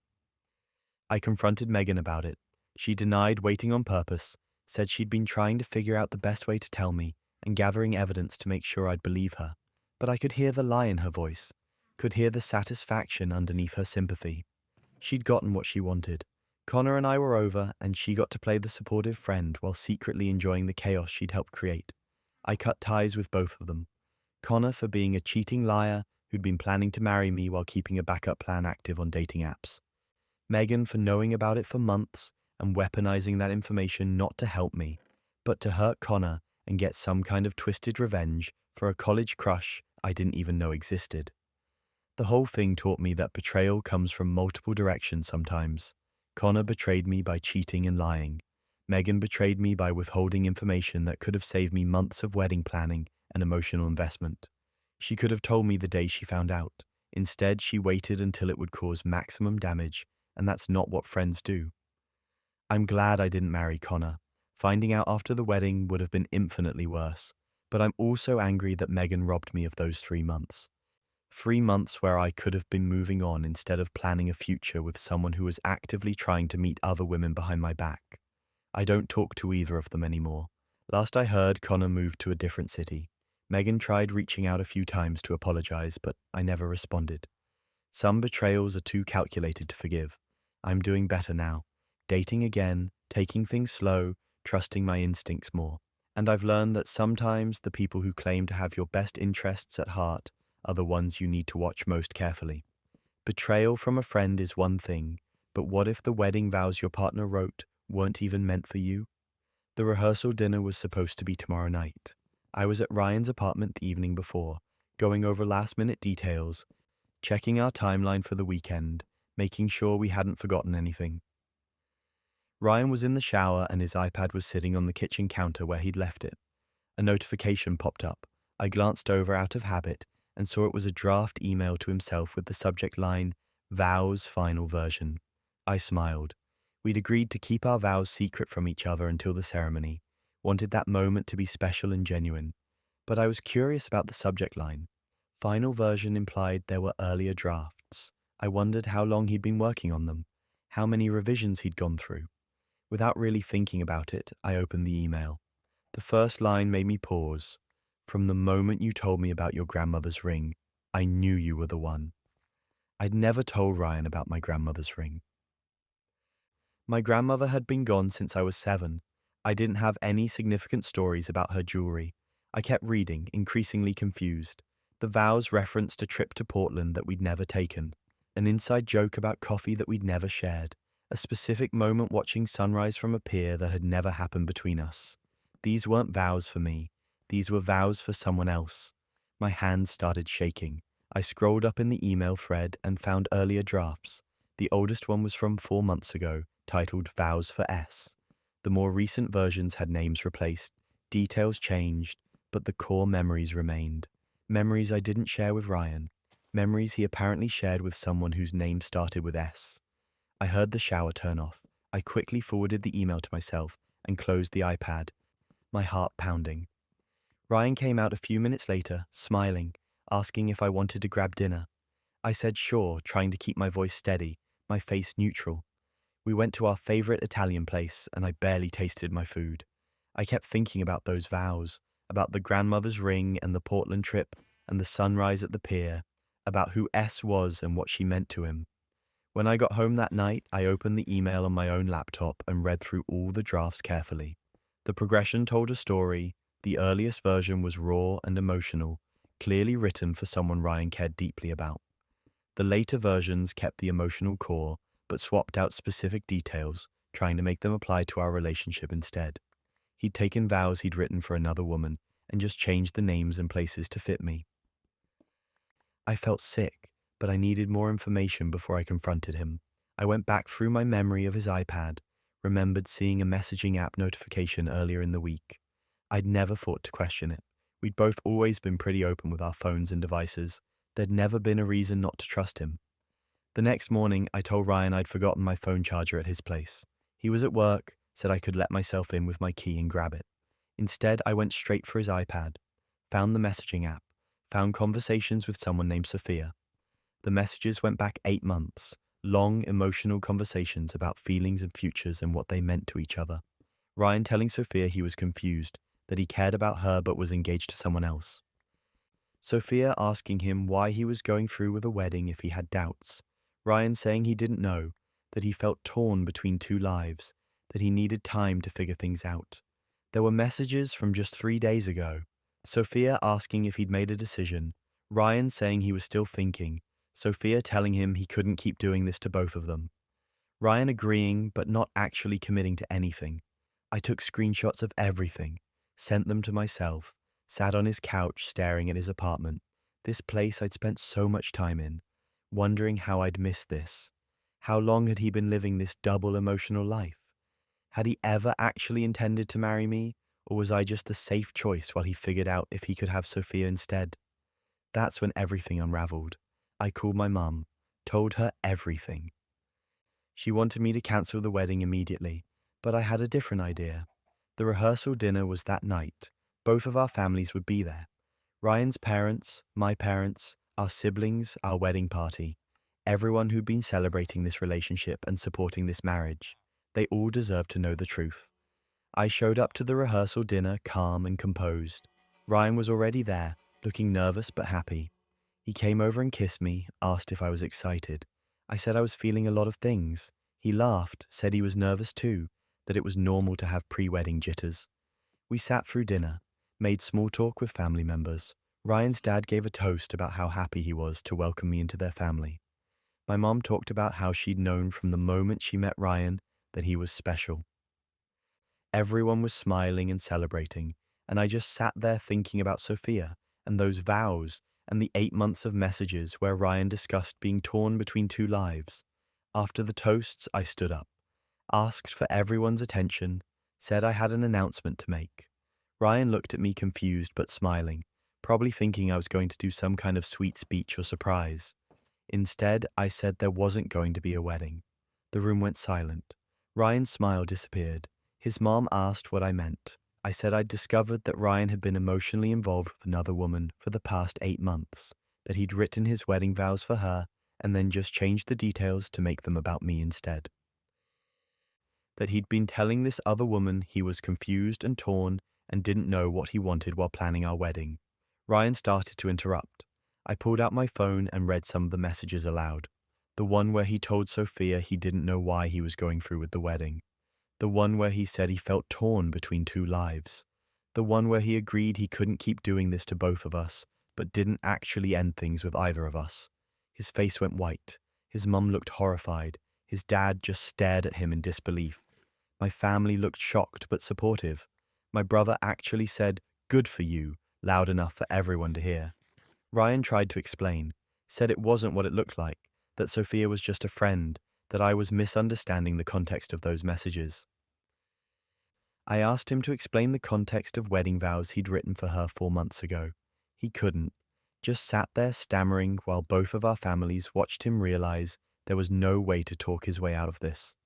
I confronted Megan about it. She denied waiting on purpose, said she'd been trying to figure out the best way to tell me and gathering evidence to make sure I'd believe her. But I could hear the lie in her voice, could hear the satisfaction underneath her sympathy. She'd gotten what she wanted. Connor and I were over, and she got to play the supportive friend while secretly enjoying the chaos she'd helped create. I cut ties with both of them. Connor for being a cheating liar who'd been planning to marry me while keeping a backup plan active on dating apps. Megan for knowing about it for months and weaponizing that information not to help me, but to hurt Connor and get some kind of twisted revenge for a college crush I didn't even know existed. The whole thing taught me that betrayal comes from multiple directions sometimes. Connor betrayed me by cheating and lying. Megan betrayed me by withholding information that could have saved me months of wedding planning and emotional investment. She could have told me the day she found out. Instead, she waited until it would cause maximum damage, and that's not what friends do. I'm glad I didn't marry Connor. Finding out after the wedding would have been infinitely worse, but I'm also angry that Megan robbed me of those 3 months. 3 months where I could have been moving on instead of planning a future with someone who was actively trying to meet other women behind my back. I don't talk to either of them anymore. Last I heard, Connor moved to a different city. Megan tried reaching out a few times to apologize, but I never responded. Some betrayals are too calculated to forgive. I'm doing better now. Dating again, taking things slow, trusting my instincts more. And I've learned that sometimes the people who claim to have your best interests at heart are the ones you need to watch most carefully. Betrayal from a friend is one thing, but what if the wedding vows your partner wrote weren't even meant for you? The rehearsal dinner was supposed to be tomorrow night. I was at Ryan's apartment the evening before, going over last-minute details, checking our timeline for the weekend, making sure we hadn't forgotten anything. Ryan was in the shower and his iPad was sitting on the kitchen counter where he'd left it. A notification popped up. I glanced over out of habit and saw it was a draft email to himself with the subject line, Vows Final Version. I smiled. We'd agreed to keep our vows secret from each other until the ceremony, wanted that moment to be special and genuine. But I was curious about the subject line. Final version implied there were earlier drafts. I wondered how long he'd been working on them, how many revisions he'd gone through. Without really thinking about it, I opened the email. The first line made me pause. From the moment you told me about your grandmother's ring, I knew you were the one. I'd never told Ryan about my grandmother's ring. My grandmother had been gone since I was 7. I didn't have any significant stories about her jewelry. I kept reading, increasingly confused. The vows referenced a trip to Portland that we'd never taken, an inside joke about coffee that we'd never shared, a specific moment watching sunrise from a pier that had never happened between us. These weren't vows for me. These were vows for someone else. My hands started shaking. I scrolled up in the email thread and found earlier drafts. The oldest one was from 4 months ago, titled Vows for S. The more recent versions had names replaced, details changed, but the core memories remained. Memories I didn't share with Ryan. Memories he apparently shared with someone whose name started with S. I heard the shower turn off. I quickly forwarded the email to myself and closed the iPad, my heart pounding. Ryan came out a few minutes later, smiling, asking if I wanted to grab dinner. I said sure, trying to keep my voice steady, my face neutral. We went to our favorite Italian place, and I barely tasted my food. I kept thinking about those vows, about the grandmother's ring and the Portland trip and the sunrise at the pier, about who S was and what she meant to him. When I got home that night, I opened the email on my own laptop and read through all the drafts carefully. The progression told a story. The earliest version was raw and emotional, clearly written for someone Ryan cared deeply about. The later versions kept the emotional core, but swapped out specific details, trying to make them apply to our relationship instead. He'd taken vows he'd written for another woman and just changed the names and places to fit me. I felt sick, but I needed more information before I confronted him. I went back through my memory of his iPad, remembered seeing a messaging app notification earlier in the week. I'd never thought to question it. We'd both always been pretty open with our phones and devices. There'd never been a reason not to trust him. The next morning, I told Ryan I'd forgotten my phone charger at his place. He was at work, said I could let myself in with my key and grab it. Instead, I went straight for his iPad, found the messaging app, found conversations with someone named Sophia. The messages went back 8 months, long, emotional conversations about feelings and futures and what they meant to each other. Ryan telling Sophia he was confused, that he cared about her but was engaged to someone else. Sophia asking him why he was going through with a wedding if he had doubts. Ryan saying he didn't know, that he felt torn between two lives, that he needed time to figure things out. There were messages from just 3 days ago. Sophia asking if he'd made a decision, Ryan saying he was still thinking, Sophia telling him he couldn't keep doing this to both of them. Ryan agreeing but not actually committing to anything. I took screenshots of everything, sent them to myself, sat on his couch staring at his apartment, this place I'd spent so much time in, wondering how I'd missed this. How long had he been living this double emotional life? Had he ever actually intended to marry me, or was I just a safe choice while he figured out if he could have Sophia instead? That's when everything unraveled. I called my mum, told her everything. She wanted me to cancel the wedding immediately, but I had a different idea. The rehearsal dinner was that night. Both of our families would be there. Ryan's parents, my parents, our siblings, our wedding party. Everyone who'd been celebrating this relationship and supporting this marriage. They all deserved to know the truth. I showed up to the rehearsal dinner calm and composed. Ryan was already there, looking nervous but happy. He came over and kissed me, asked if I was excited. I said I was feeling a lot of things. He laughed, said he was nervous too, that it was normal to have pre-wedding jitters. We sat through dinner, made small talk with family members. Ryan's dad gave a toast about how happy he was to welcome me into their family. My mom talked about how she'd known from the moment she met Ryan that he was special. Everyone was smiling and celebrating, and I just sat there thinking about Sophia and those vows and the 8 months of messages where Ryan discussed being torn between two lives. After the toasts, I stood up, asked for everyone's attention, said I had an announcement to make. Ryan looked at me confused but smiling, probably thinking I was going to do some kind of sweet speech or surprise. Instead, I said there wasn't going to be a wedding. The room went silent. Ryan's smile disappeared. His mom asked what I meant. I said I'd discovered that Ryan had been emotionally involved with another woman for the past 8 months, that he'd written his wedding vows for her and then just changed the details to make them about me instead. That he'd been telling this other woman he was confused and torn and didn't know what he wanted while planning our wedding. Ryan started to interrupt. I pulled out my phone and read some of the messages aloud. The one where he told Sophia he didn't know why he was going through with the wedding. The one where he said he felt torn between two lives. The one where he agreed he couldn't keep doing this to both of us, but didn't actually end things with either of us. His face went white. His mum looked horrified. His dad just stared at him in disbelief. My family looked shocked but supportive. My brother actually said, "Good for you," loud enough for everyone to hear. Ryan tried to explain, said it wasn't what it looked like, that Sophia was just a friend, that I was misunderstanding the context of those messages. I asked him to explain the context of wedding vows he'd written for her 4 months ago. He couldn't, just sat there stammering while both of our families watched him realize there was no way to talk his way out of this.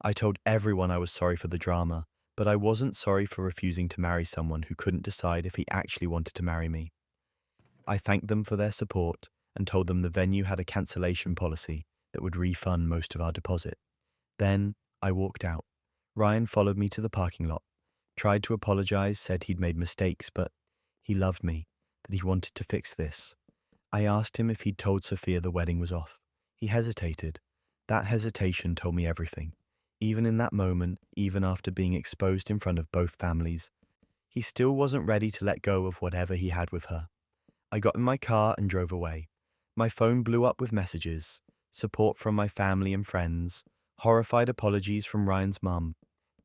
I told everyone I was sorry for the drama, but I wasn't sorry for refusing to marry someone who couldn't decide if he actually wanted to marry me. I thanked them for their support and told them the venue had a cancellation policy that would refund most of our deposit. Then I walked out. Ryan followed me to the parking lot, tried to apologize, said he'd made mistakes, but he loved me, that he wanted to fix this. I asked him if he'd told Sophia the wedding was off. He hesitated, That hesitation told me everything. Even in that moment, even after being exposed in front of both families, he still wasn't ready to let go of whatever he had with her. I got in my car and drove away. My phone blew up with messages, support from my family and friends, horrified apologies from Ryan's mum,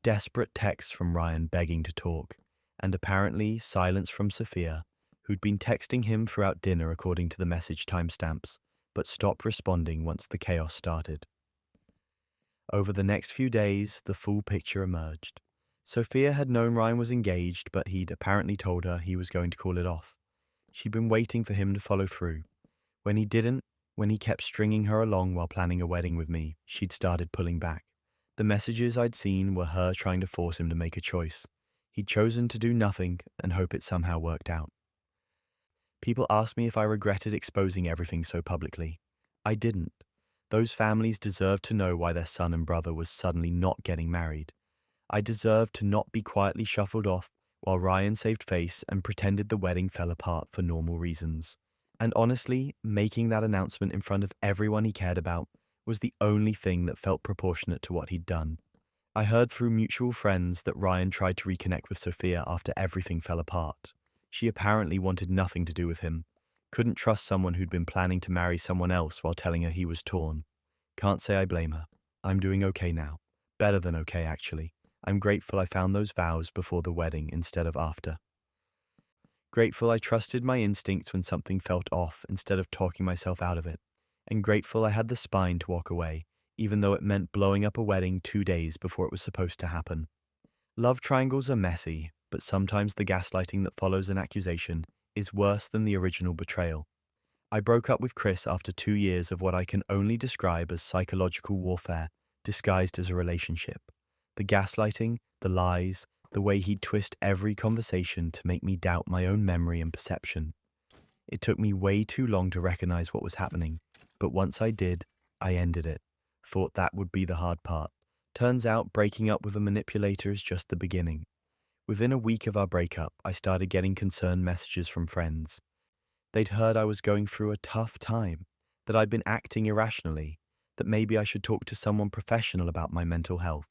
desperate texts from Ryan begging to talk, and apparently silence from Sophia, who'd been texting him throughout dinner according to the message timestamps, but stopped responding once the chaos started. Over the next few days, the full picture emerged. Sophia had known Ryan was engaged, but he'd apparently told her he was going to call it off. She'd been waiting for him to follow through. When he didn't, when he kept stringing her along while planning a wedding with me, she'd started pulling back. The messages I'd seen were her trying to force him to make a choice. He'd chosen to do nothing and hope it somehow worked out. People asked me if I regretted exposing everything so publicly. I didn't. Those families deserved to know why their son and brother was suddenly not getting married. I deserved to not be quietly shuffled off while Ryan saved face and pretended the wedding fell apart for normal reasons. And honestly, making that announcement in front of everyone he cared about was the only thing that felt proportionate to what he'd done. I heard through mutual friends that Ryan tried to reconnect with Sophia after everything fell apart. She apparently wanted nothing to do with him, couldn't trust someone who'd been planning to marry someone else while telling her he was torn. Can't say I blame her. I'm doing okay now. Better than okay, actually. I'm grateful I found those vows before the wedding instead of after. Grateful I trusted my instincts when something felt off instead of talking myself out of it. And grateful I had the spine to walk away, even though it meant blowing up a wedding 2 days before it was supposed to happen. Love triangles are messy, but sometimes the gaslighting that follows an accusation is worse than the original betrayal. I broke up with Chris after 2 years of what I can only describe as psychological warfare disguised as a relationship. The gaslighting, the lies, the way he'd twist every conversation to make me doubt my own memory and perception. It took me way too long to recognize what was happening, but once I did, I ended it. Thought that would be the hard part. Turns out breaking up with a manipulator is just the beginning. Within a week of our breakup, I started getting concerned messages from friends. They'd heard I was going through a tough time, that I'd been acting irrationally, that maybe I should talk to someone professional about my mental health.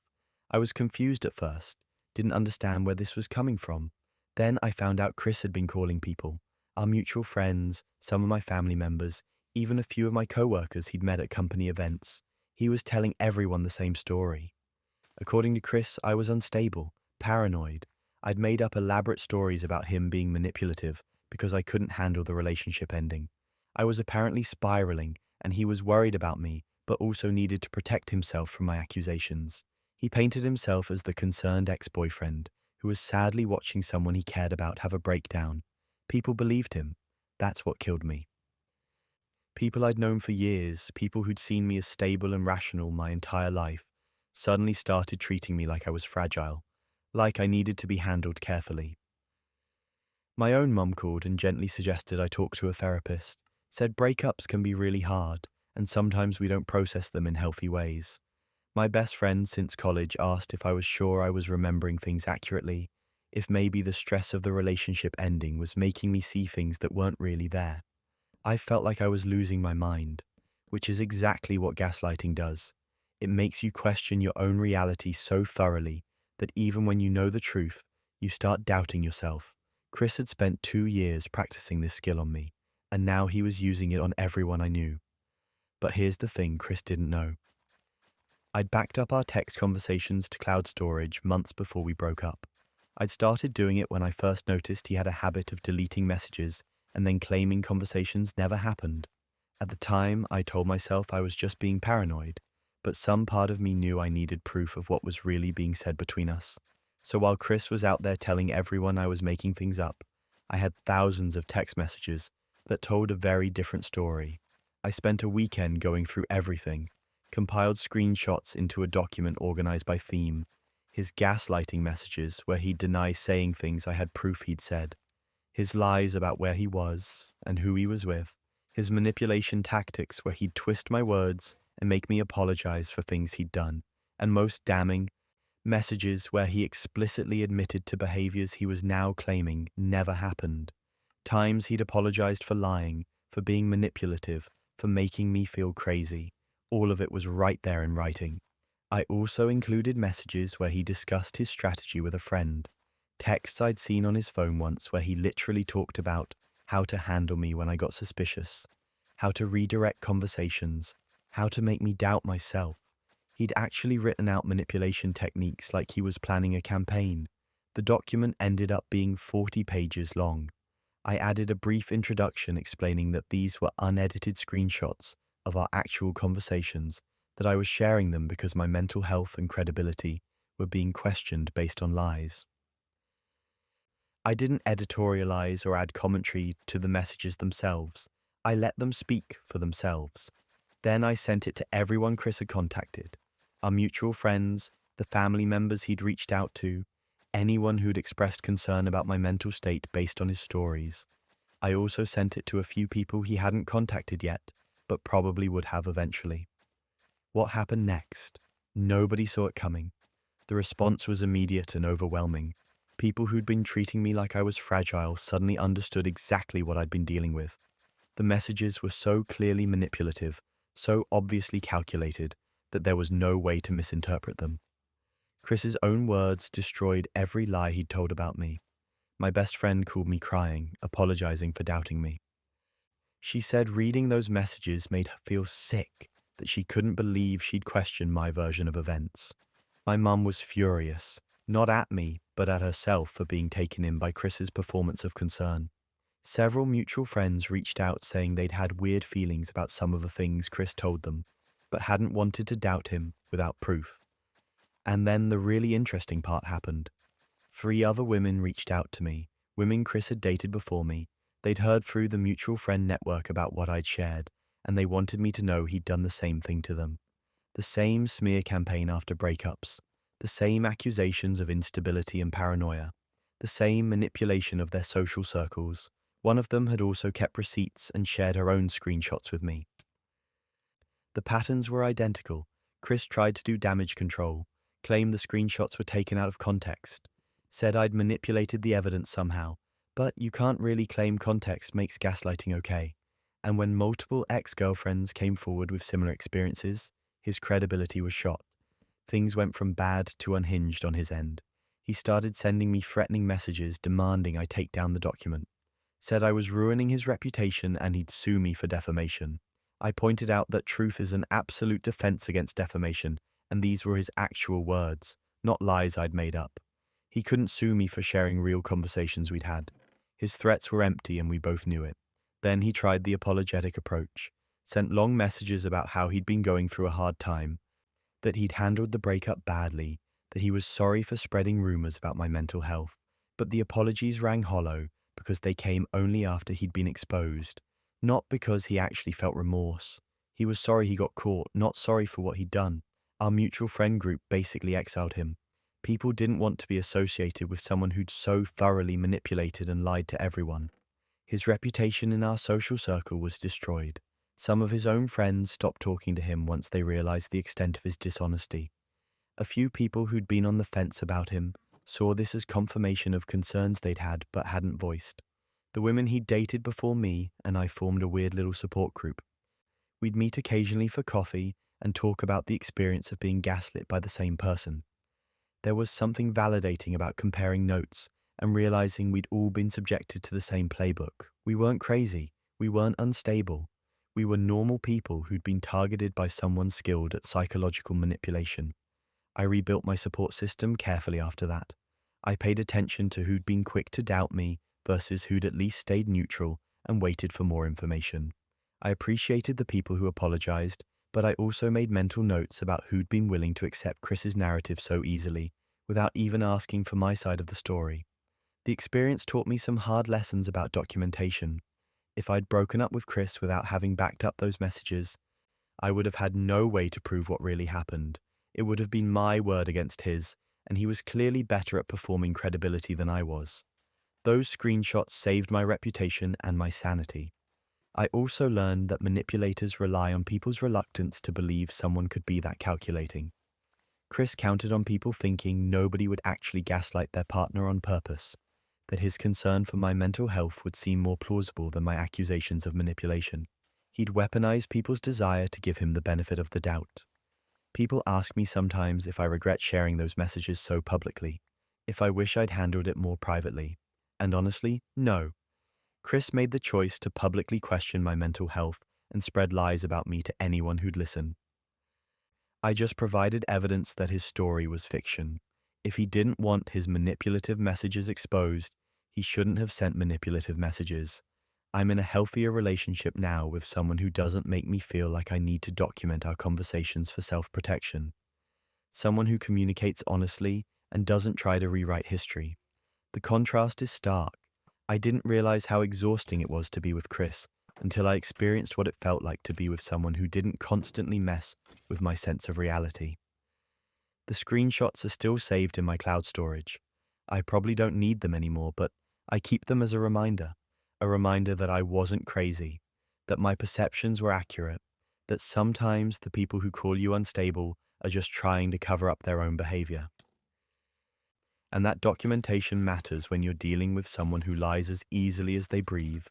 I was confused at first, didn't understand where this was coming from. Then I found out Chris had been calling people, our mutual friends, some of my family members, even a few of my coworkers he'd met at company events. He was telling everyone the same story. According to Chris, I was unstable, paranoid. I'd made up elaborate stories about him being manipulative because I couldn't handle the relationship ending. I was apparently spiraling, and he was worried about me, but also needed to protect himself from my accusations. He painted himself as the concerned ex-boyfriend, who was sadly watching someone he cared about have a breakdown. People believed him. That's what killed me. People I'd known for years, people who'd seen me as stable and rational my entire life, suddenly started treating me like I was fragile, like I needed to be handled carefully. My own mum called and gently suggested I talk to a therapist, said breakups can be really hard, and sometimes we don't process them in healthy ways. My best friend since college asked if I was sure I was remembering things accurately, if maybe the stress of the relationship ending was making me see things that weren't really there. I felt like I was losing my mind, which is exactly what gaslighting does. It makes you question your own reality so thoroughly that even when you know the truth, you start doubting yourself. Chris had spent 2 years practicing this skill on me, and now he was using it on everyone I knew. But here's the thing Chris didn't know. I'd backed up our text conversations to cloud storage months before we broke up. I'd started doing it when I first noticed he had a habit of deleting messages and then claiming conversations never happened. At the time, I told myself I was just being paranoid, but some part of me knew I needed proof of what was really being said between us. So while Chris was out there telling everyone I was making things up, I had thousands of text messages that told a very different story. I spent a weekend going through everything, compiled screenshots into a document organized by theme, his gaslighting messages where he'd deny saying things I had proof he'd said, his lies about where he was and who he was with, his manipulation tactics where he'd twist my words and make me apologize for things he'd done, and most damning, messages where he explicitly admitted to behaviors he was now claiming never happened. Times he'd apologized for lying, for being manipulative, for making me feel crazy, All of it was right there in writing. I also included messages where he discussed his strategy with a friend, texts I'd seen on his phone once where he literally talked about how to handle me when I got suspicious, how to redirect conversations, how to make me doubt myself. He'd actually written out manipulation techniques like he was planning a campaign. The document ended up being 40 pages long. I added a brief introduction explaining that these were unedited screenshots of our actual conversations, that I was sharing them because my mental health and credibility were being questioned based on lies. I didn't editorialize or add commentary to the messages themselves. I let them speak for themselves. Then I sent it to everyone Chris had contacted, our mutual friends, the family members he'd reached out to, anyone who'd expressed concern about my mental state based on his stories. I also sent it to a few people he hadn't contacted yet, but probably would have eventually. What happened next? Nobody saw it coming. The response was immediate and overwhelming. People who'd been treating me like I was fragile suddenly understood exactly what I'd been dealing with. The messages were so clearly manipulative, so obviously calculated, that there was no way to misinterpret them. Chris's own words destroyed every lie he'd told about me. My best friend called me crying, apologizing for doubting me. She said reading those messages made her feel sick, that she couldn't believe she'd questioned my version of events. My mum was furious, not at me, but at herself for being taken in by Chris's performance of concern. Several mutual friends reached out saying they'd had weird feelings about some of the things Chris told them, but hadn't wanted to doubt him without proof. And then the really interesting part happened. 3 other women reached out to me, women Chris had dated before me. They'd heard through the mutual friend network about what I'd shared, and they wanted me to know he'd done the same thing to them. The same smear campaign after breakups, the same accusations of instability and paranoia, the same manipulation of their social circles. One of them had also kept receipts and shared her own screenshots with me. The patterns were identical. Chris tried to do damage control, claimed the screenshots were taken out of context, said I'd manipulated the evidence somehow, but you can't really claim context makes gaslighting okay. And when multiple ex-girlfriends came forward with similar experiences, his credibility was shot. Things went from bad to unhinged on his end. He started sending me threatening messages demanding I take down the document. Said I was ruining his reputation and he'd sue me for defamation. I pointed out that truth is an absolute defense against defamation, and these were his actual words, not lies I'd made up. He couldn't sue me for sharing real conversations we'd had. His threats were empty and we both knew it. Then he tried the apologetic approach, sent long messages about how he'd been going through a hard time, that he'd handled the breakup badly, that he was sorry for spreading rumors about my mental health. But the apologies rang hollow because they came only after he'd been exposed, not because he actually felt remorse. He was sorry he got caught, not sorry for what he'd done. Our mutual friend group basically exiled him. People didn't want to be associated with someone who'd so thoroughly manipulated and lied to everyone. His reputation in our social circle was destroyed. Some of his own friends stopped talking to him once they realized the extent of his dishonesty. A few people who'd been on the fence about him saw this as confirmation of concerns they'd had but hadn't voiced. The women he'd dated before me and I formed a weird little support group. We'd meet occasionally for coffee and talk about the experience of being gaslit by the same person. There was something validating about comparing notes and realizing we'd all been subjected to the same playbook. We weren't crazy. We weren't unstable. We were normal people who'd been targeted by someone skilled at psychological manipulation. I rebuilt my support system carefully after that. I paid attention to who'd been quick to doubt me versus who'd at least stayed neutral and waited for more information. I appreciated the people who apologized, but I also made mental notes about who'd been willing to accept Chris's narrative so easily, without even asking for my side of the story. The experience taught me some hard lessons about documentation. If I'd broken up with Chris without having backed up those messages, I would have had no way to prove what really happened. It would have been my word against his, and he was clearly better at performing credibility than I was. Those screenshots saved my reputation and my sanity. I also learned that manipulators rely on people's reluctance to believe someone could be that calculating. Chris counted on people thinking nobody would actually gaslight their partner on purpose, that his concern for my mental health would seem more plausible than my accusations of manipulation. He'd weaponize people's desire to give him the benefit of the doubt. People ask me sometimes if I regret sharing those messages so publicly, if I wish I'd handled it more privately. And honestly, no. Chris made the choice to publicly question my mental health and spread lies about me to anyone who'd listen. I just provided evidence that his story was fiction. If he didn't want his manipulative messages exposed, he shouldn't have sent manipulative messages. I'm in a healthier relationship now with someone who doesn't make me feel like I need to document our conversations for self-protection. Someone who communicates honestly and doesn't try to rewrite history. The contrast is stark. I didn't realize how exhausting it was to be with Chris until I experienced what it felt like to be with someone who didn't constantly mess with my sense of reality. The screenshots are still saved in my cloud storage. I probably don't need them anymore, but I keep them as a reminder that I wasn't crazy, that my perceptions were accurate, that sometimes the people who call you unstable are just trying to cover up their own behavior. And that documentation matters when you're dealing with someone who lies as easily as they breathe.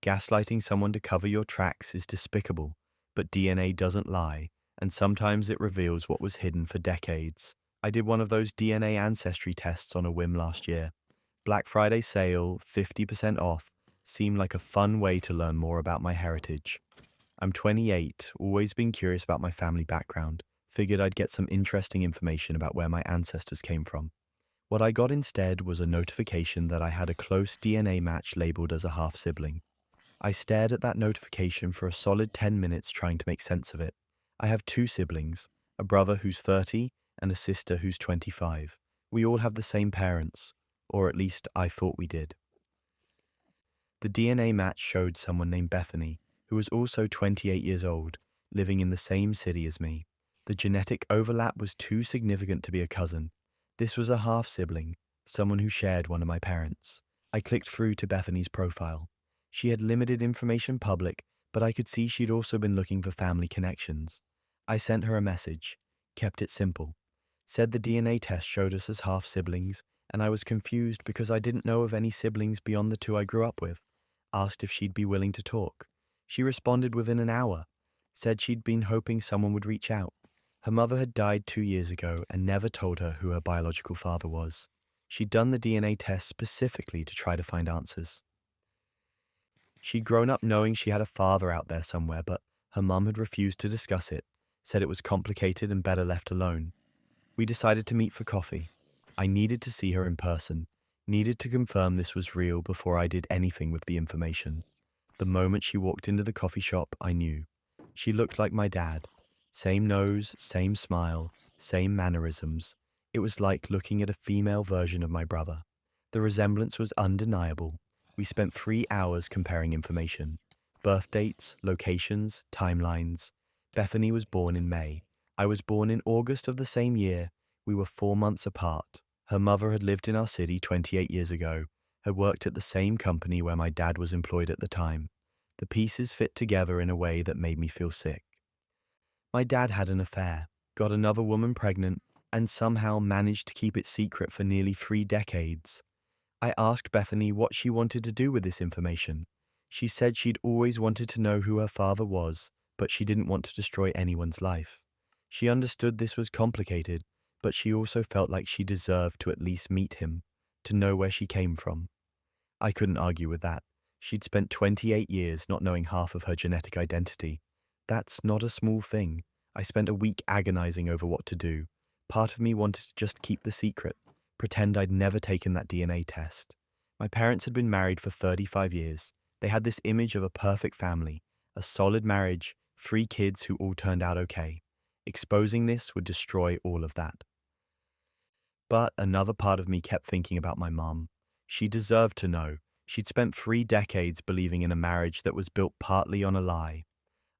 Gaslighting someone to cover your tracks is despicable, but DNA doesn't lie, and sometimes it reveals what was hidden for decades. I did one of those DNA ancestry tests on a whim last year. Black Friday sale, 50% off, seemed like a fun way to learn more about my heritage. I'm 28, always been curious about my family background. Figured I'd get some interesting information about where my ancestors came from. What I got instead was a notification that I had a close DNA match labeled as a half-sibling. I stared at that notification for a solid 10 minutes trying to make sense of it. I have two siblings, a brother who's 30 and a sister who's 25. We all have the same parents, or at least I thought we did. The DNA match showed someone named Bethany, who was also 28 years old, living in the same city as me. The genetic overlap was too significant to be a cousin. This was a half-sibling, someone who shared one of my parents. I clicked through to Bethany's profile. She had limited information public, but I could see she'd also been looking for family connections. I sent her a message, kept it simple, said the DNA test showed us as half-siblings, and I was confused because I didn't know of any siblings beyond the two I grew up with. Asked if she'd be willing to talk. She responded within an hour, said she'd been hoping someone would reach out. Her mother had died 2 years ago and never told her who her biological father was. She'd done the DNA test specifically to try to find answers. She'd grown up knowing she had a father out there somewhere, but her mum had refused to discuss it, said it was complicated and better left alone. We decided to meet for coffee. I needed to see her in person, needed to confirm this was real before I did anything with the information. The moment she walked into the coffee shop, I knew. She looked like my dad. Same nose, same smile, same mannerisms. It was like looking at a female version of my brother. The resemblance was undeniable. We spent 3 hours comparing information. Birth dates, locations, timelines. Bethany was born in May. I was born in August of the same year. We were 4 months apart. Her mother had lived in our city 28 years ago, had worked at the same company where my dad was employed at the time. The pieces fit together in a way that made me feel sick. My dad had an affair, got another woman pregnant, and somehow managed to keep it secret for nearly 3 decades. I asked Bethany what she wanted to do with this information. She said she'd always wanted to know who her father was, but she didn't want to destroy anyone's life. She understood this was complicated, but she also felt like she deserved to at least meet him, to know where she came from. I couldn't argue with that. She'd spent 28 years not knowing half of her genetic identity. That's not a small thing. I spent a week agonizing over what to do. Part of me wanted to just keep the secret, pretend I'd never taken that DNA test. My parents had been married for 35 years. They had this image of a perfect family, a solid marriage, 3 kids who all turned out okay. Exposing this would destroy all of that. But another part of me kept thinking about my mom. She deserved to know. She'd spent 3 decades believing in a marriage that was built partly on a lie.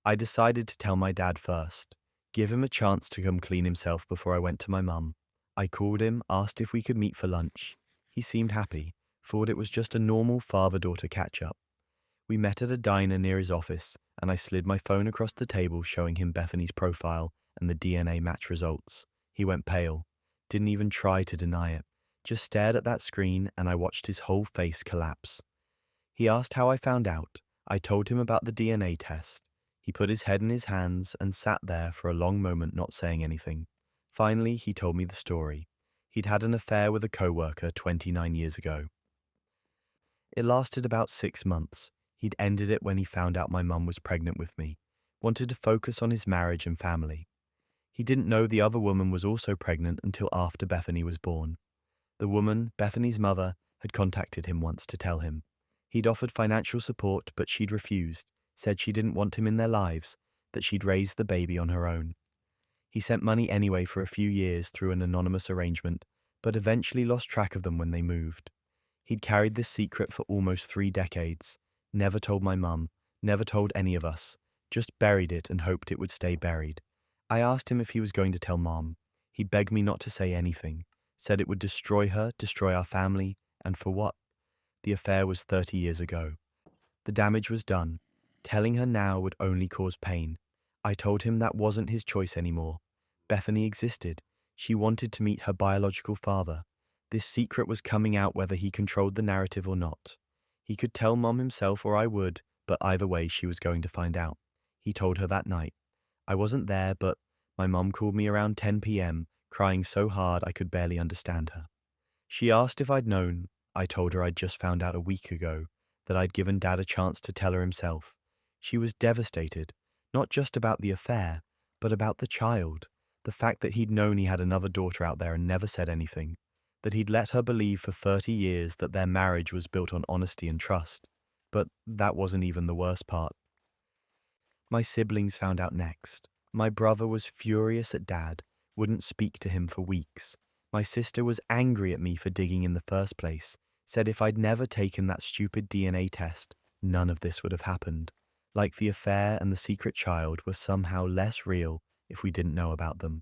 I decided to tell my dad first, give him a chance to come clean himself before I went to my mum. I called him, asked if we could meet for lunch. He seemed happy, thought it was just a normal father-daughter catch-up. We met at a diner near his office, and I slid my phone across the table showing him Bethany's profile and the DNA match results. He went pale, didn't even try to deny it, just stared at that screen, and I watched his whole face collapse. He asked how I found out. I told him about the DNA test. He put his head in his hands and sat there for a long moment not saying anything. Finally, he told me the story. He'd had an affair with a coworker 29 years ago. It lasted about 6 months. He'd ended it when he found out my mum was pregnant with me, wanted to focus on his marriage and family. He didn't know the other woman was also pregnant until after Bethany was born. The woman, Bethany's mother, had contacted him once to tell him. He'd offered financial support, but she'd refused, said she didn't want him in their lives, that she'd raise the baby on her own. He sent money anyway for a few years through an anonymous arrangement, but eventually lost track of them when they moved. He'd carried this secret for almost 3 decades, never told my mum, never told any of us, just buried it and hoped it would stay buried. I asked him if he was going to tell Mom. He begged me not to say anything, said it would destroy her, destroy our family, and for what? The affair was 30 years ago. The damage was done. Telling her now would only cause pain. I told him that wasn't his choice anymore. Bethany existed. She wanted to meet her biological father. This secret was coming out whether he controlled the narrative or not. He could tell Mom himself or I would, but either way she was going to find out. He told her that night. I wasn't there, but my mom called me around 10 p.m., crying so hard I could barely understand her. She asked if I'd known. I told her I'd just found out a week ago, that I'd given Dad a chance to tell her himself. She was devastated, not just about the affair, but about the child, the fact that he'd known he had another daughter out there and never said anything, that he'd let her believe for 30 years that their marriage was built on honesty and trust. But that wasn't even the worst part. My siblings found out next. My brother was furious at Dad, wouldn't speak to him for weeks. My sister was angry at me for digging in the first place, said if I'd never taken that stupid DNA test, none of this would have happened. Like the affair and the secret child were somehow less real if we didn't know about them.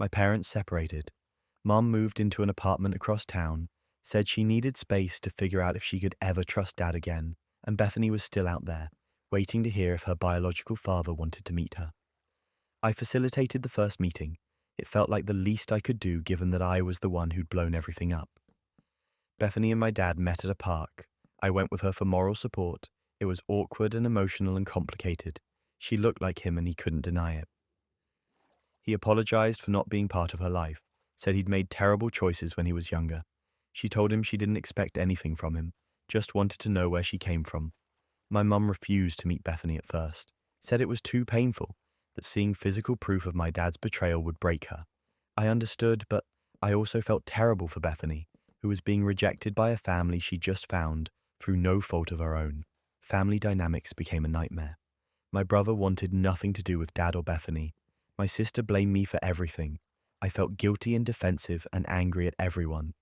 My parents separated. Mom moved into an apartment across town, said she needed space to figure out if she could ever trust Dad again, and Bethany was still out there, waiting to hear if her biological father wanted to meet her. I facilitated the first meeting. It felt like the least I could do given that I was the one who'd blown everything up. Bethany and my dad met at a park. I went with her for moral support. It was awkward and emotional and complicated. She looked like him and he couldn't deny it. He apologized for not being part of her life, said he'd made terrible choices when he was younger. She told him she didn't expect anything from him, just wanted to know where she came from. My mum refused to meet Bethany at first, said it was too painful, that seeing physical proof of my dad's betrayal would break her. I understood, but I also felt terrible for Bethany, who was being rejected by a family she just found through no fault of her own. Family dynamics became a nightmare. My brother wanted nothing to do with Dad or Bethany. My sister blamed me for everything. I felt guilty and defensive and angry at everyone.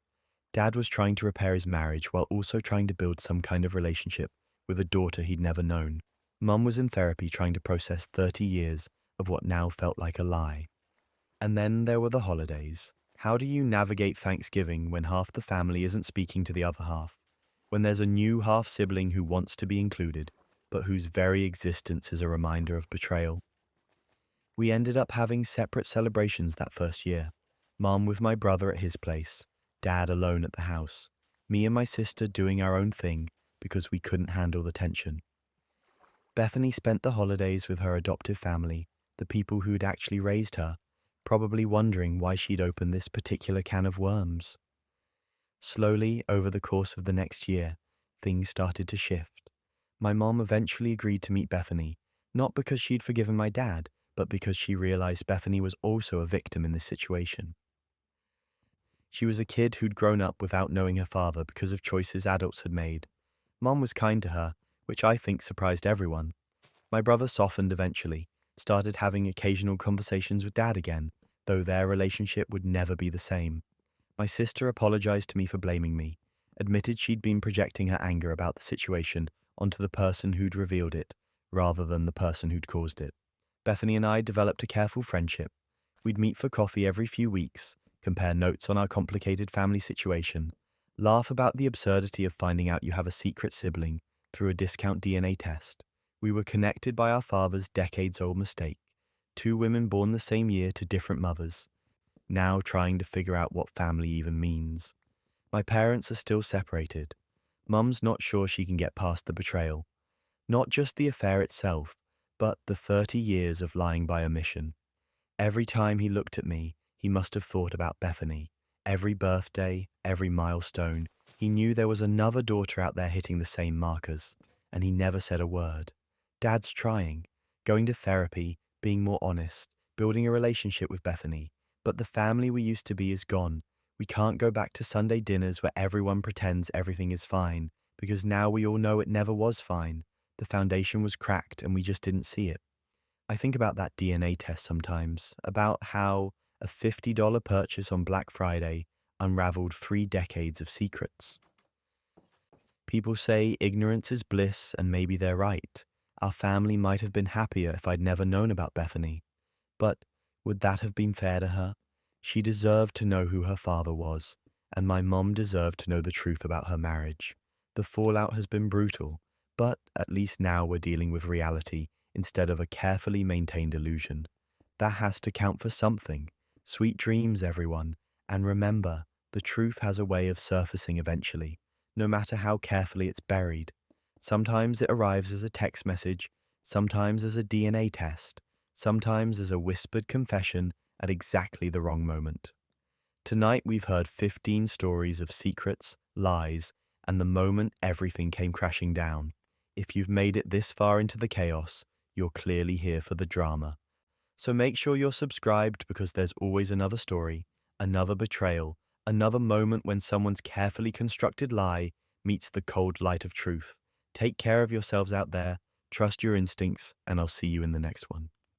Dad was trying to repair his marriage while also trying to build some kind of relationship with a daughter he'd never known. Mum was in therapy trying to process 30 years of what now felt like a lie. And then there were the holidays. How do you navigate Thanksgiving when half the family isn't speaking to the other half? When there's a new half-sibling who wants to be included, but whose very existence is a reminder of betrayal? We ended up having separate celebrations that first year. Mom with my brother at his place, Dad alone at the house, me and my sister doing our own thing because we couldn't handle the tension. Bethany spent the holidays with her adoptive family, the people who'd actually raised her, probably wondering why she'd opened this particular can of worms. Slowly, over the course of the next year, things started to shift. My mom eventually agreed to meet Bethany, not because she'd forgiven my dad, but because she realized Bethany was also a victim in this situation. She was a kid who'd grown up without knowing her father because of choices adults had made. Mom was kind to her, which I think surprised everyone. My brother softened eventually, started having occasional conversations with Dad again, though their relationship would never be the same. My sister apologized to me for blaming me, admitted she'd been projecting her anger about the situation onto the person who'd revealed it, rather than the person who'd caused it. Bethany and I developed a careful friendship. We'd meet for coffee every few weeks, compare notes on our complicated family situation, laugh about the absurdity of finding out you have a secret sibling through a discount DNA test. We were connected by our father's decades-old mistake, 2 women born the same year to different mothers, now trying to figure out what family even means. My parents are still separated. Mum's not sure she can get past the betrayal. Not just the affair itself, but the 30 years of lying by omission. Every time he looked at me, he must have thought about Bethany. Every birthday, every milestone, he knew there was another daughter out there hitting the same markers, and he never said a word. Dad's trying, going to therapy, being more honest, building a relationship with Bethany, but the family we used to be is gone. We can't go back to Sunday dinners where everyone pretends everything is fine, because now we all know it never was fine. The foundation was cracked and we just didn't see it. I think about that DNA test sometimes, about how a $50 purchase on Black Friday unraveled 3 decades of secrets. People say ignorance is bliss, and maybe they're right. Our family might have been happier if I'd never known about Bethany. But would that have been fair to her? She deserved to know who her father was, and my mom deserved to know the truth about her marriage. The fallout has been brutal, but at least now we're dealing with reality instead of a carefully maintained illusion. That has to count for something. Sweet dreams, everyone, and remember, the truth has a way of surfacing eventually, no matter how carefully it's buried. Sometimes it arrives as a text message, sometimes as a DNA test, sometimes as a whispered confession at exactly the wrong moment. Tonight we've heard 15 stories of secrets, lies, and the moment everything came crashing down. If you've made it this far into the chaos, you're clearly here for the drama. So make sure you're subscribed, because there's always another story, another betrayal, another moment when someone's carefully constructed lie meets the cold light of truth. Take care of yourselves out there, trust your instincts, and I'll see you in the next one.